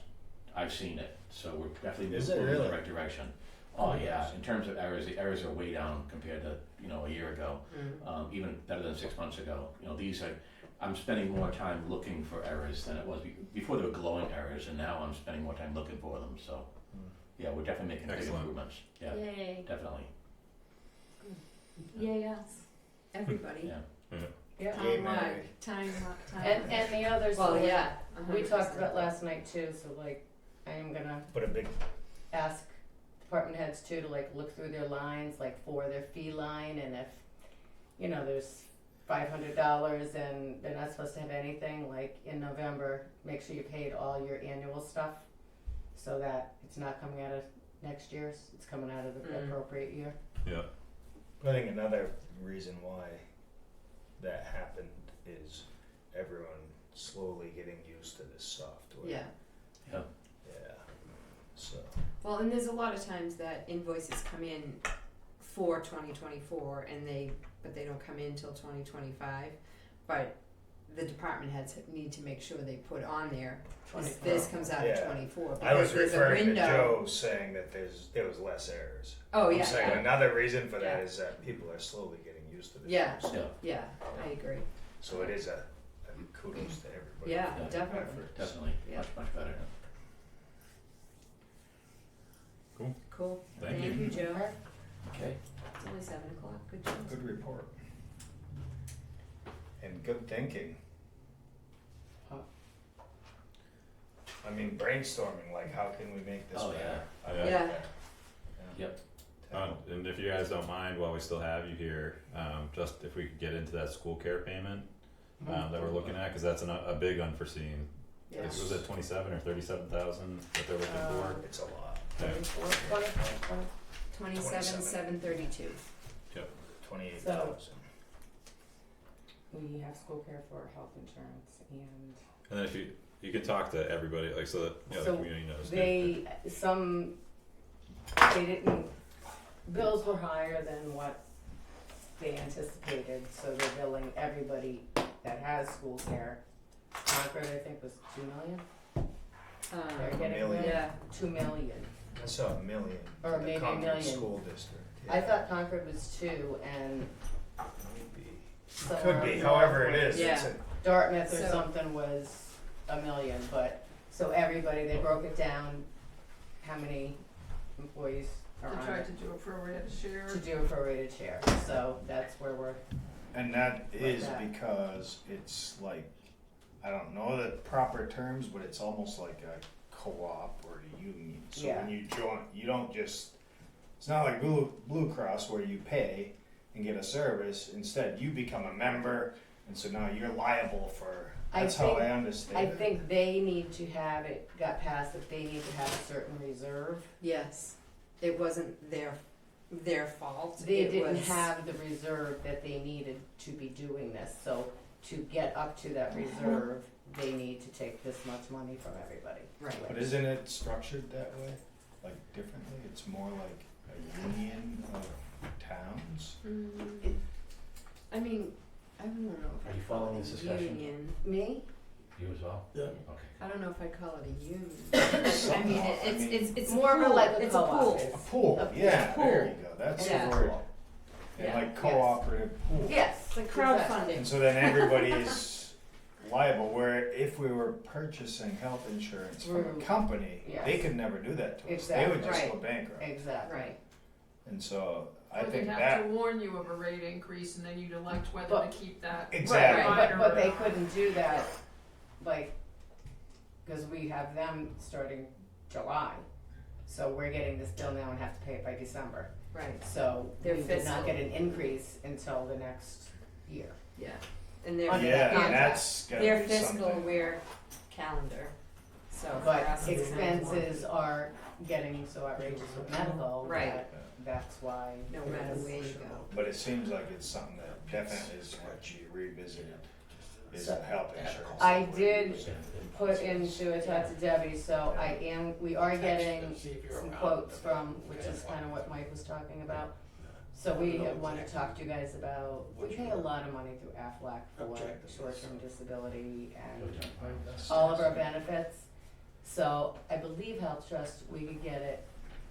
I've seen it, so we're definitely Is it moving in really? the right direction. Oh yeah, in terms of errors, the errors are way down compared to a year ago, Mm. even better than 6 months ago. These are, I'm spending more time looking for errors than it was before. They were glowing errors, and now I'm spending more time looking for them. So yeah, we're definitely making big Excellent. improvements. Yeah, Yay. definitely. Yay us. Everybody. Yeah. Yeah. Yay, Time Mary. lag. Time. And the others, Well, so yeah. we 100%. talked about last night too, so like, I am gonna But a big ask department heads too to like look through their lines, like for their fee line, and if, there's $500 and they're not supposed to have anything, like in November, make sure you paid all your annual stuff, so that it's not coming out of next year's, it's coming out of the Mm. appropriate year. Yeah. I think another reason why that happened is everyone slowly getting used to this software. Yeah. Yeah. So. Well, and there's a lot of times that invoices come in for 2024 but they don't come in till 2025, but the department heads need to make sure they put on there, is 24. this comes out Yeah. of 24, I was because there's a referring to window. Joe saying that there was less errors. Oh, I'm yeah, saying yeah, another reason for that Yeah. is that people are slowly getting used to this Yeah. new stuff. yeah, I agree, So it is a kudos to everybody. yeah, Yeah. definitely, Effort. Definitely, Yeah. much better. cool, Thank thank you. you, Joe, Okay. it's only 7 o'clock, good job. Good report. And good thinking. Huh. I mean, brainstorming, like how can we make this Oh, better? I yeah. like Yeah. that. Yep. And if you guys don't mind, while we still have you here, just if we could get into that school care payment that we're looking at, because that's a big unforeseen. Yeah. Was it 27 or 37,000 that they're looking for? It's a lot. Yeah. 27,732. 28,000. We have school care for health insurance and And then if you can talk to everybody, like so that the So community knows. too. they didn't, bills were higher than what they anticipated, so they're billing everybody that has school care. Concord, I think, was 2 million, they're getting million. billed Yeah, 2 million. I saw a million. Or for the maybe a Concord million. School district. I Yeah. thought Concord was 2 and Maybe. somewhere Could be, in however it is. Yeah. It's a, Dartmouth or So- something was 1 million, but, so everybody, they broke it down, how many employees are They on tried it, to do a prorated share. to do a prorated share, so that's where we're, and that is that. because it's like, I don't know the proper terms, but it's almost like a co-op or a union. So Yeah. when you join, you don't just, it's not like Blue Cross where you pay and get a service. Instead, you become a member, and so now you're liable for, that's how I understand I it. think they need to have it, got passed that they need to have a certain reserve. yes, it wasn't their fault, They it didn't was, have the reserve that they needed to be doing this, so to get up to that reserve, they need to take this much money from everybody. right, But isn't it structured that way, like differently? It's more like a union of towns. I mean, I don't know if Are I'd you call following it this a discussion? union, Me? You as well? Yeah. Okay. I don't know if I'd call it a union, I mean, Somehow, I mean, it's More a of a pool, like a it's a co-op. pool, A pool, A yeah, pool. there you go, that's Yeah. the word. And Yeah. like Yes. cooperative pool. Yes. it's like exactly. crowdfunding. And so then everybody is liable, where if we were purchasing health insurance from a Through- company, yes. they could never do that to us. They would Exactly. just Right. go bankrupt. Exactly. Right, And so I Or they'd think have that, to warn you of a rate increase and then you'd elect whether But- to keep that. exactly. Right, provider but or they not. couldn't do that, like, cause we have them starting July. So we're getting this bill now and have to pay it by December. right, So Their we did fiscal. not get an increase until the next year. yeah, and their, Under Yeah, that and contract. that's gotta their be fiscal something. we're calendar, so for But us it's not expenses are getting so outrageous with medical Right. that that's why. no it matter is- where you go. But it seems like it's something that definitely is what you revisited, is So- health insurance. I did put into a talk to Debbie, so we are getting See if you're some around. quotes from, which is kind of what Mike was talking about. So we want to talk to you guys about, we pay a lot of money through Aflac for short-term disability and all of our benefits. So I believe Health Trust, we could get it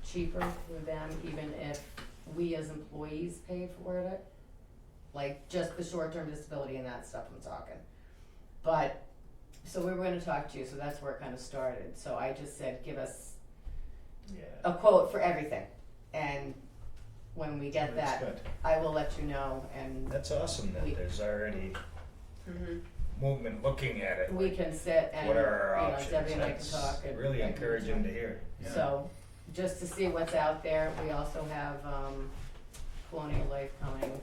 cheaper with them, even if we as employees pay for it. Like just the short-term disability and that stuff I'm talking. But, so we were gonna talk to you, so that's where it kind of started. So I just said, give us Yeah. a quote for everything. And when we get That's that, good. I will let you know and That's awesome that We- there's already Mm-hmm. movement looking at it. we can sit and, What are our you know, options? Debbie and I can That's talk and. really and- encouraging to hear. Yeah. So, just to see what's out there, we also have, Colonial Life coming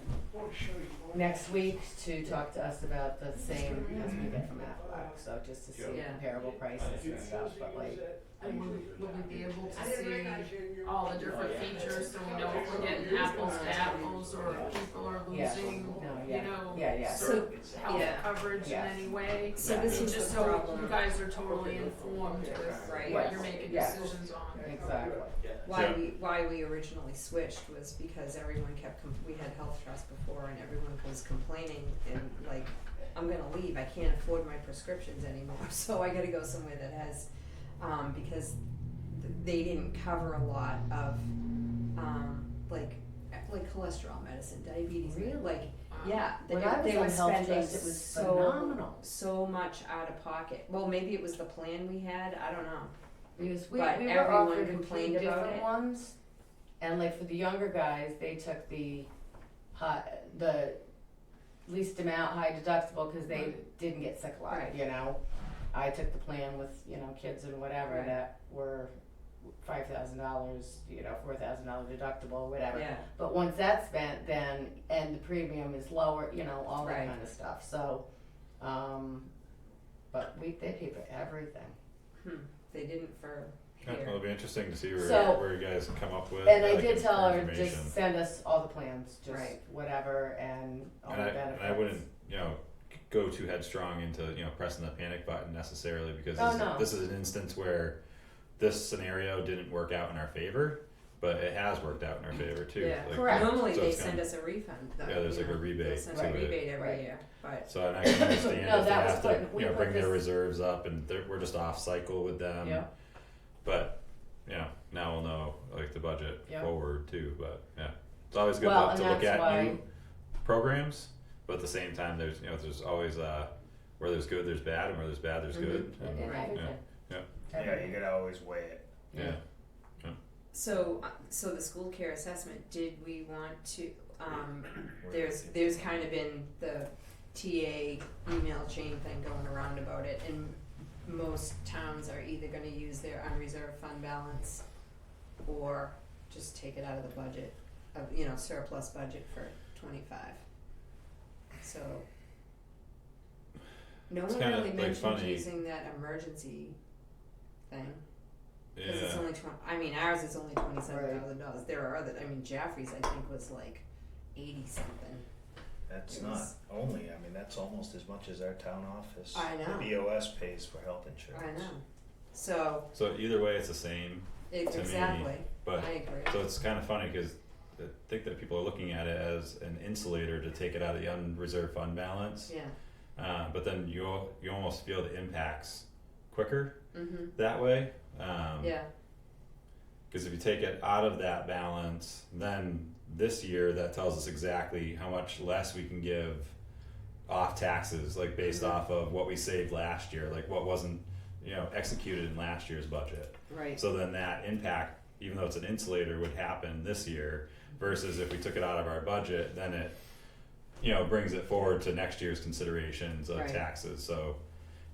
next week to talk to us about the same as we get from Aflac, so just to see Yeah. comparable prices and stuff, but like, And would we be able to see all the different features so we know if we're getting apples to apples or if people are Yeah. losing, No, you yeah. know, Yeah, yeah. certain health Yeah. coverage in Yeah. any way? So this is Just the so problem. you guys are totally informed with Right. what you're making Yes. decisions on. exactly. Why we originally switched was because everyone kept we had Health Trust before and everyone was complaining and like I'm gonna leave, I can't afford my prescriptions anymore, so I gotta go somewhere that has, because they didn't cover a lot of, like cholesterol medicine, diabetes, Really? like, yeah, they When I was they were on Health spending Trust, it was so phenomenal. so much out of pocket. Well, maybe it was the plan we had, I don't know. Because we But were everyone offered complained two about different it. ones, and like for the younger guys, they took the least amount high deductible because they didn't get sick a lot. Right. You know, I took the plan with kids and whatever Right. that were $5,000, $4,000 deductible, whatever. Yeah. But once that's spent, then and the premium is lower, all that Right. kind of stuff. So, but they pay for everything. They didn't for Yeah, here. well, it'll be interesting to see where, So- where you guys come up with. And I like, did tell for her, information. just send us all the plans, just Right. whatever, and all the benefits. And I wouldn't, go too headstrong into, pressing the panic button necessarily, because Oh, no. this is an instance where this scenario didn't work out in our favor, but it has worked out in our favor too. Yeah. Like, Correct. Normally so they it's send kinda- us a refund though. Yeah, there's like a They'll rebate send to a it. rebate every Right. year, but So and I can understand No, if they that was have to, put- we put bring their this- reserves up and we're just off cycle with them. Yeah. But, now we'll know like the budget Yeah. forward too, but yeah. It's always good Well, to and look that's at why- new programs, but at the same time there's, there's always where there's good there's bad, and where there's bad there's good. And And, Right. everything. Yeah. Yeah, Everything. you gotta always weigh it. yeah. so the school care assessment, did we want to, We're there's looking- kind of been the TA email chain thing going around about it, and most towns are either gonna use their unreserved fund balance or just take it out of the budget of, surplus budget for 25. So no It's one kinda, really like, mentioned funny. using that emergency thing. Cause it's Yeah. only ours is only $27,000. There are other, Jaffrey's I think was like 80 something. That's It not was- only, that's almost as much as our town office. I know. The BOS pays for health insurance. I know. So, So either way it's the same, to me, exactly, but I agree. so it's kind of funny because I think that people are looking at it as an insulator to take it out of the unreserved fund balance. Yeah, But then you almost feel the impacts quicker yeah, that way. yeah, Because if you take it out of that balance, then this year that tells us exactly how much less we can give off taxes, like based off of what we saved last year, like what wasn't, executed in last year's budget. right, So then that impact, even though it's an insulator, would happen this year versus if we took it out of our budget, then it, brings it forward to next year's considerations of Right. taxes. So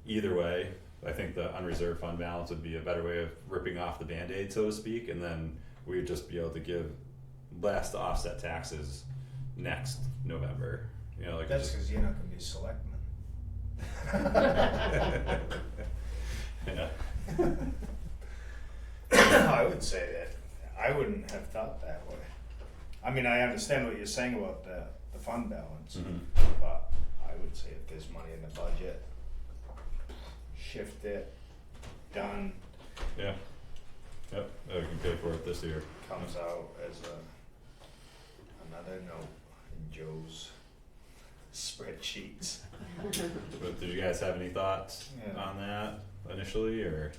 either way, I think the unreserved fund balance would be a better way of ripping off the Band-Aid, so to speak, and then we'd just be able to give less to offset taxes next November. Like That's it's because you're not gonna be selectman. yeah. I would say that, I wouldn't have thought that way. I understand what you're saying about the fund balance, Mhm. but I would say if there's money in the budget, shift it, done, Yeah. Yep. We can pay for it this year. comes out as another note in Joe's spreadsheets. But did you guys have any thoughts Yeah. on that initially, or?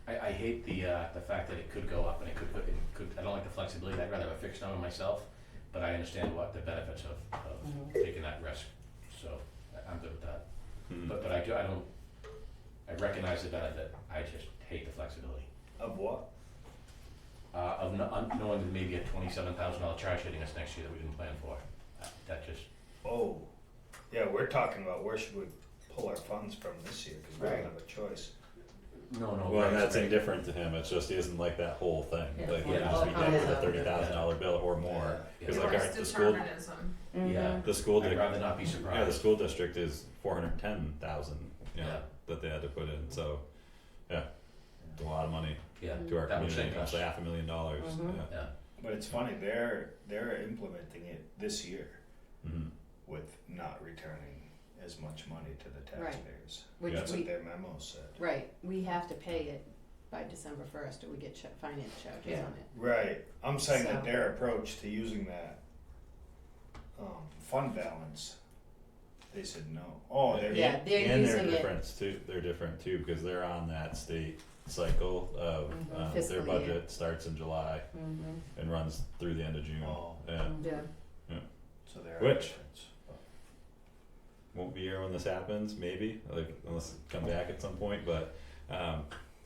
I hate the fact that it could go up and it could, I don't like the flexibility, I'd rather have a fixed number myself, but I understand what the benefits of taking that risk, so I'm good with that. Hmm. But I recognize the benefit, I just hate the flexibility. Of what? Of knowing that maybe a $27,000 charge hitting us next year that we didn't plan for, that just, Oh, yeah, we're talking about where should we pull our funds from this year, cause we don't Right. have a choice. no. Well, and right, that's right. indifferent to him. It's just he doesn't like that whole thing. Yeah. Like he Yeah. just be Oh, done with a yeah. $30,000 bill or more. Yeah. Because It like was the school, determinism. Yeah. the school, I'd di- rather not be yeah, the surprised. school district is 410,000. Yeah. That they had to put in. So, yeah, it's a lot of money Yeah, to our that would community. sink us. It's $500,000. Mhm. Yeah. Yeah, But it's funny, they're implementing it this year Mm-hmm. with not returning as much money to the Right. taxpayers. which Yeah. That's we, what their memo said. right, we have to pay it by December 1st or we get finance charges Yeah. on it. Right, I'm saying that So- their approach to using that fund balance They said no. Oh, they're Yeah, they're And using they're it. different too, they're different too, because they're on that state cycle of, their Fiscal year. budget starts in July Mm-hmm. and runs through the end of June. Oh. Yeah, Yeah. So there are Which? difference. won't be here when this happens, maybe, like, unless it come back at some point, but,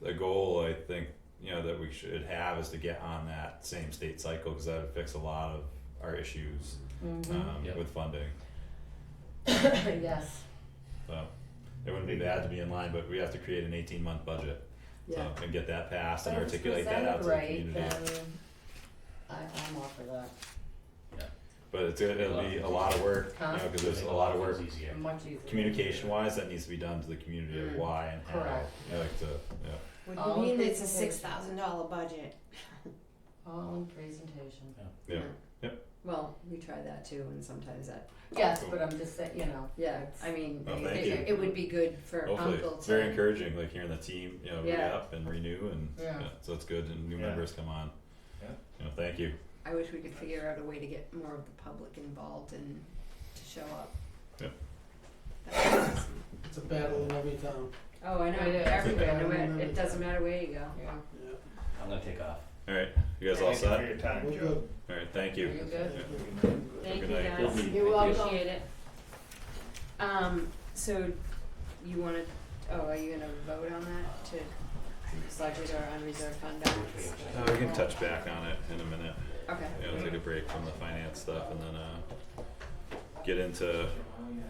the goal, I think, you know, that we should have is to get on that same state cycle, cause that would fix a lot of our issues, Yep. with funding. Yes. So, it wouldn't be bad to be in line, but we have to create an 18-month budget, Yeah. so, and get that passed But and if it's articulate that out to the presented community. right, then I'm all for that. But it'll be a lot of work, you Huh? know, cause there's a lot of work, It's easier. Much easier. communication wise, that needs to be done to the community of why and how, Correct. you know, like to, yeah. What All do you in mean it's a presentation. $6,000 budget? All in presentation. Yeah. Well, we try that too, and sometimes that, Yes, but I'm just saying, you know. yeah, it's- I mean, Well, it, thank you. it would be good for Hopefully, Uncle it's to. very encouraging, like hearing the team, you know, Yeah. re-up and renew and, Yeah. so it's good and new Yeah. members come on. Yeah. You know, thank you. I wish we could figure out a way to get more of the public involved and to show up. Yep. That'd be awesome. It's a battle in every town. Oh, I know, It is. everywhere, no Yeah. matter, it doesn't matter where you go. Yeah. Yeah. I'm gonna take off. Alright, you guys all Thank you for set? your time, We're Joe. good. Alright, thank you. Are you good? Yeah. Thank Good you night. guys. Good You're meeting. welcome. Appreciate it. So you wanna, are you gonna vote on that to budget or unreserved fund balance? We can touch back on it in a minute, Okay. you know, take a break from the finance stuff and then, get into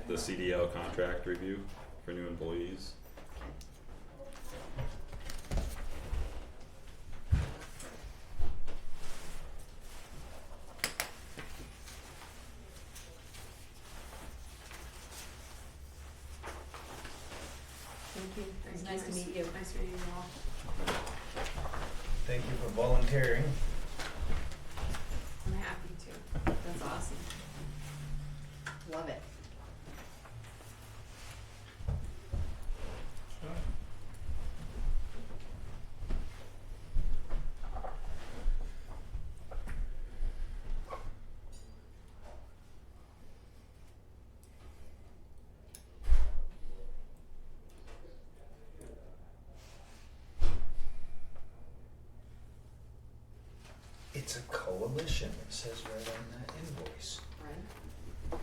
the CDL contract review for new employees. Thank you. It was Thank nice to meet you. Nice meeting you all. Thank you for volunteering. I'm happy to. That's awesome. Love it. It's a coalition, it says right on that invoice. Right.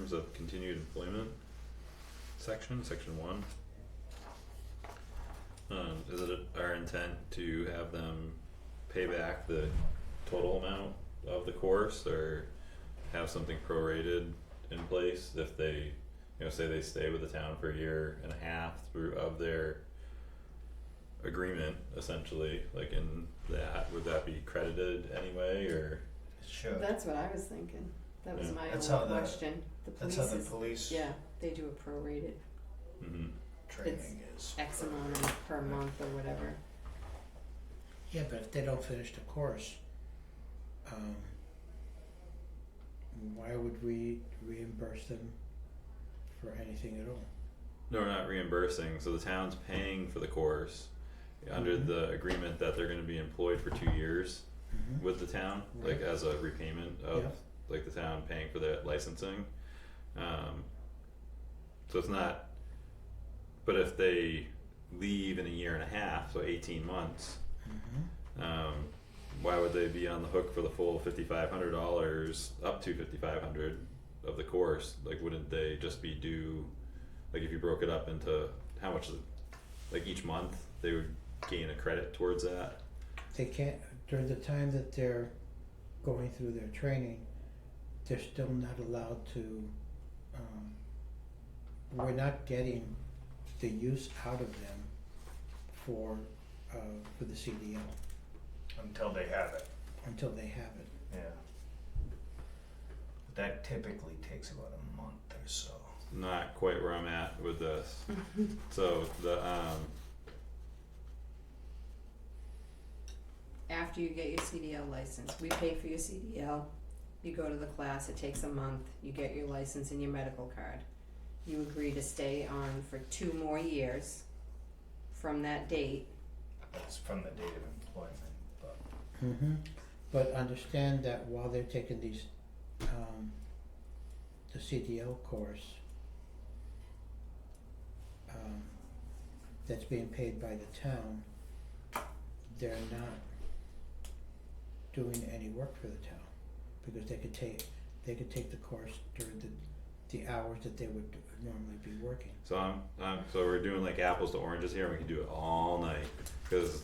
terms of continued employment section 1. Is it our intent to have them pay back the total amount of the course, or have something prorated in place if they, say they stay with the town for a year and a half through of their agreement, essentially, like in that, would that be credited anyway, or? Sure. That's what I was thinking. That was Yeah. my That's only how the- question. The That's police how the is, police yeah, they do a prorated Mm-hmm. training is. X amount per month or whatever. Yeah, but if they don't finish the course, why would we reimburse them for anything at all? No, we're not reimbursing, so the town's paying for the course under Mhm. the agreement that they're gonna be employed for 2 years Mm-hmm. with the town, like Right. as a repayment of Yeah. like the town paying for their licensing. So it's not, but if they leave in a year and a half, so 18 months, Mm-hmm. why would they be on the hook for the full $5,500 up to $5,500 of the course? Like, wouldn't they just be due, like if you broke it up into how much, like each month they would gain a credit towards that? They can't, during the time that they're going through their training, they're still not allowed to, we're not getting the use out of them for the CDL Until they have it, until they have it. yeah. That typically takes about a month or so. Not quite where I'm at with this. So the After you get your CDL license, we pay for your CDL. You go to the class, it takes a month, you get your license and your medical card. You agree to stay on for 2 more years from that date. That's from the date of employment, but Mm-hmm. But understand that while they're taking these, the CDL course, that's being paid by the town, they're not doing any work for the town, because they could take the course during the hours that they would normally be working. so so we're doing like apples to oranges here, and we can do it all night, cause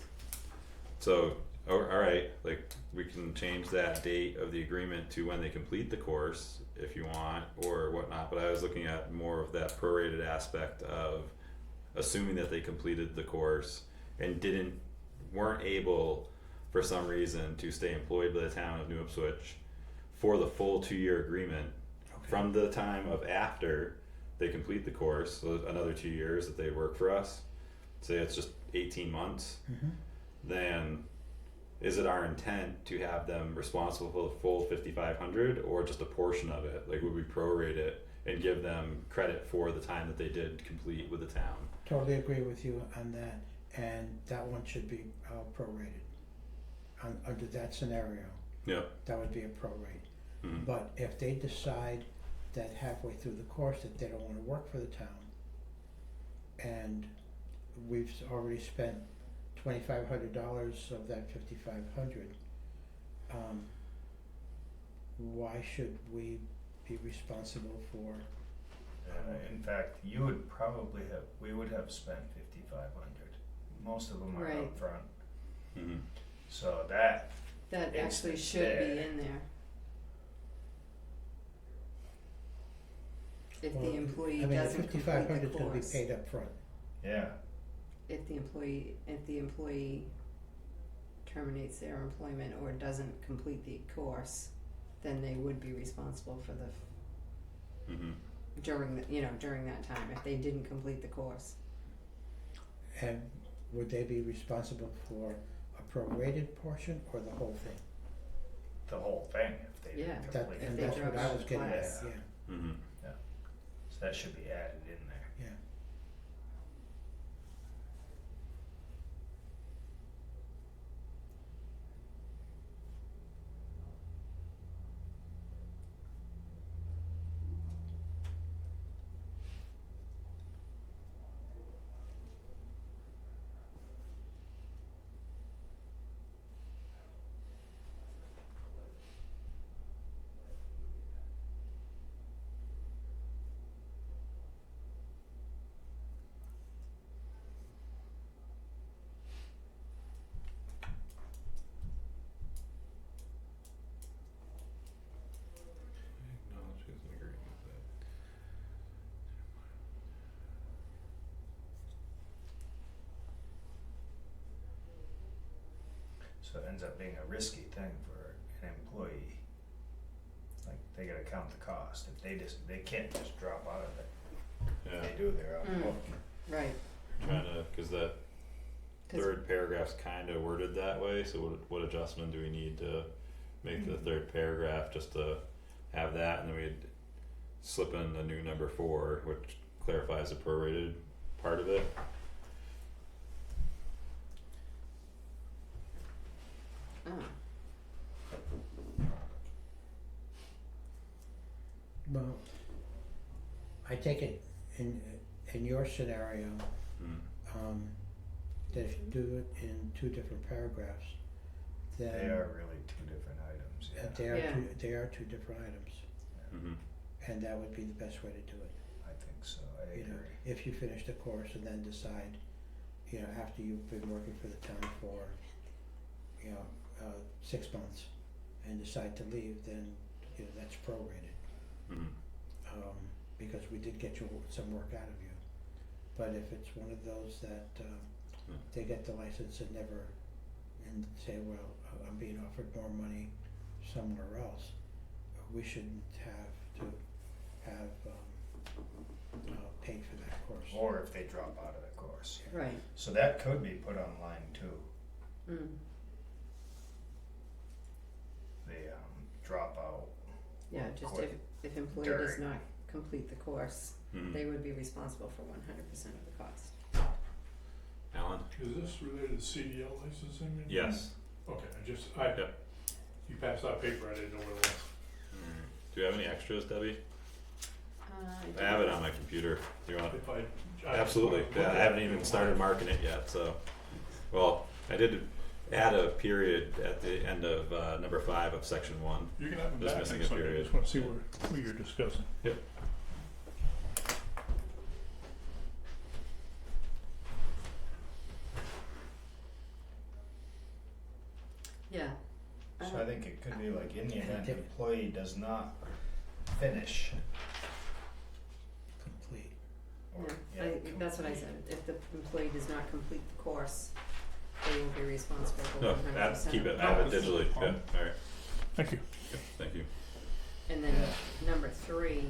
alright, like we can change that date of the agreement to when they complete the course if you want or whatnot, but I was looking at more of that prorated aspect of assuming that they completed the course and weren't able for some reason to stay employed by the town of New Ipswich for the full 2-year agreement from the time of after they complete the course, so another 2 years that they work for us, say it's just 18 months, Mm-hmm. then is it our intent to have them responsible for the full 5,500 or just a portion of it? Like, would we prorate it and give them credit for the time that they did complete with the town? Totally agree with you on that, and that one should be prorated. Under that scenario, Yeah. that would be a prorate. Mm-hmm. But if they decide that halfway through the course that they don't wanna work for the town, and we've already spent $2,500 of that 5,500, why should we be responsible for? in fact, we would have spent 5,500. Most of them are Right. up front, Mm-hmm. so that That It's actually should be there. in there. If Well, the employee I mean, the doesn't complete the 5,500 is gonna be course, paid up front. yeah. if the employee terminates their employment or doesn't complete the course, then they would be responsible for the Mm-hmm. during that time if they didn't complete the course. And would they be responsible for a prorated portion or the whole thing? The whole thing if they Yeah. didn't That, complete If and they that's what drop I out was of getting at, class. yeah, Mm-hmm. So that should be added in there. yeah. So it ends up being a risky thing for an employee. Like, they gotta count the cost, if they can't just drop out of it. Yeah, If they do, they're out the hook. Right, trying to, cause that 'cause- third paragraph's kinda worded that way, so what adjustment do we need to make the third paragraph just to have that, and then we'd slip in a new number 4, which clarifies the prorated part of it. oh, Well, I take it in your scenario, Hmm. that if you do it in 2 different paragraphs, then They are really 2 different items, yeah. they are two different items, Mhm. and that would be the best way to do it. I think so, I You know, agree. if you finish the course and then decide, you know, after you've been working for the town for, 6 months and decide to leave, then, you know, that's prorated. Mhm. Because we did get you some work out of you. But if it's one of those that, they get the license and never, and say, well, I'm being offered more money somewhere else, we shouldn't have to have, paid for that course. Or if they drop out of the course. right, So that could be put on line 2, the drop out. yeah, just Quit if employee does during. not complete the course, Mhm. they would be responsible for 100% of the cost. Alan? Is this related to CDL licensing? Yes. Okay, Yep. you passed that paper, I didn't know what it was. Do you have any extras, Debbie? I I have it on my computer, do you want? If I Absolutely, yeah, I haven't even started marking it yet, so, well, I did add a period at the end of number 5 of section 1. You can have them Just back missing next a Sunday, I period. just wanna see who you're discussing. Yep. Yeah. So I think it could be like, in the event the employee does not finish, Complete. or, That's what I said, if the employee does not complete the course, they will be responsible for No, 100%. keep it, have it digitally, yeah, alright, Thank you. thank you. And then number 3,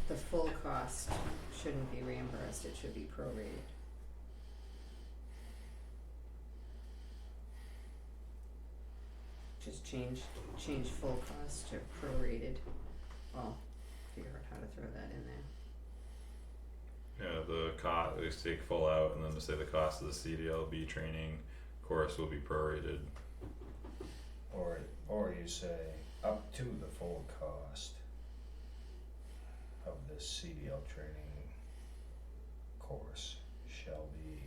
the full cost shouldn't be reimbursed, it should be prorated. Just change full cost to prorated. Well, figure out how to throw that in there. Yeah, the cost, we just take full out and then just say the cost of the CDLB training course will be prorated. or you say up to the full cost of the CDL training course shall be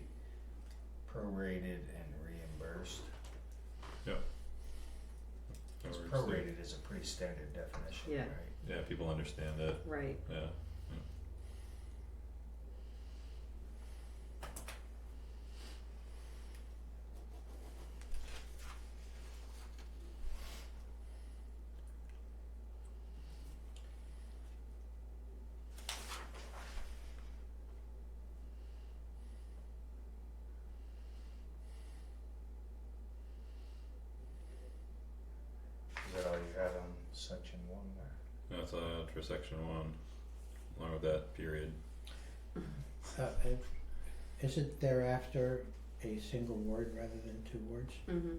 prorated and reimbursed. Or Because just prorated is a pretty standard definition, Yeah. right? Yeah, people understand it, Right. yeah. Is that all you had on section 1 there? That's for section 1, along with that period. Isn't thereafter a single word rather than 2 words? Mm-hmm.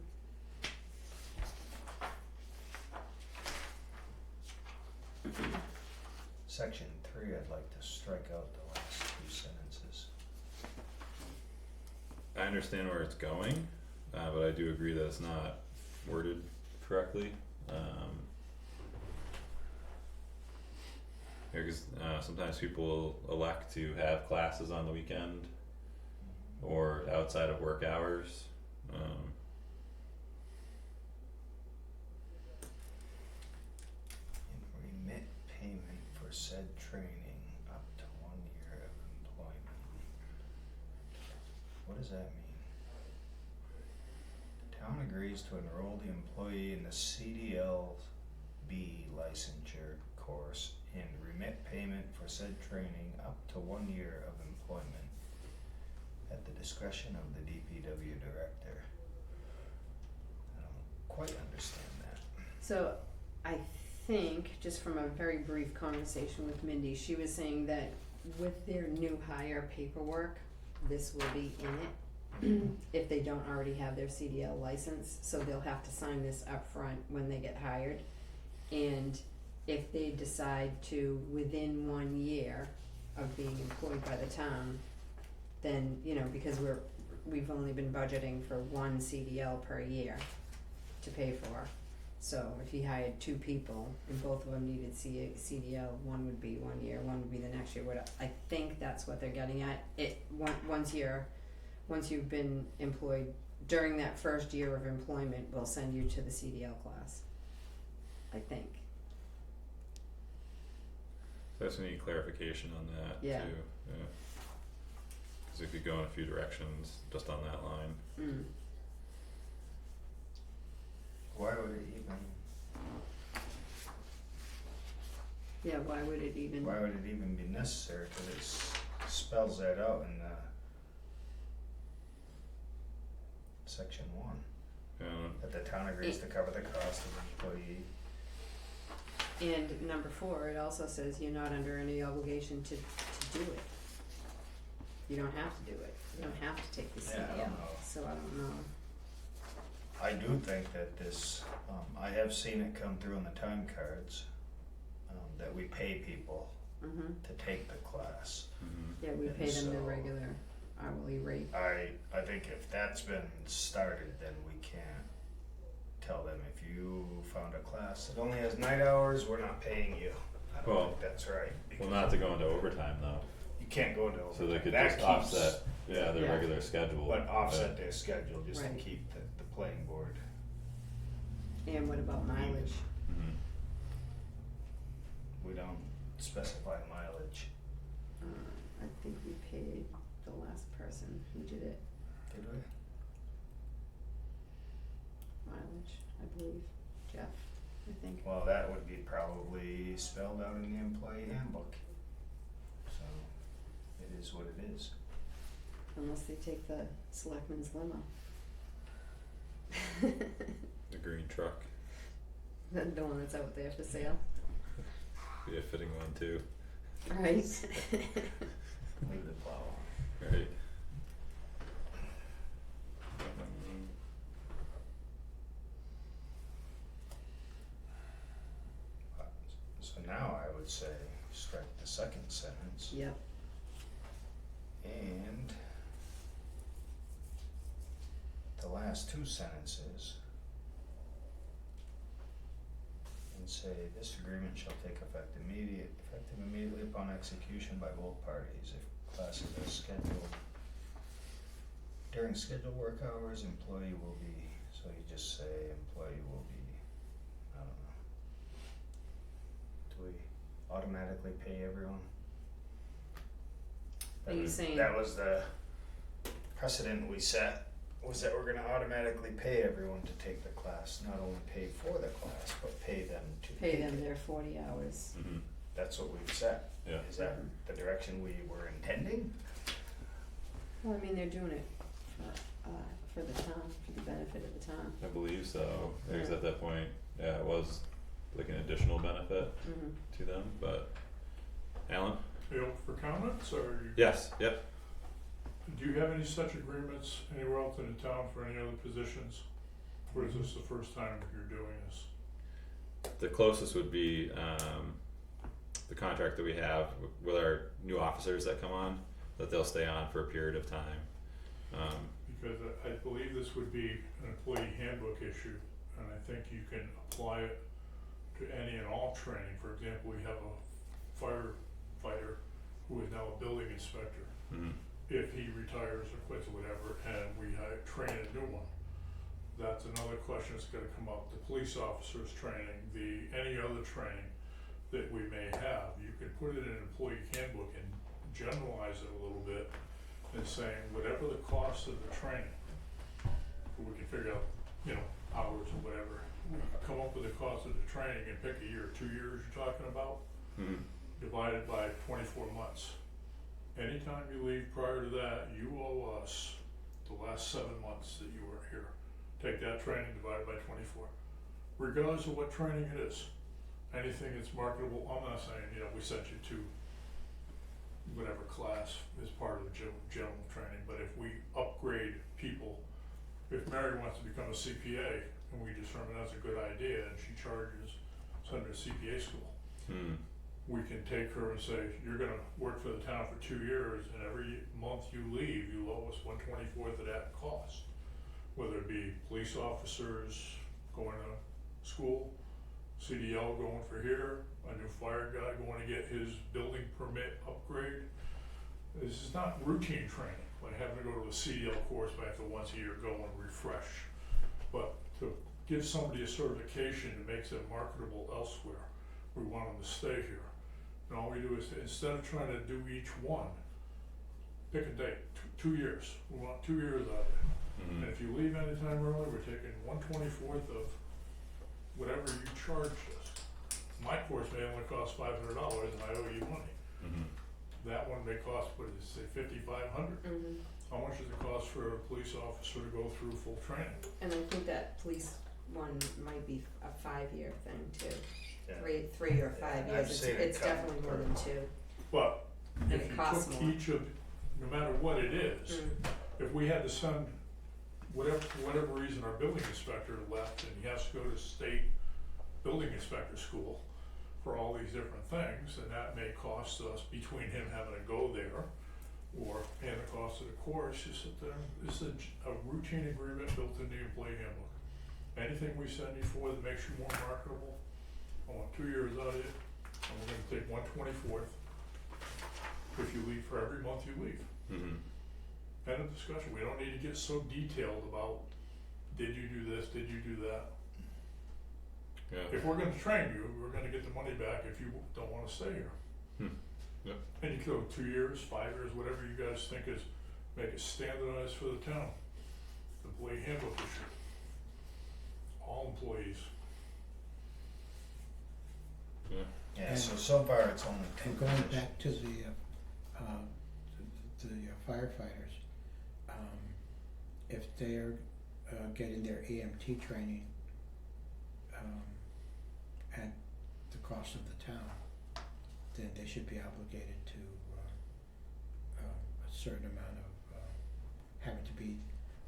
Section 3, I'd like to strike out the last 2 sentences. I understand where it's going, but I do agree that it's not worded correctly. Because sometimes people elect to have classes on the weekend or outside of work hours. And remit payment for said training up to 1 year of employment. What does that mean? The town agrees to enroll the employee in the CDLB licensure course and remit payment for said training up to 1 year of employment at the discretion of the DPW director. quite understand that. So I think, just from a very brief conversation with Mindy, she was saying that with their new hire paperwork, this will be in it if they don't already have their CDL license, so they'll have to sign this up front when they get hired. And if they decide to, within 1 year of being employed by the town, then, you know, because we've only been budgeting for 1 CDL per year to pay for. So if he hired 2 people and both of them needed CDL, one would be 1 year, one would be the next year. What I think that's what they're getting at. Once you've been employed during that first year of employment, we'll send you to the CDL class. I think. So I just need clarification on that Yeah. too, yeah. Cause it could go in a few directions just on that line. Mm. Why would it even, Yeah. Why would it even? why would it even be necessary? Cause it spells that out in section 1, Yeah, that the town agrees to cover the cost of the employee. And number 4, it also says you're not under any obligation to do it. You don't have to do it. You don't have to take the CDL. Yeah, I don't know. So I don't know. I do think that this, I have seen it come through in the time cards, that we pay people Mm-hmm. to take the class. mm-hmm. Yeah, we And pay them the so- regular hourly rate. I think if that's been started, then we can't tell them, if you found a class that only has night hours, we're not paying you. I don't Well- think that's right. Well, not to go into overtime though, You can't go into overtime. so they could That just keeps- offset, yeah, their Yeah. regular schedule. But offset their schedule just Right. to keep the playing board. And what about mileage? Mhm. We don't specify mileage, I think we paid the last person who did it did we? mileage, I believe. Jeff, I think. Well, that would be probably spelled out in the employee handbook. So, it is what it is. Unless they take the selectmen's limo. The green truck, The one that's out there for sale. be a fitting one too, Right. Leave the plow on. right? So now I would say strike the second sentence Yep. and the last 2 sentences, and say this agreement shall take effective immediately upon execution by both parties. If classes are scheduled during scheduled work hours, employee will be, so you just say employee will be, I don't know. Do we automatically pay everyone? Are you saying- That was the precedent we set, was that we're gonna automatically pay everyone to take the class, not only pay for the class, but pay them to Pay take them it. their 40 hours. Mm-hmm. That's what we've set. Yeah. Is that the direction we were intending? Well, I mean, they're doing it for the town, for the benefit of the town. I believe so, because Yeah. at that point, yeah, it was like an additional benefit Mm-hmm. to them, but Alan? You know, for comments, or you? Yes, yep. Do you have any such agreements anywhere else in the town for any other positions? Or is this the first time you're doing this? The closest would be the contract that we have with our new officers that come on, that they'll stay on for a period of time. Because I believe this would be an employee handbook issue, and I think you can apply it to any and all training. For example, we have a firefighter who is now a building inspector. Mhm. If he retires or quits or whatever, and we train a new one, that's another question that's gonna come up. The police officers training, any other training that we may have, you can put it in an employee handbook and generalize it a little bit and saying whatever the cost of the training, we can figure out, hours or whatever. We can come up with the cost of the training and pick a year, 2 years you're talking about, Mhm. divided by 24 months. Anytime you leave prior to that, you owe us the last 7 months that you were here take that training, divide it by 24. Regardless of what training it is, anything that's marketable, I'm not saying, we sent you to whatever class is part of the general training, but if we upgrade people, if Mary wants to become a CPA and we determine that's a good idea and she charges, send her to CPA school, we can take her and say, you're gonna work for the town for 2 years and every month you leave, you owe us 1/24 of that cost. Whether it be police officers going to school, CDL going for here, a new fire guy going to get his building permit upgrade. This is not routine training, like having to go to a CDL course, but I have to once a year go and refresh. But to give somebody a certification that makes them marketable elsewhere, we want them to stay here. And all we do is, instead of trying to do each one, pick a date, 2 years, we want 2 years out of it. And if you leave anytime early, we're taking 1/24 of whatever you charged us. My course may only cost $500 and I owe you money. That one may cost, what did it say, $5,500? How much does it cost for a police officer to go through full training? And I think that police one might be a 5-year thing too. Yeah. 3 or 5 years, I've seen it it's come definitely more than 2. But And if it you costs took more. each of, no matter what it is, if we had to send, for whatever reason, our building inspector left and he has to go to state building inspector school for all these different things, and that may cost us, between him having to go there or paying the cost of the course, is that it's a routine agreement built in the employee handbook. Anything we send you for that makes you more marketable, I want 2 years out of it, and we're gonna take 1/24 if you leave, for every month you leave. End of discussion. We don't need to get so detailed about, did you do this, did you do that? If we're gonna train you, we're gonna get the money back if you don't wanna stay here. Yep. And you could go 2 years, 5 years, whatever you guys think is, make it standardized for the town. The employee handbook issue. All employees. Yeah, so far it's only 10 And going positions. back to the firefighters, if they're getting their EMT training at the cost of the town, then they should be obligated to a certain amount of having to be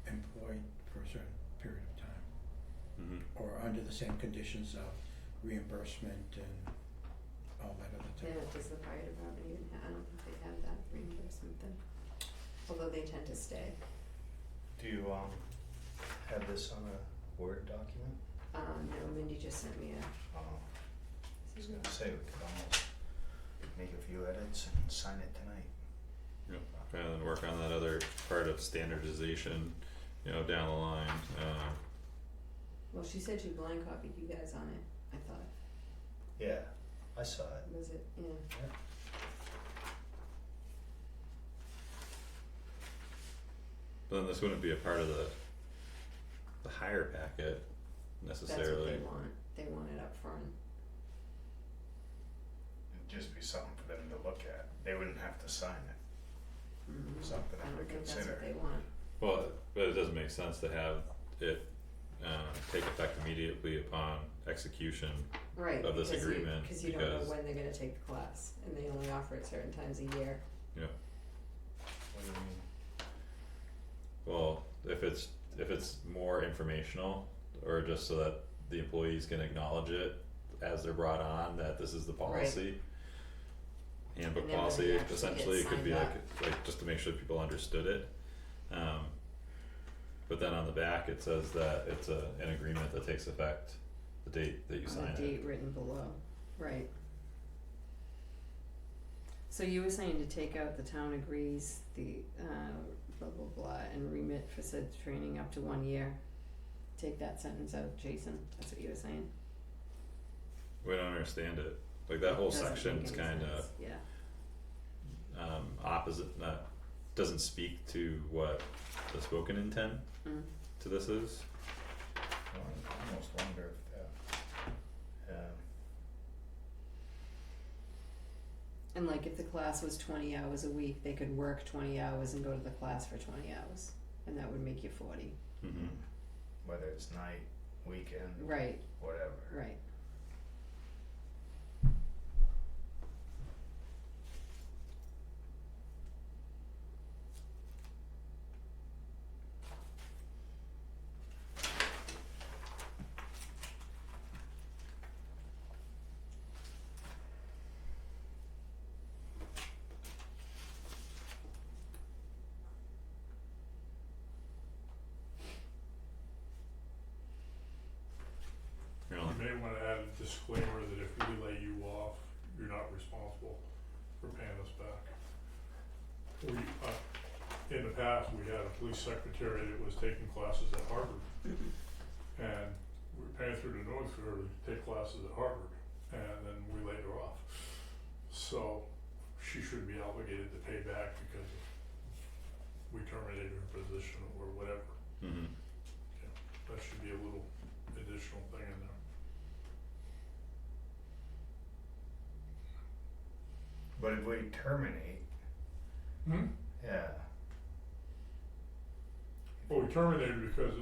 employed for a certain period of time, or under the same conditions of reimbursement and all that other Yeah, stuff. does the fire department even I don't think they have that reimbursement thing, although they tend to stay. Do you have this on a Word document? No, Mindy just sent me a, I was gonna say we could almost make a few edits and sign it tonight. And then work on that other part of standardization, down the line. well, she said she blind copied you guys on it, I thought, Yeah, I saw it. was it, yeah. But then this wouldn't be a part of the hire packet necessarily. That's what they want it up front. It'd just be something for them to look at. They wouldn't have to sign it. Something I to don't think that's consider. what they want. Well, but it doesn't make sense to have it take effect immediately upon execution. Right, Of this because agreement, cause you don't know because- when they're gonna take the class, and they only offer it certain times a year. What do you mean? Well, if it's more informational, or just so that the employees can acknowledge it as they're brought on, that this is the policy. Handbook And then when policy, they actually essentially, get it could be signed like just to make sure people understood it. But then on the back, it says that it's an agreement that takes effect the date that you sign On the it. date written below, right. So you were saying to take out the town agrees, the blah blah blah, and remit for said training up to 1 year. Take that sentence out, Jason, that's what you were saying? We don't understand it, like that whole Doesn't make section's any kinda sense, yeah. Opposite, doesn't speak to what the spoken intent to this is. Well, I almost wonder if And like if the class was 20 hours a week, they could work 20 hours and go to the class for 20 hours, and that would make you 40. whether it's night, weekend, Right, whatever. right. You may wanna add a disclaimer that if we lay you off, you're not responsible for paying us back. We, in the past, we had a police secretary that was taking classes at Harvard. And we were paying through the nose for her to take classes at Harvard, and then we laid her off. So, she shouldn't be obligated to pay back because we terminated her position or whatever. Mm-hmm. That should be a little additional thing in there. But if we terminate, yeah, Well, we terminated because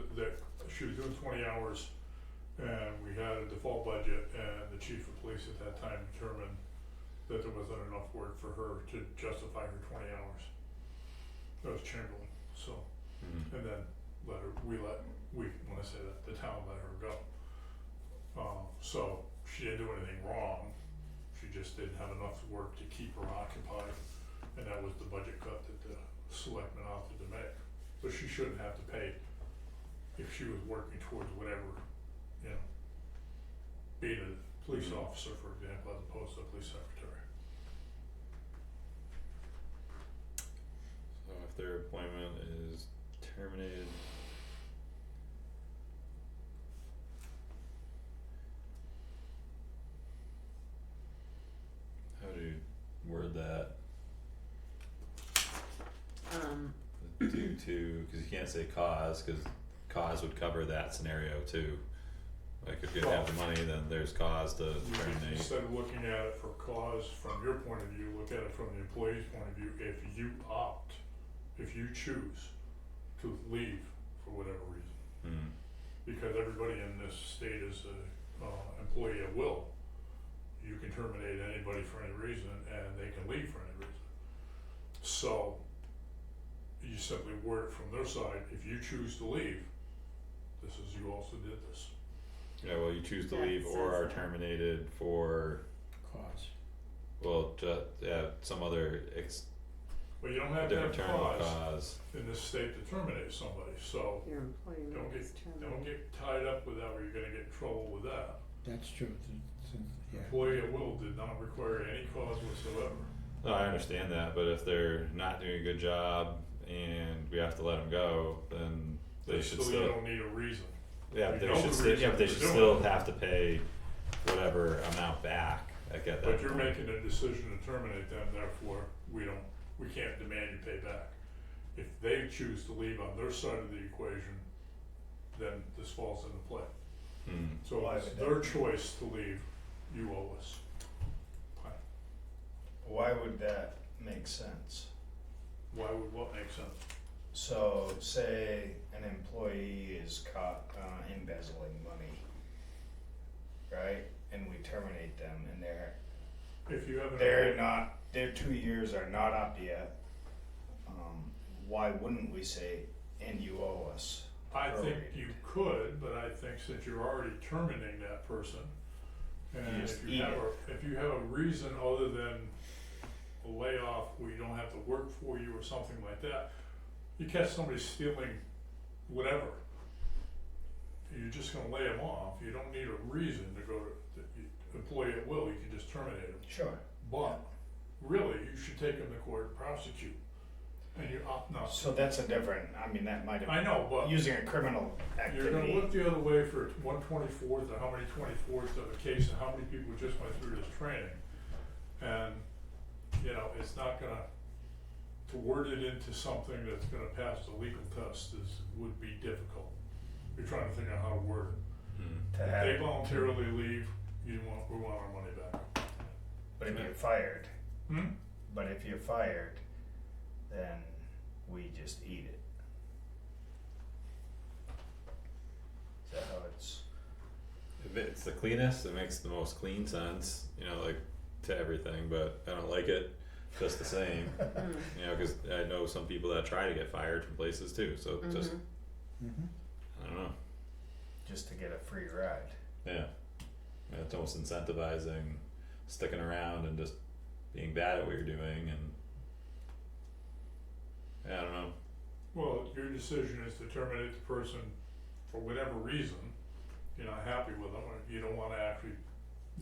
she was doing 20 hours and we had a default budget, and the chief of police at that time determined that there wasn't enough work for her to justify her 20 hours. That was Chamberlain, so, Mm-hmm. and then when I say that, the town let her go. So she didn't do anything wrong, she just didn't have enough work to keep her occupied, and that was the budget cut that the selectmen opted to make. So she shouldn't have to pay if she was working towards whatever, you know, being a police officer, for example, as opposed to a police secretary. So if their appointment is terminated. How do you word that? Due to, cause you can't say cause would cover that scenario too. Like if you don't have the money, then there's cause to terminate. Instead of looking at it for cause from your point of view, look at it from the employee's point of view. If you choose to leave for whatever reason, because everybody in this state is a employee at will. You can terminate anybody for any reason, and they can leave for any reason. So you simply word it from their side. If you choose to leave, this is, you also did this. Yeah, well, you choose to That leave or says are that. terminated for, Cause. well, some other But you don't have to have different term of cause cause. in this state to terminate somebody, so Your employment Don't get- is terminated. don't get tied up with that or you're gonna get in trouble with that. That's true, yeah. Employee at will did not require any cause whatsoever. No, I understand that, but if they're not doing a good job and we have to let them go, then they should You still, don't need a reason. yeah, you they know should the still, yeah, reason but they for should doing still it. have to pay whatever amount back. I get that. But you're making a decision to terminate them, therefore we can't demand you pay back. If they choose to leave on their side of the equation, then this falls into play. So Why it's would their that- choice to leave, you owe us. why would that make sense? Why would what make sense? So say an employee is caught embezzling money, right? And we terminate them and If you have an their 2 years are not up yet. Why wouldn't we say, and you owe us? I think prorated? you could, but I think since you're already terminating that person, and just if eat you have a reason other than a layoff, we don't have to work for you or something like that, you catch somebody stealing whatever, you're just gonna lay them off. You don't need a reason to go to employee at will, you can just terminate them. Sure. But really, you should take them to court and prosecute, and you opt not. So that's a different, I mean, that might have, I know, but using a criminal you're gonna activity. look the other way for 1/24th, or how many 24ths of a case, and how many people just went through this training. And, you know, it's not gonna, to word it into something that's gonna pass the legal test would be difficult. You're trying to think of how to word it. To If have they it. voluntarily leave, we want our money back. But if you're fired, Hmm? but if you're fired, then we just eat it. it's the cleanest, it makes the most clean sense, you know, like to everything, but I don't like it just the same, you know, cause I know some people that try to get fired from places too, so just, Mm-hmm. I don't know, Just to get a free ride. yeah. Yeah, it's almost incentivizing sticking around and just being bad at what you're doing and yeah, I don't know. Well, your decision is to terminate the person for whatever reason, you're not happy with them, or you don't wanna actually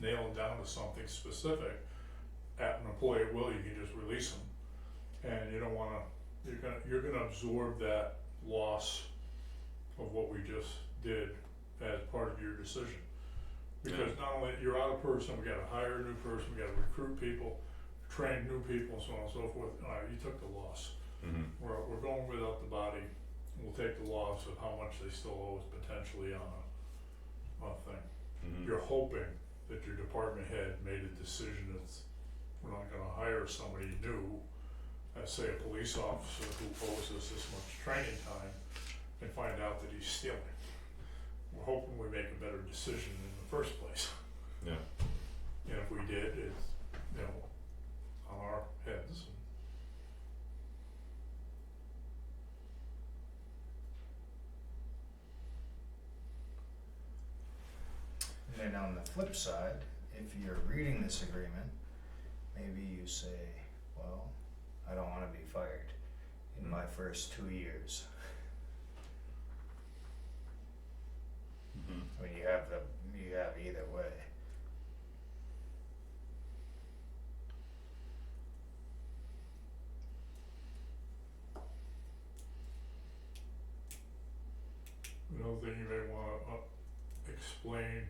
nail them down to something specific. At an employee at will, you can just release them, and you don't wanna, you're gonna absorb that loss of what we just did as part of your decision. Because not only, you're out of person, we gotta hire a new person, we gotta recruit people, train new people, so on and so forth, alright, you took the loss. Mm-hmm. We're going without the body, we'll take the loss of how much they still owe us potentially on a thing. Mm-hmm. You're hoping that your department head made a decision that's, we're not gonna hire somebody new, say a police officer who owes us this much training time, and find out that he's stealing. We're hoping we make a better decision in the first place. Yeah. And if we did, it's, you know, on our heads. And then on the flip side, if you're reading this agreement, maybe you say, well, I don't wanna be fired in my first 2 years. Mm-hmm. I mean, you have either way. Another thing you may wanna explain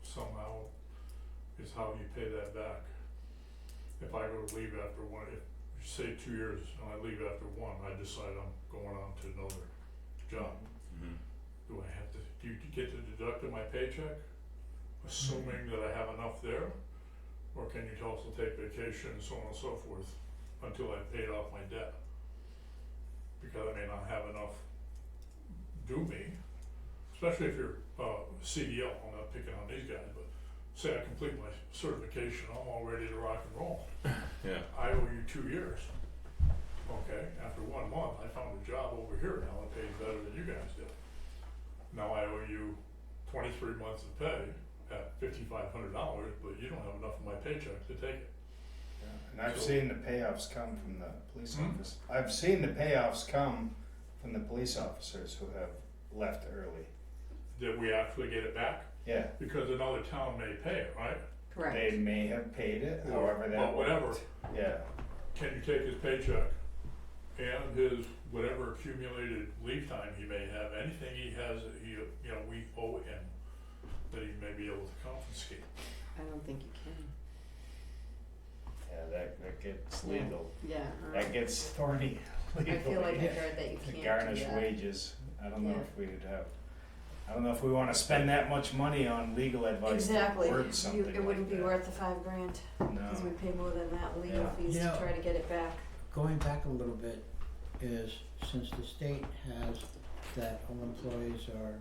somehow is how you pay that back. If I go to leave after one, if you say 2 years and I leave after one, I decide I'm going on to another job. Mm-hmm. Do I have to, do you get to deduct in my paycheck, assuming that I have enough there? Or can you also take vacation and so on and so forth until I paid off my debt? Because I may not have enough due me, especially if you're CDL, I'm not picking on these guys, but say I complete my certification, I'm all ready to rock and roll. Yeah. I owe you 2 years. Okay, after 1 month, I found a job over here now that pays better than you guys did. Now I owe you 23 months of pay at $5,500, but you don't have enough of my paycheck to take it. And I've So- seen the payoffs come from the police Hmm? office. I've seen the payoffs come from the police officers who have left early. Did we actually get it back? Yeah, Because another town may pay it, right? Correct. they may have paid it, Or- however that but whatever. worked. Yeah, Can you take his paycheck and his whatever accumulated leave time he may have, anything he has that he, you know, we owe him, that he may be able to confiscate? I don't think you can. yeah, that gets Yeah. legal. Yeah. That gets thorny I feel like I legally. heard that you To can't do garnish that. wages. I don't know Yeah. if we'd have, I don't know if we wanna spend that much money on legal advice Exactly. to word something It wouldn't like be that. worth the $5,000 because we No, pay more than that in legal Yeah. fees You to know- try to get it back. Going back a little bit is, since the state has that all employees are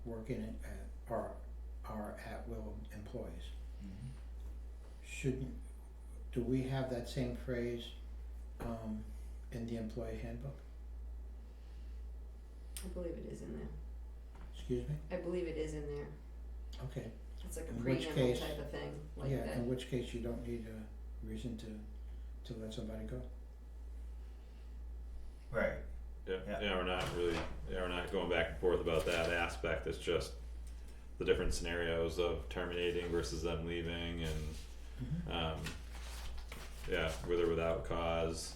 working at, are at-will employees, Mhm. shouldn't, do we have that same phrase in the employee handbook? I believe it is in there. Excuse me? I believe it is in there. Okay, It's like a In which preamble case- type of thing, like yeah, that. in which case you don't need a reason to let somebody go. Right, Yeah, Yeah. yeah, we're not going back and forth about that aspect, it's just the different scenarios of terminating versus them leaving and, yeah, with or without cause.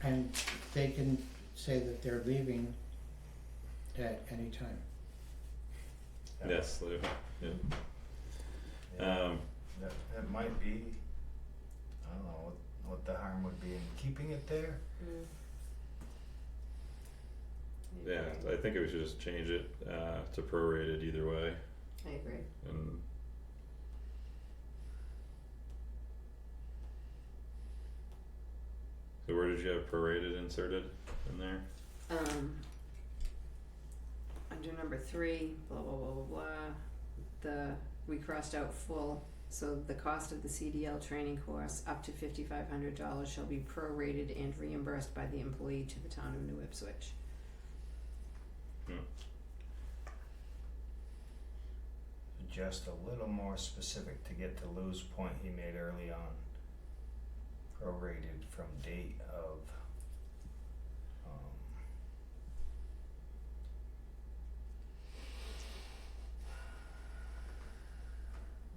And they can say that they're leaving at any time. Yeah. Yes, Lou, yeah. Yeah. That might be, I don't know what the harm would be in keeping it there. Mm. Yeah, I think we should just change it, to prorated either way, I agree. and. So where did you have prorated inserted in there? I under number 3, blah blah blah blah blah, we crossed out full, so the cost of the CDL training course up to $5,500 shall be prorated and reimbursed by the employee to the town of New Ipswich. Just a little more specific to get to Lou's point he made early on. Prorated from date of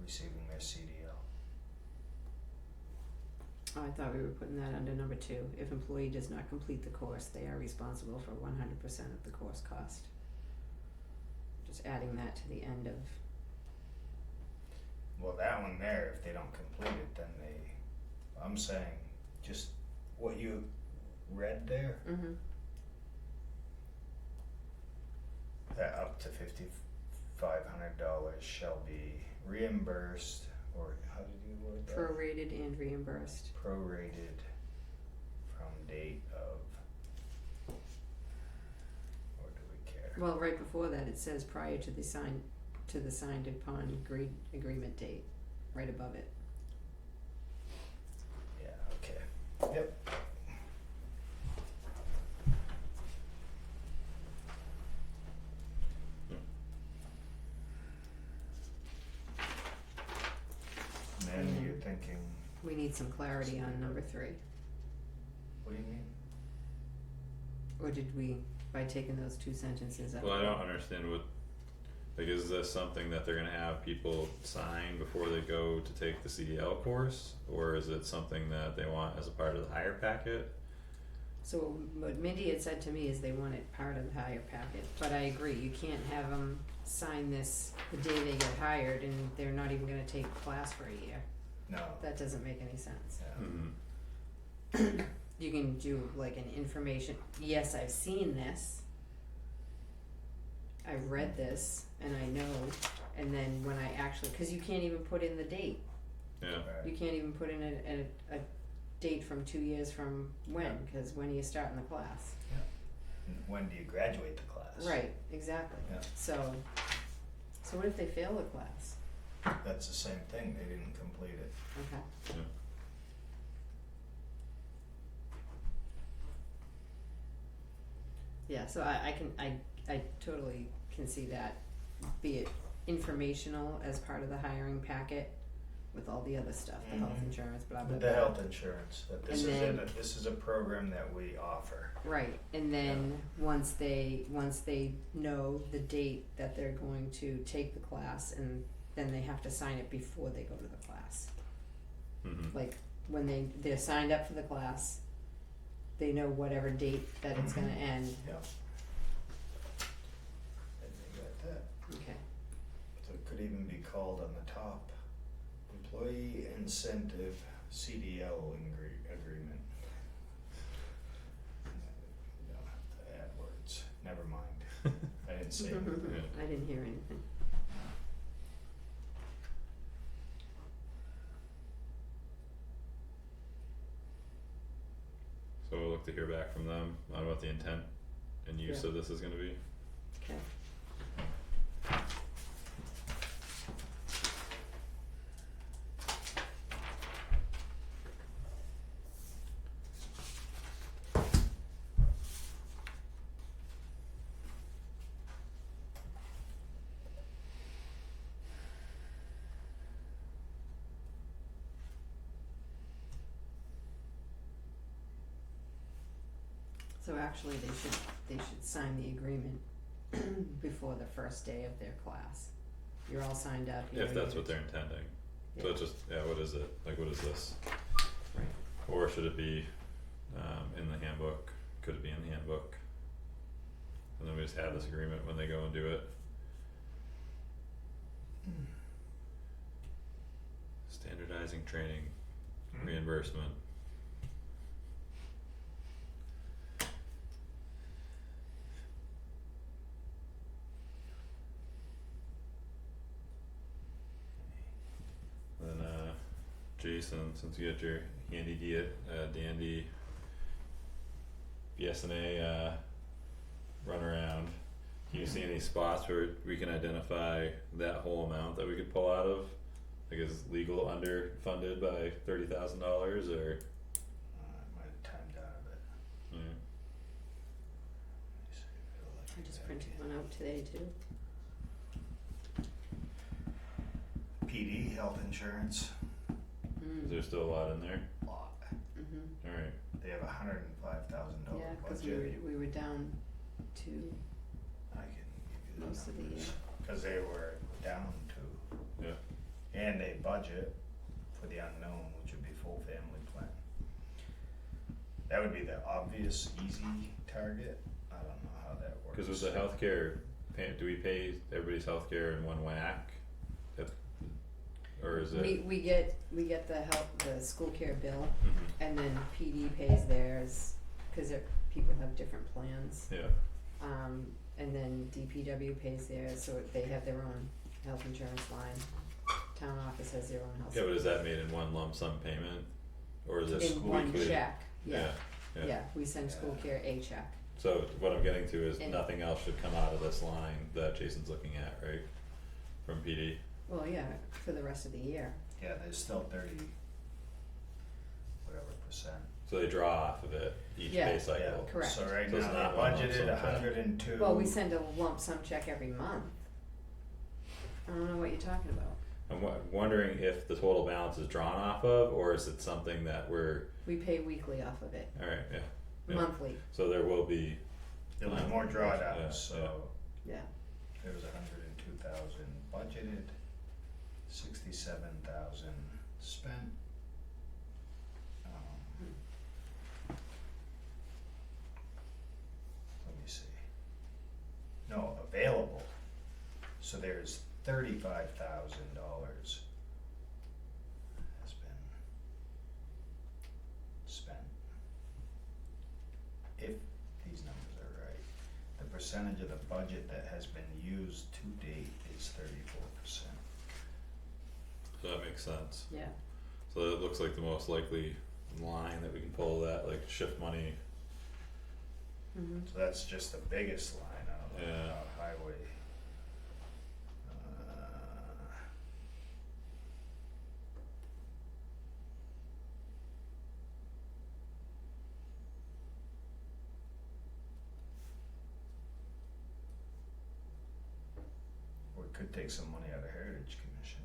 receiving their CDL. Oh, I thought we were putting that under number 2. If employee does not complete the course, they are responsible for 100% of the course cost. Just adding that to the end of. Well, that one there, if they don't complete it, then I'm saying, just what you read there, Mm-hmm. that up to $5,500 shall be reimbursed, or how did you word that? Prorated and reimbursed. Prorated from date of, or do we care? Well, right before that, it says prior to the signed upon agreement date, right above it. Yeah, okay, yep. And then you're thinking, We need some clarity on number 3. what do you mean? Or did we, by taking those 2 sentences out? Well, I don't understand what, like, is this something that they're gonna have people sign before they go to take the CDL course? Or is it something that they want as a part of the hire packet? So what Mindy had said to me is they want it part of the hire packet, but I agree, you can't have them sign this the day they get hired and they're not even gonna take class for a year. No. That doesn't make any sense. Yeah. Mm-hmm. You can do like an information, yes, I've seen this, I read this, and I know, and then when I actually, cause you can't even put in the date, Yeah, Right. you can't even put in a date from 2 years from when, cause when are you starting the class? And when do you graduate the class? Right, exactly. Yeah. So what if they fail the class? That's the same thing, they didn't complete it. Okay. Yeah, so I totally can see that, be it informational as part of the hiring packet with all the other stuff, the health Mhm. insurance, blah blah With blah. the health insurance, that this And is then- this is a program that we offer. Right, and then once they know the date that they're going to take the class, and then they have to sign it before they go to the class. mm-hmm. Like when they're signed up for the class, they know whatever date that it's gonna end. Yeah. And they got that. Okay. So it could even be called on the top, employee incentive CDL agreement. You don't have to add words, never mind, I didn't say anything. I didn't hear anything. So we'll look to hear back from them on what the intent and use Yeah. of this is gonna be. Okay. So actually, they should sign the agreement before the first day of their class. You're all signed up. you If know, that's you're- what they're intending. So Yeah. it's just, what is it? Like, what is this? Right. Or should it be, in the handbook? Could it be in the handbook? And then we just have this agreement when they go and do it. Standardizing training, reimbursement. Then, Jason, since you got your handy dandy BSNA, run around, Can you see any spots where we can identify that whole amount that we could pull out of? Like is legal underfunded by $30,000 or? I might have timed out of it. Yeah. Let me see if it'll let I me just back printed in. one out today too. PD, health insurance, Is there still a lot in there? lot. Mm-hmm. Alright, They have $105,000 Yeah, cause budget. we were down to I can give you the most of the year. numbers. Cause they were down to. yeah, And they budget for the unknown, which would be full family plan. That would be the obvious, easy target. I don't know how that works. cause with the healthcare, do we pay everybody's healthcare in one whack? Or is it? We get the school care bill, Mhm. and then PD pays theirs, cause people have different plans. Yeah, And then DPW pays theirs, so they have their own health insurance line. Town office has their own health. yeah, but is that made in one lump sum payment? Or is it In one weekly? check, yeah, Yeah. yeah, we send school care a check. So what I'm getting to is And- nothing else should come out of this line that Jason's looking at, right? From PD. Well, yeah, for the rest of the year. Yeah, there's still 30 whatever percent. So they draw off of it each Yeah. pay cycle. Correct. So right So it's now not they one lump budgeted sum check. 102. Well, we send a lump sum check every month. I don't know what you're talking about. I'm wondering if the total balance is drawn off of, or is it something that We pay weekly off of it, alright, yeah. Yeah. monthly, So there will be, There was more drawdowns, Yeah, so yeah. there was 102,000 budgeted, 67,000 spent. Let me see. No, available. So there's $35,000 has been spent. If these numbers are right, the percentage of the budget that has been used to date is 34%. so that makes sense. Yeah, So it looks like the most likely line that we can pull that, like shift money, mm-hmm. So that's just the biggest line out of Yeah. highway. We could take some money out of Heritage Commission.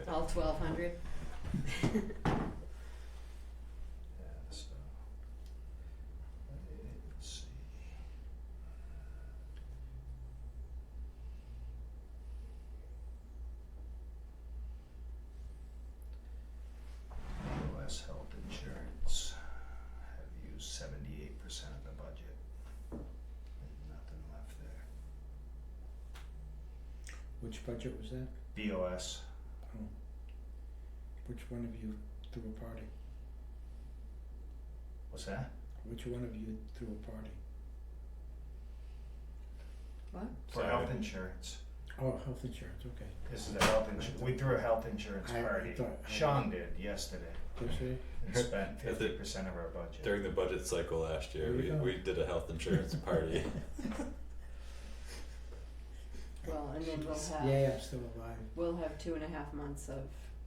All 1,200. Yeah, so let's see. US health insurance have used 78% of the budget. There's nothing left there. Which budget was that? BOS, Oh. Which one of you threw a party? what's that? Which one of you threw a party? What? For Sorry. health insurance. Oh, health insurance, okay. This is a health insurance, we threw a health insurance I party. thought- Sean did yesterday Did you? and spent At the- 50% of our budget. during the budget cycle last year, There you go. we did a health insurance party. Well, and then Yeah, I'm still alive. we'll have 2.5 months of,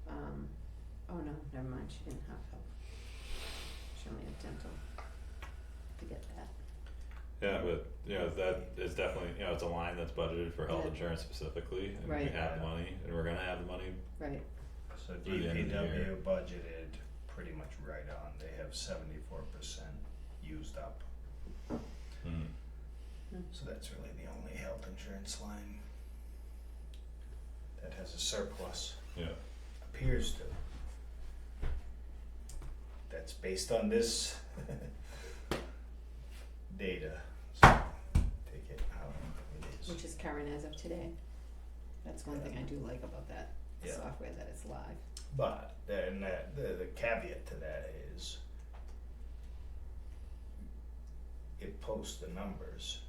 oh no, never mind, she didn't have health. She only had dental. Forget that. Yeah, but you know, that is definitely, you know, it's a line that's budgeted for health Yeah. insurance specifically, and we Right. have money, and we're gonna have the money. Right, So Through the end of the year. DPW budgeted pretty much right on, they have 74% used up. Mm. So that's really the only health insurance line that has a surplus, Yeah, appears to. That's based on this data, so take it how it is. which is current as of today. That's one thing I do like about that Yeah. software, that it's live. But then the caveat to that is it posts the numbers.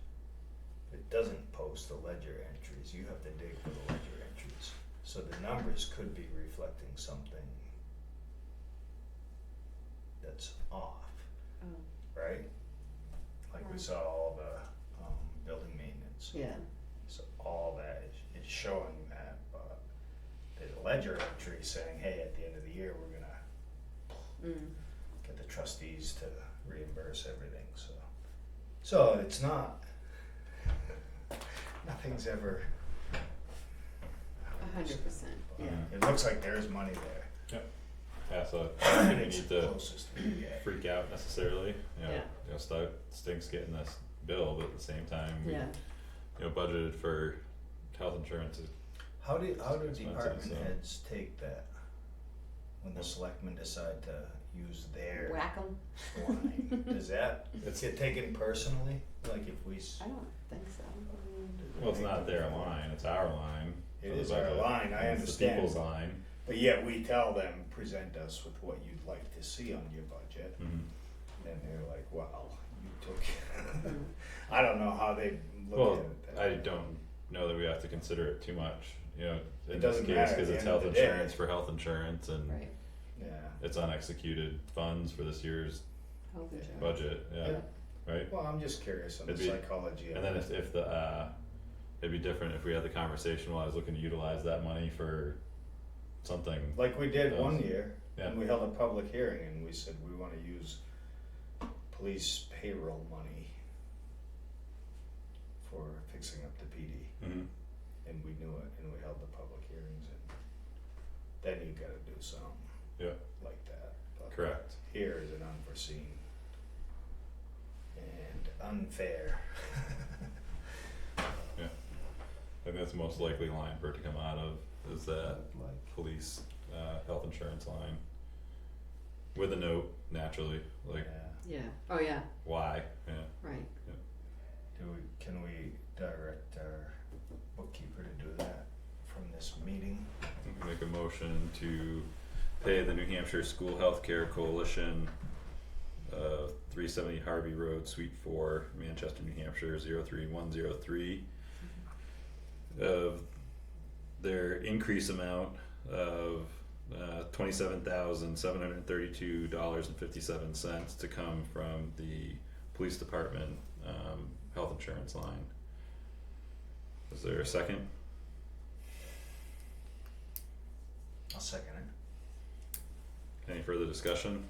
It doesn't post the ledger entries. You have to dig for the ledger entries. So the numbers could be reflecting something that's off, Oh, right? Like we Right. saw all the building maintenance funds. Yeah, So all that is showing that, but there's a ledger entry saying, hey, at the end of the year, we're gonna get the trustees to reimburse everything, so it's not, nothing's ever, 100%, yeah. it looks like there's money there. Yeah, so I And don't think it's we the need to closest we can get. freak out necessarily, Yeah. Stinks getting this bill, but at the same time, we, Yeah, budgeted for health insurance. How do expensive, department so. heads take that when the selectmen decide to use their whack 'em. line? Does that get taken personally? Like if we, I don't think so. Well, it's not their line, it's our line. it for the is our budget. line, I It's understand. the people's line. But yet we tell them, present us with what you'd like to see on your budget, Mhm. and they're like, wow, you took, I don't know how they look Well, at it. I don't know that we have to consider it too much, in It this doesn't case, matter at cause the it's end of health the day. insurance for health insurance and Right, Yeah, it's unexecuted funds for this year's health insurance. budget, yeah, right? well, I'm just curious on the It'd be- psychology of And then it. if the, it'd be different if we had the conversation while I was looking to utilize that money for something, Like we did Those- one year, yeah, and we held a public hearing and we said we wanna use police payroll money for fixing up the PD, mhm, and we knew it, and we held the public hearings, and then you gotta do something Yeah. like that. But correct, here is an unforeseen and unfair. I think that's the most likely line for it to come out of, is that police, health insurance line. With a note, naturally, like, Yeah. Yeah, oh yeah, why, yeah, right. Can we direct our bookkeeper to do that from this meeting? we can make a motion to pay the New Hampshire School Healthcare Coalition, 370 Harvey Road, Suite 4, Manchester, New Hampshire, 03103, of their increase amount of $27,732.57 to come from the police department health insurance line. Is there a second? I'll second it. Any further discussion?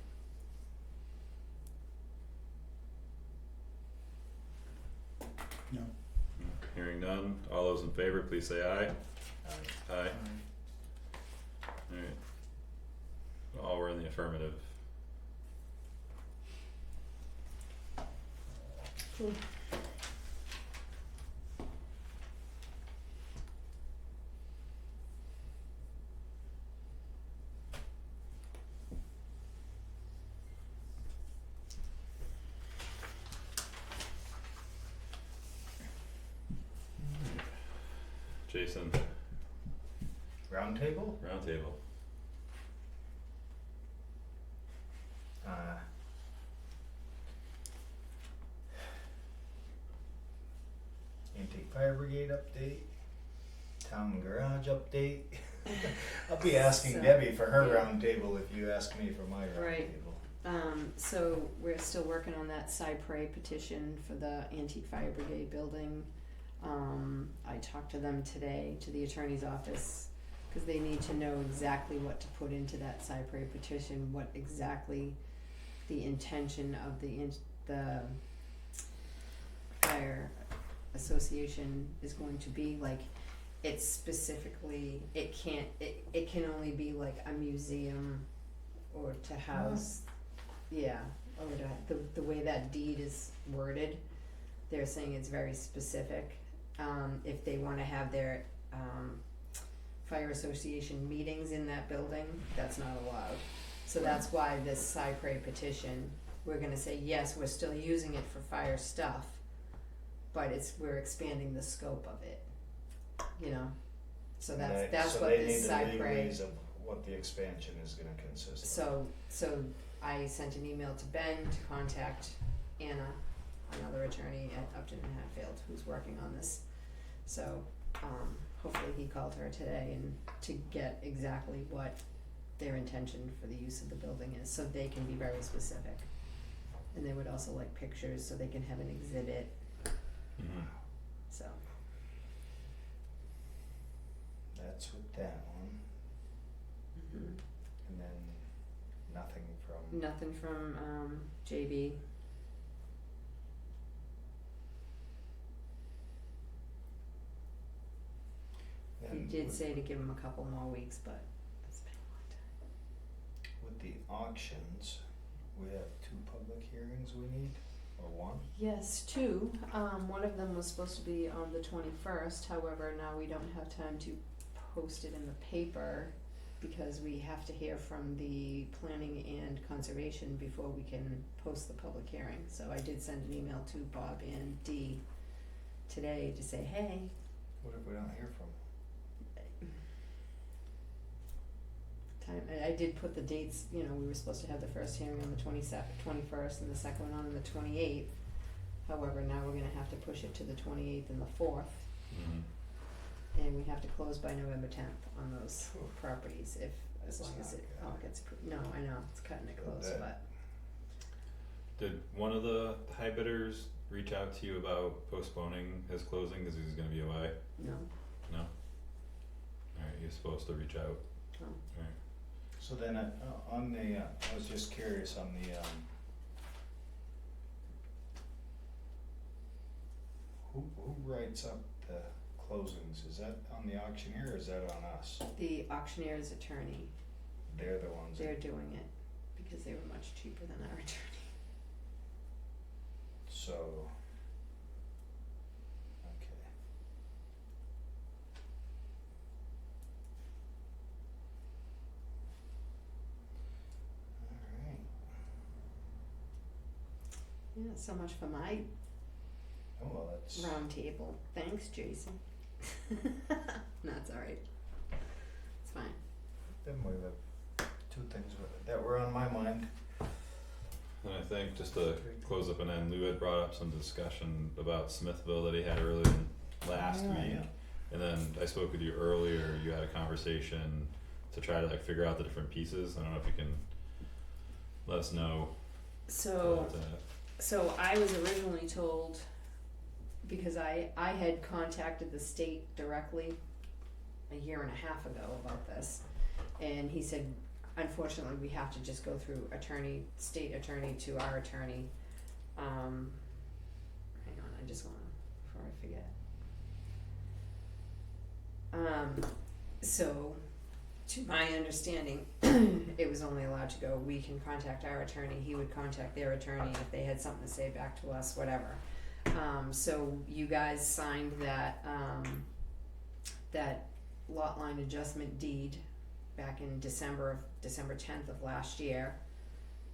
No. Hearing none, all those in favor, please say aye. Aye. Alright. All were in the affirmative. Cool. Jason, Roundtable? roundtable. Intake fire brigade update, town garage update. I'll be asking So, Debbie for her yeah. roundtable if you ask me for my Right. roundtable. So we're still working on that Cypre petition for the Antique Fire Brigade building. I talked to them today, to the attorney's office, cause they need to know exactly what to put into that Cypre petition, what exactly the intention of the fire association is going to be, like, it's specifically, it can only be like a museum or to house, yeah, or the way that deed is worded, they're saying it's very specific. If they wanna have their, fire association meetings in that building, that's not allowed. So that's why this Cypre petition, we're gonna say, yes, we're still using it for fire stuff, but we're expanding the scope of it, you know? So that's what this So they need the Cypre. legalese of what the expansion is gonna consist of. So I sent an email to Ben to contact Anna, another attorney at Upton and Hatfield who's working on this. So hopefully he called her today and to get exactly what their intention for the use of the building is, so they can be very specific. And they would also like pictures so they can have an exhibit, Mhm. so. that's with that one, Mhm. and then nothing from. Nothing from JB. He Then did with- say to give him a couple more weeks, but it's been a long time. With the auctions, we have 2 public hearings we need, or 1? Yes, two. One of them was supposed to be on the 21st. However, now we don't have time to post it in the paper because we have to hear from the planning and conservation before we can post the public hearing. So I did send an email to Bob and Dee today to say, hey, What if we don't hear from? I did put the dates, you know, we were supposed to have the first hearing on the 21st and the second one on the 28th. However, now we're gonna have to push it to the 28th and the 4th, and we have to close by November 10th on those properties as long That's as not it good. all gets approved. No, I know, it's cutting it Good close, day. but Did one of the high bidders reach out to you about postponing his closing because he's gonna be away? no, No? Alright, he was supposed to reach out. no. Alright. So then, on the, I was just curious on the, who writes up the closings? Is that on the auctioneer or is that on us? The auctioneer's attorney, They're the ones they're that, doing it because they were much cheaper than our attorney. so. Okay. Alright, Yeah, so much for my oh well, that's, round table. Thanks, Jason. No, it's alright. It's fine. then we have 2 things that were on my mind. And I think just to close up and end, Lou had brought up some discussion about Smithville that he had earlier last Yeah, week. yeah. And then I spoke with you earlier, you had a conversation to try to like figure out the different pieces. I don't know if you can let us know So about that. So I was originally told, because I had contacted the state directly a year and a half ago about this, and he said, unfortunately, we have to just go through state attorney to our attorney. Hang on, I just wanna, before I forget. So, to my understanding, it was only allowed to go, we can contact our attorney, he would contact their attorney if they had something to say back to us, whatever. So you guys signed that lot line adjustment deed back in December 10th of last year,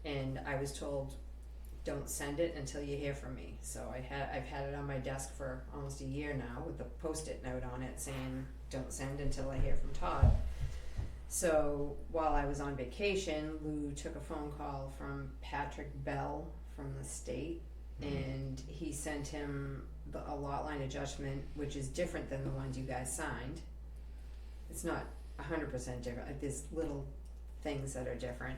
and I was told, don't send it until you hear from me. So I've had it on my desk for almost a year now with a post-it note on it saying, don't send until I hear from Todd. So while I was on vacation, Lou took a phone call from Patrick Bell from the state, and he sent him a lot line adjustment, which is different than the ones you guys signed. It's not 100% different, like there's little things that are different,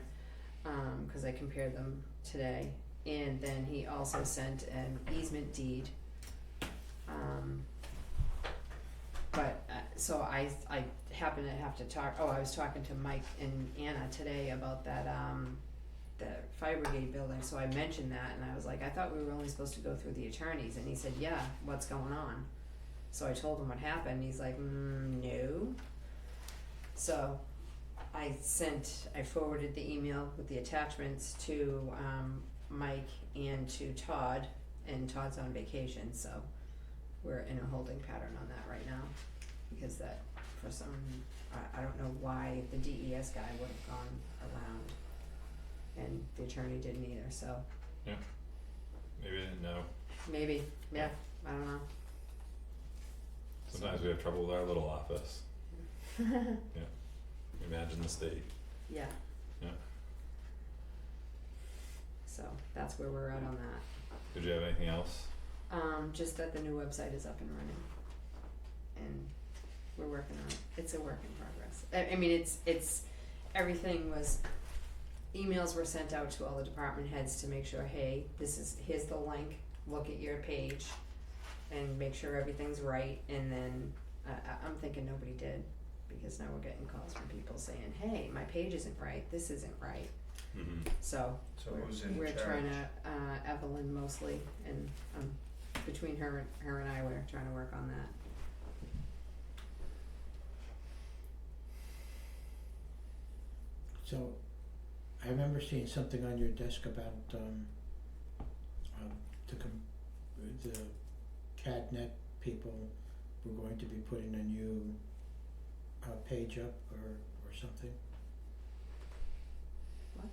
cause I compared them today. And then he also sent an easement deed, but, so I happen to have to talk, I was talking to Mike and Anna today about that, the fire brigade building, so I mentioned that, and I was like, I thought we were only supposed to go through the attorneys, and he said, yeah, what's going on? So I told him what happened, he's like, no. So I forwarded the email with the attachments to, Mike and to Todd, and Todd's on vacation, so we're in a holding pattern on that right now, because that, for some, I don't know why the DES guy would have gone around, and the attorney didn't either, so Maybe I didn't know. maybe, yeah, I don't know. Sometimes we have trouble with our little office. Imagine the state. Yeah. Yeah. So that's where we're at on that. Did you have anything else? Just that the new website is up and running, and we're working on it. It's a work in progress. I mean, it's everything was, emails were sent out to all the department heads to make sure, hey, here's the link, look at your page, and make sure everything's right. And then I'm thinking nobody did. because now we're getting calls from people saying, hey, my page isn't right, this isn't right. Mm-hmm. So So who's in we're charge? trying to, Evelyn mostly, and between her and I, we're trying to work on that. So, I remember seeing something on your desk about the CADNet people were going to be putting a new page up or something. What?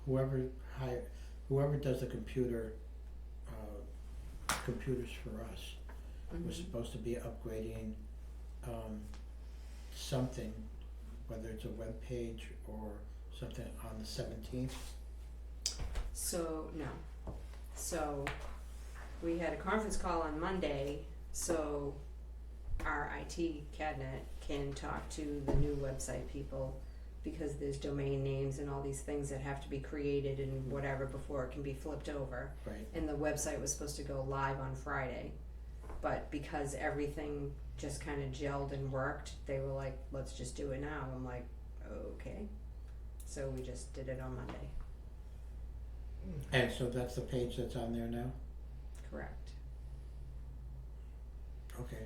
Whoever does the computers for us was supposed to be upgrading something, whether it's a web page or something, on the 17th. So, no. So, we had a conference call on Monday, so our IT cabinet can talk to the new website people, because there's domain names and all these things that have to be created and whatever before it can be flipped over. Right. And the website was supposed to go live on Friday, but because everything just kind of gelled and worked, they were like, let's just do it now. I'm like, okay. So we just did it on Monday. And so that's the page that's on there now? Correct. Okay.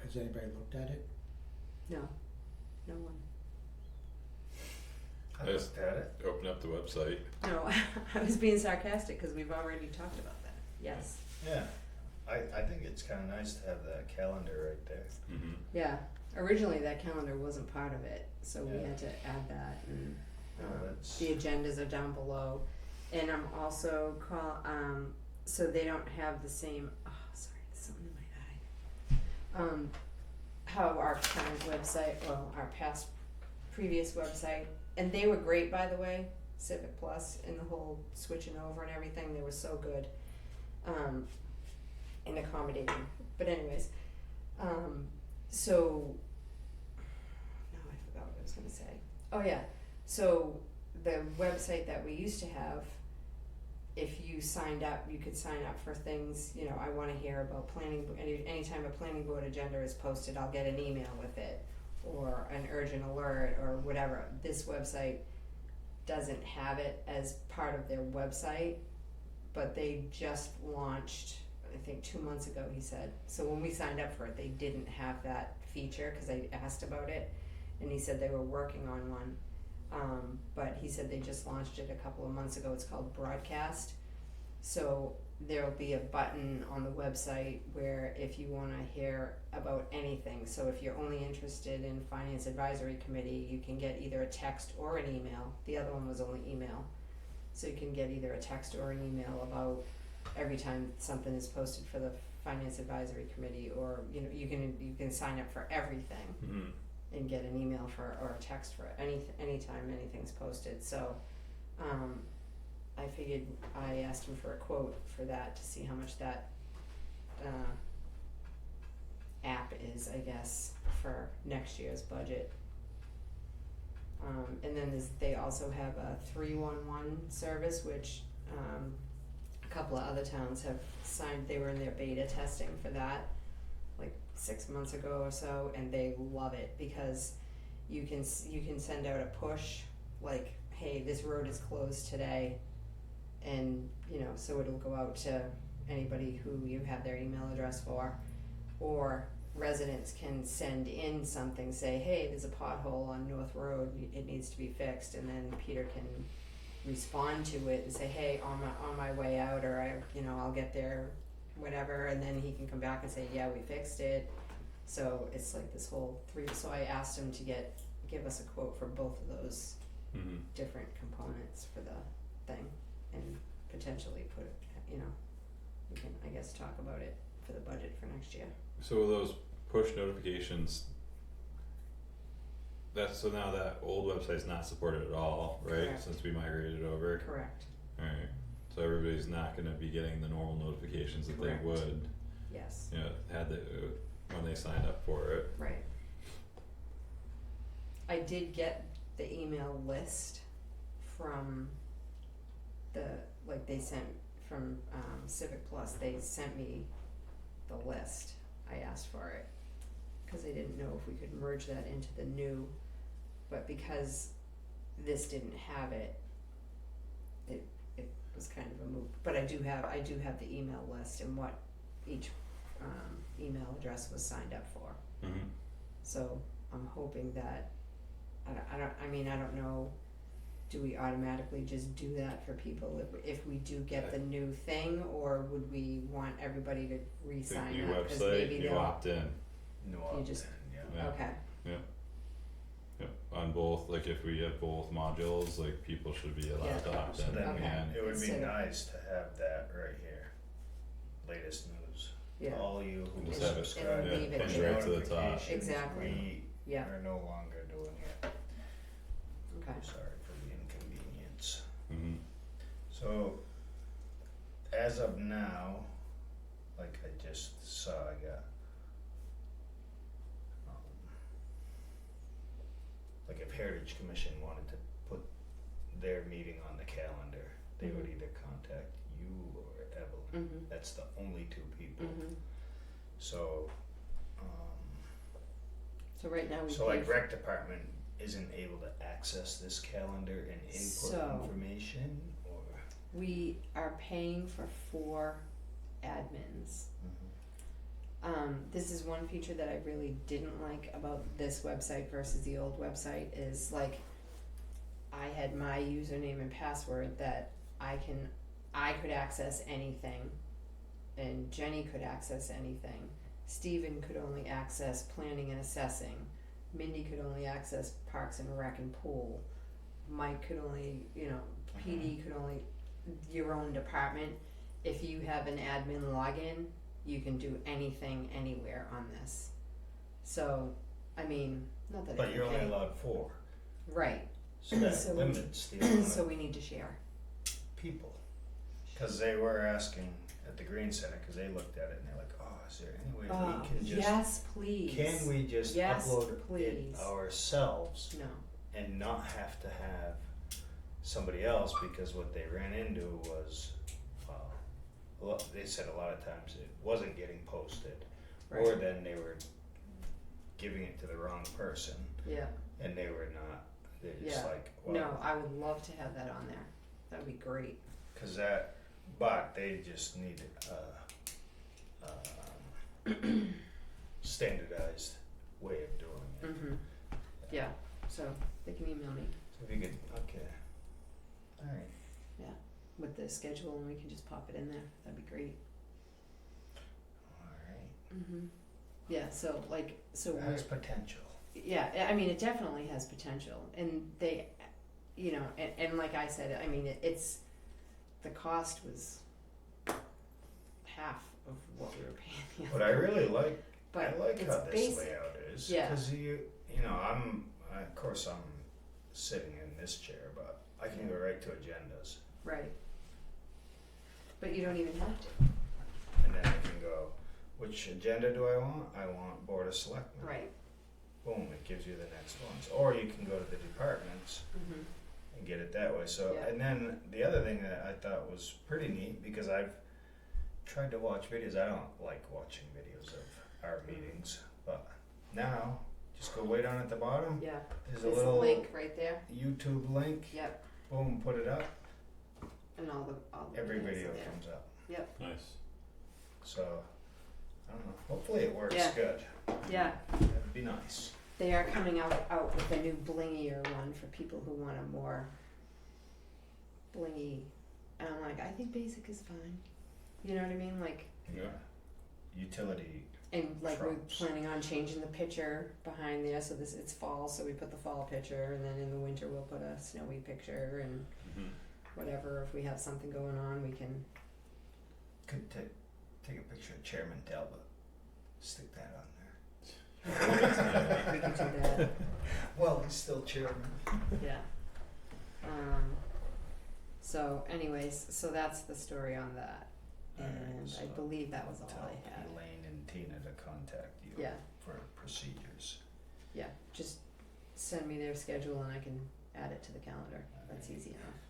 Has anybody looked at it? No, no one. I looked at it. Open up the website. No, I was being sarcastic because we've already talked about that. Yes. Yeah, I think it's kinda nice to have that calendar right there. Mm-hmm. Yeah. Originally, that calendar wasn't part of it, so we Yeah. had to add that, and That's, the agendas are down below. And I'm also so they don't have the same. Oh, sorry, there's something in my eye. How our current website, well, our previous website, and they were great, by the way, Civic Plus, and the whole switching over and everything. They were so good, and accommodating. But anyways, so now I forgot what I was gonna say. Oh yeah, so the website that we used to have, if you signed up, you could sign up for things, you know, I wanna hear about anytime a planning board agenda is posted, I'll get an email with it, or an urgent alert, or whatever. This website doesn't have it as part of their website, but they just launched, I think 2 months ago, he said. So when we signed up for it, they didn't have that feature, cause I asked about it, and he said they were working on one. But he said they just launched it a couple of months ago. It's called Broadcast. So there'll be a button on the website where if you want to hear about anything, so if you're only interested in Finance Advisory Committee, you can get either a text or an email. The other one was only email. So you can get either a text or an email about every time something is posted for the Finance Advisory Committee, or you know, you can sign up for everything. Mm-hmm. And get an email or a text for anytime anything's posted. So I figured I asked him for a quote for that to see how much that app is, I guess, for next year's budget. And then they also have a 311 service, which a couple of other towns have signed. They were in their beta testing for that, like 6 months ago or so, and they love it because you can send out a push like, hey, this road is closed today, and you know, so it'll go out to anybody who you have their email address for, or residents can send in something, say, hey, there's a pothole on North Road, it needs to be fixed, and then Peter can respond to it and say, hey, on my way out, or I'll get there, whatever, and then he can come back and say, yeah, we fixed it. So it's like this whole so I asked him to give us a quote for both of those different components for the thing, and potentially put it, we can, I guess, talk about it for the budget for next year. So will those push notifications, so now that old website's not supported at all, right? Correct. Since we migrated over. Correct. Alright. So everybody's not gonna be getting the normal notifications that Correct. they would, Yes. when they signed up for it. Right. I did get the email list from they sent from Civic Plus. They sent me the list. I asked for it, cause I didn't know if we could merge that into the new, but because this didn't have it, it was kind of a moot, but I do have the email list and what each, email address was signed up for. Mm-hmm. So I'm hoping that, I don't know, do we automatically just do that for people if we do get the new thing, or would we want everybody to The re-sign new up, cause website, maybe you they'll, opt in. No, You just- Yeah. okay, Yep, on both, like if we have both modules, like people should be allowed Yeah. to opt So in then Okay. and it would be Instead of- nice to have that right here, latest news. yeah, All you who Just have it, subscribe and leave it push there. right to the top. notifications, Exactly. we yeah, are no longer doing it. okay, I'm sorry for the inconvenience. mm-hmm. So, as of now, like I just saw, I got, like if Heritage Commission wanted to put their meeting on the calendar, they would Mhm. either contact you or Evelyn. mhm, That's the only two people. mhm. So, So right now we so pay like for, rec department isn't able to access this calendar and input So- information, or? we are paying for 4 admins. This is one feature that I really didn't like about this website versus the old website is like I had my username and password that I could access anything, and Jenny could access anything. Steven could only access planning and assessing. Mindy could only access parks and rec and pool. Mike could only, PD could only your own department. If you have an admin login, you can do anything anywhere on this. So, I mean, not that But it you're can only pay. allowed 4, Right. so that So we- limits the amount So of we need to share. people. Cause they were asking at the Green Center, cause they looked at it and they're like, oh, is there any way Oh, we can just, yes, please. can we just Yes, upload please. it ourselves No. and not have to have somebody else, because what they ran into was, they said a lot of times it wasn't getting posted, or Right. then they were giving it to the wrong person, Yeah. and they were not, they're just Yeah. like, well, No, I would love to have that on there. That'd be great. cause that, but they just need standardized way of doing it. Mhm. Yeah. So they can email me So if you could, okay, alright. with the schedule and we can just pop it in there. That'd be great. Alright, Mhm. Yeah. So we're has potential. yeah, I mean, it definitely has potential, and they, and like I said, I mean, it's, the cost was half of what we were paying the other. But I really like, But I like it's how this basic. layout is, Yeah. cause of course I'm sitting in this chair, but I can go right to agendas, Right. But you don't even have to. and then I can go, which agenda do I want? I want Board of Selectmen. Right. Boom, it gives you the next ones, or you can go to the departments Mhm. and get it that way. So, Yeah. and then the other thing that I thought was pretty neat, because I've tried to watch videos. I don't like watching videos of our meetings, but now just go way down at the bottom. Yeah. There's a There's a little link right there. YouTube link. Yep. Boom, put it up. And all the Every videos video are there. comes up. Nice. So, I don't know. Hopefully it works Yeah. good. Yeah. That'd be nice. They are coming out with a new blingier one for people who want a more blingy. And I'm like, I think basic is fine. You know what I mean? Like, Yeah. Utility. and like we're Trumps. planning on changing the picture behind there, so it's fall, so we put the fall picture, and then in the winter we'll put a snowy picture, and Mm-hmm. whatever. If we have something going on, we can. Could take a picture of Chairman Talbot. Stick that on there. We can do that. Well, he's still chairman. Yeah. So anyways, so that's the story on that. Alright, And so I believe that was all Tell I had. Elaine and Tina to contact you Yeah, for procedures. yeah, just send me their schedule and I can add it to the calendar. That's Alright. easy enough.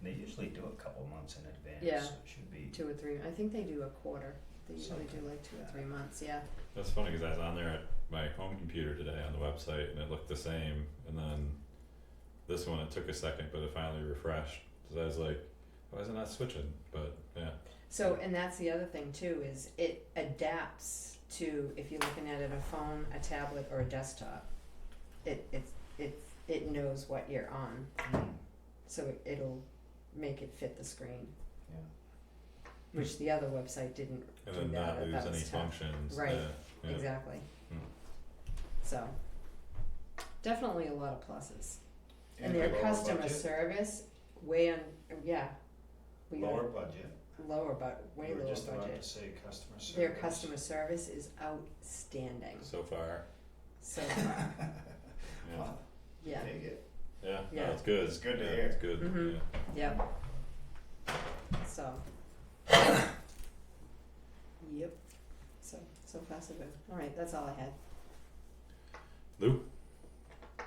They usually do a couple months in advance, Yeah. so it should be. 2 or 3, I think they do a quarter. They usually do Something like like 2 or that. 3 months, yeah. That's funny because I was on there at my home computer today on the website and it looked the same, and then this one, it took a second, but it finally refreshed. So I was like, why is it not switching? But yeah. So, and that's the other thing too, is it adapts to, if you're looking at it on a phone, a tablet, or a desktop. It knows what you're on, so it'll make it fit the screen. Yeah. Which the other website didn't And do then that, not or lose that any was tough. functions. Right. Yeah. Yeah. Exactly. Hmm. So, definitely a lot of pluses. And a their lower customer budget. service, way on, yeah. We got Lower budget. lower, but way You were lower just about budget. to say customer service. Their customer service is outstanding So far. so far. Yeah. Yeah. Take it. Yeah. Yeah. No, it's good. It's good to Yeah, hear. It's good. Mhm. Yeah. Yep. So. Yep. So far so good. All right, that's all I had. Lou?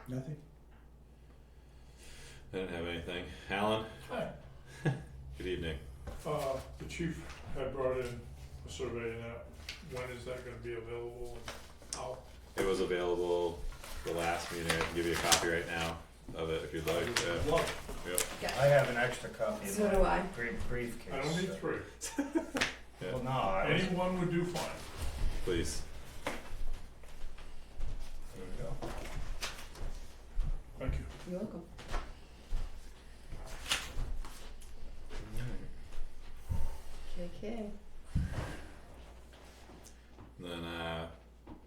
Nothing? I didn't have anything. Alan? Hi. Good evening. The chief had brought in a survey and that, when is that gonna be available and how? It was available the last meeting. I can give you a copy right now of it if you'd like. Yeah. Love Yep. I have an extra copy So in do my I. briefcase. it. I don't need so- three. Yeah. Well, no, I was. Any one would do fine. Please. There we go. Thank you. You're welcome. KK. Then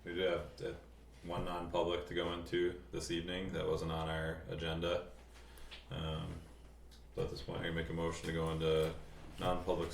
we do have one non-public to go into this evening that wasn't on our agenda. So at this point, I can make a motion to go into non-public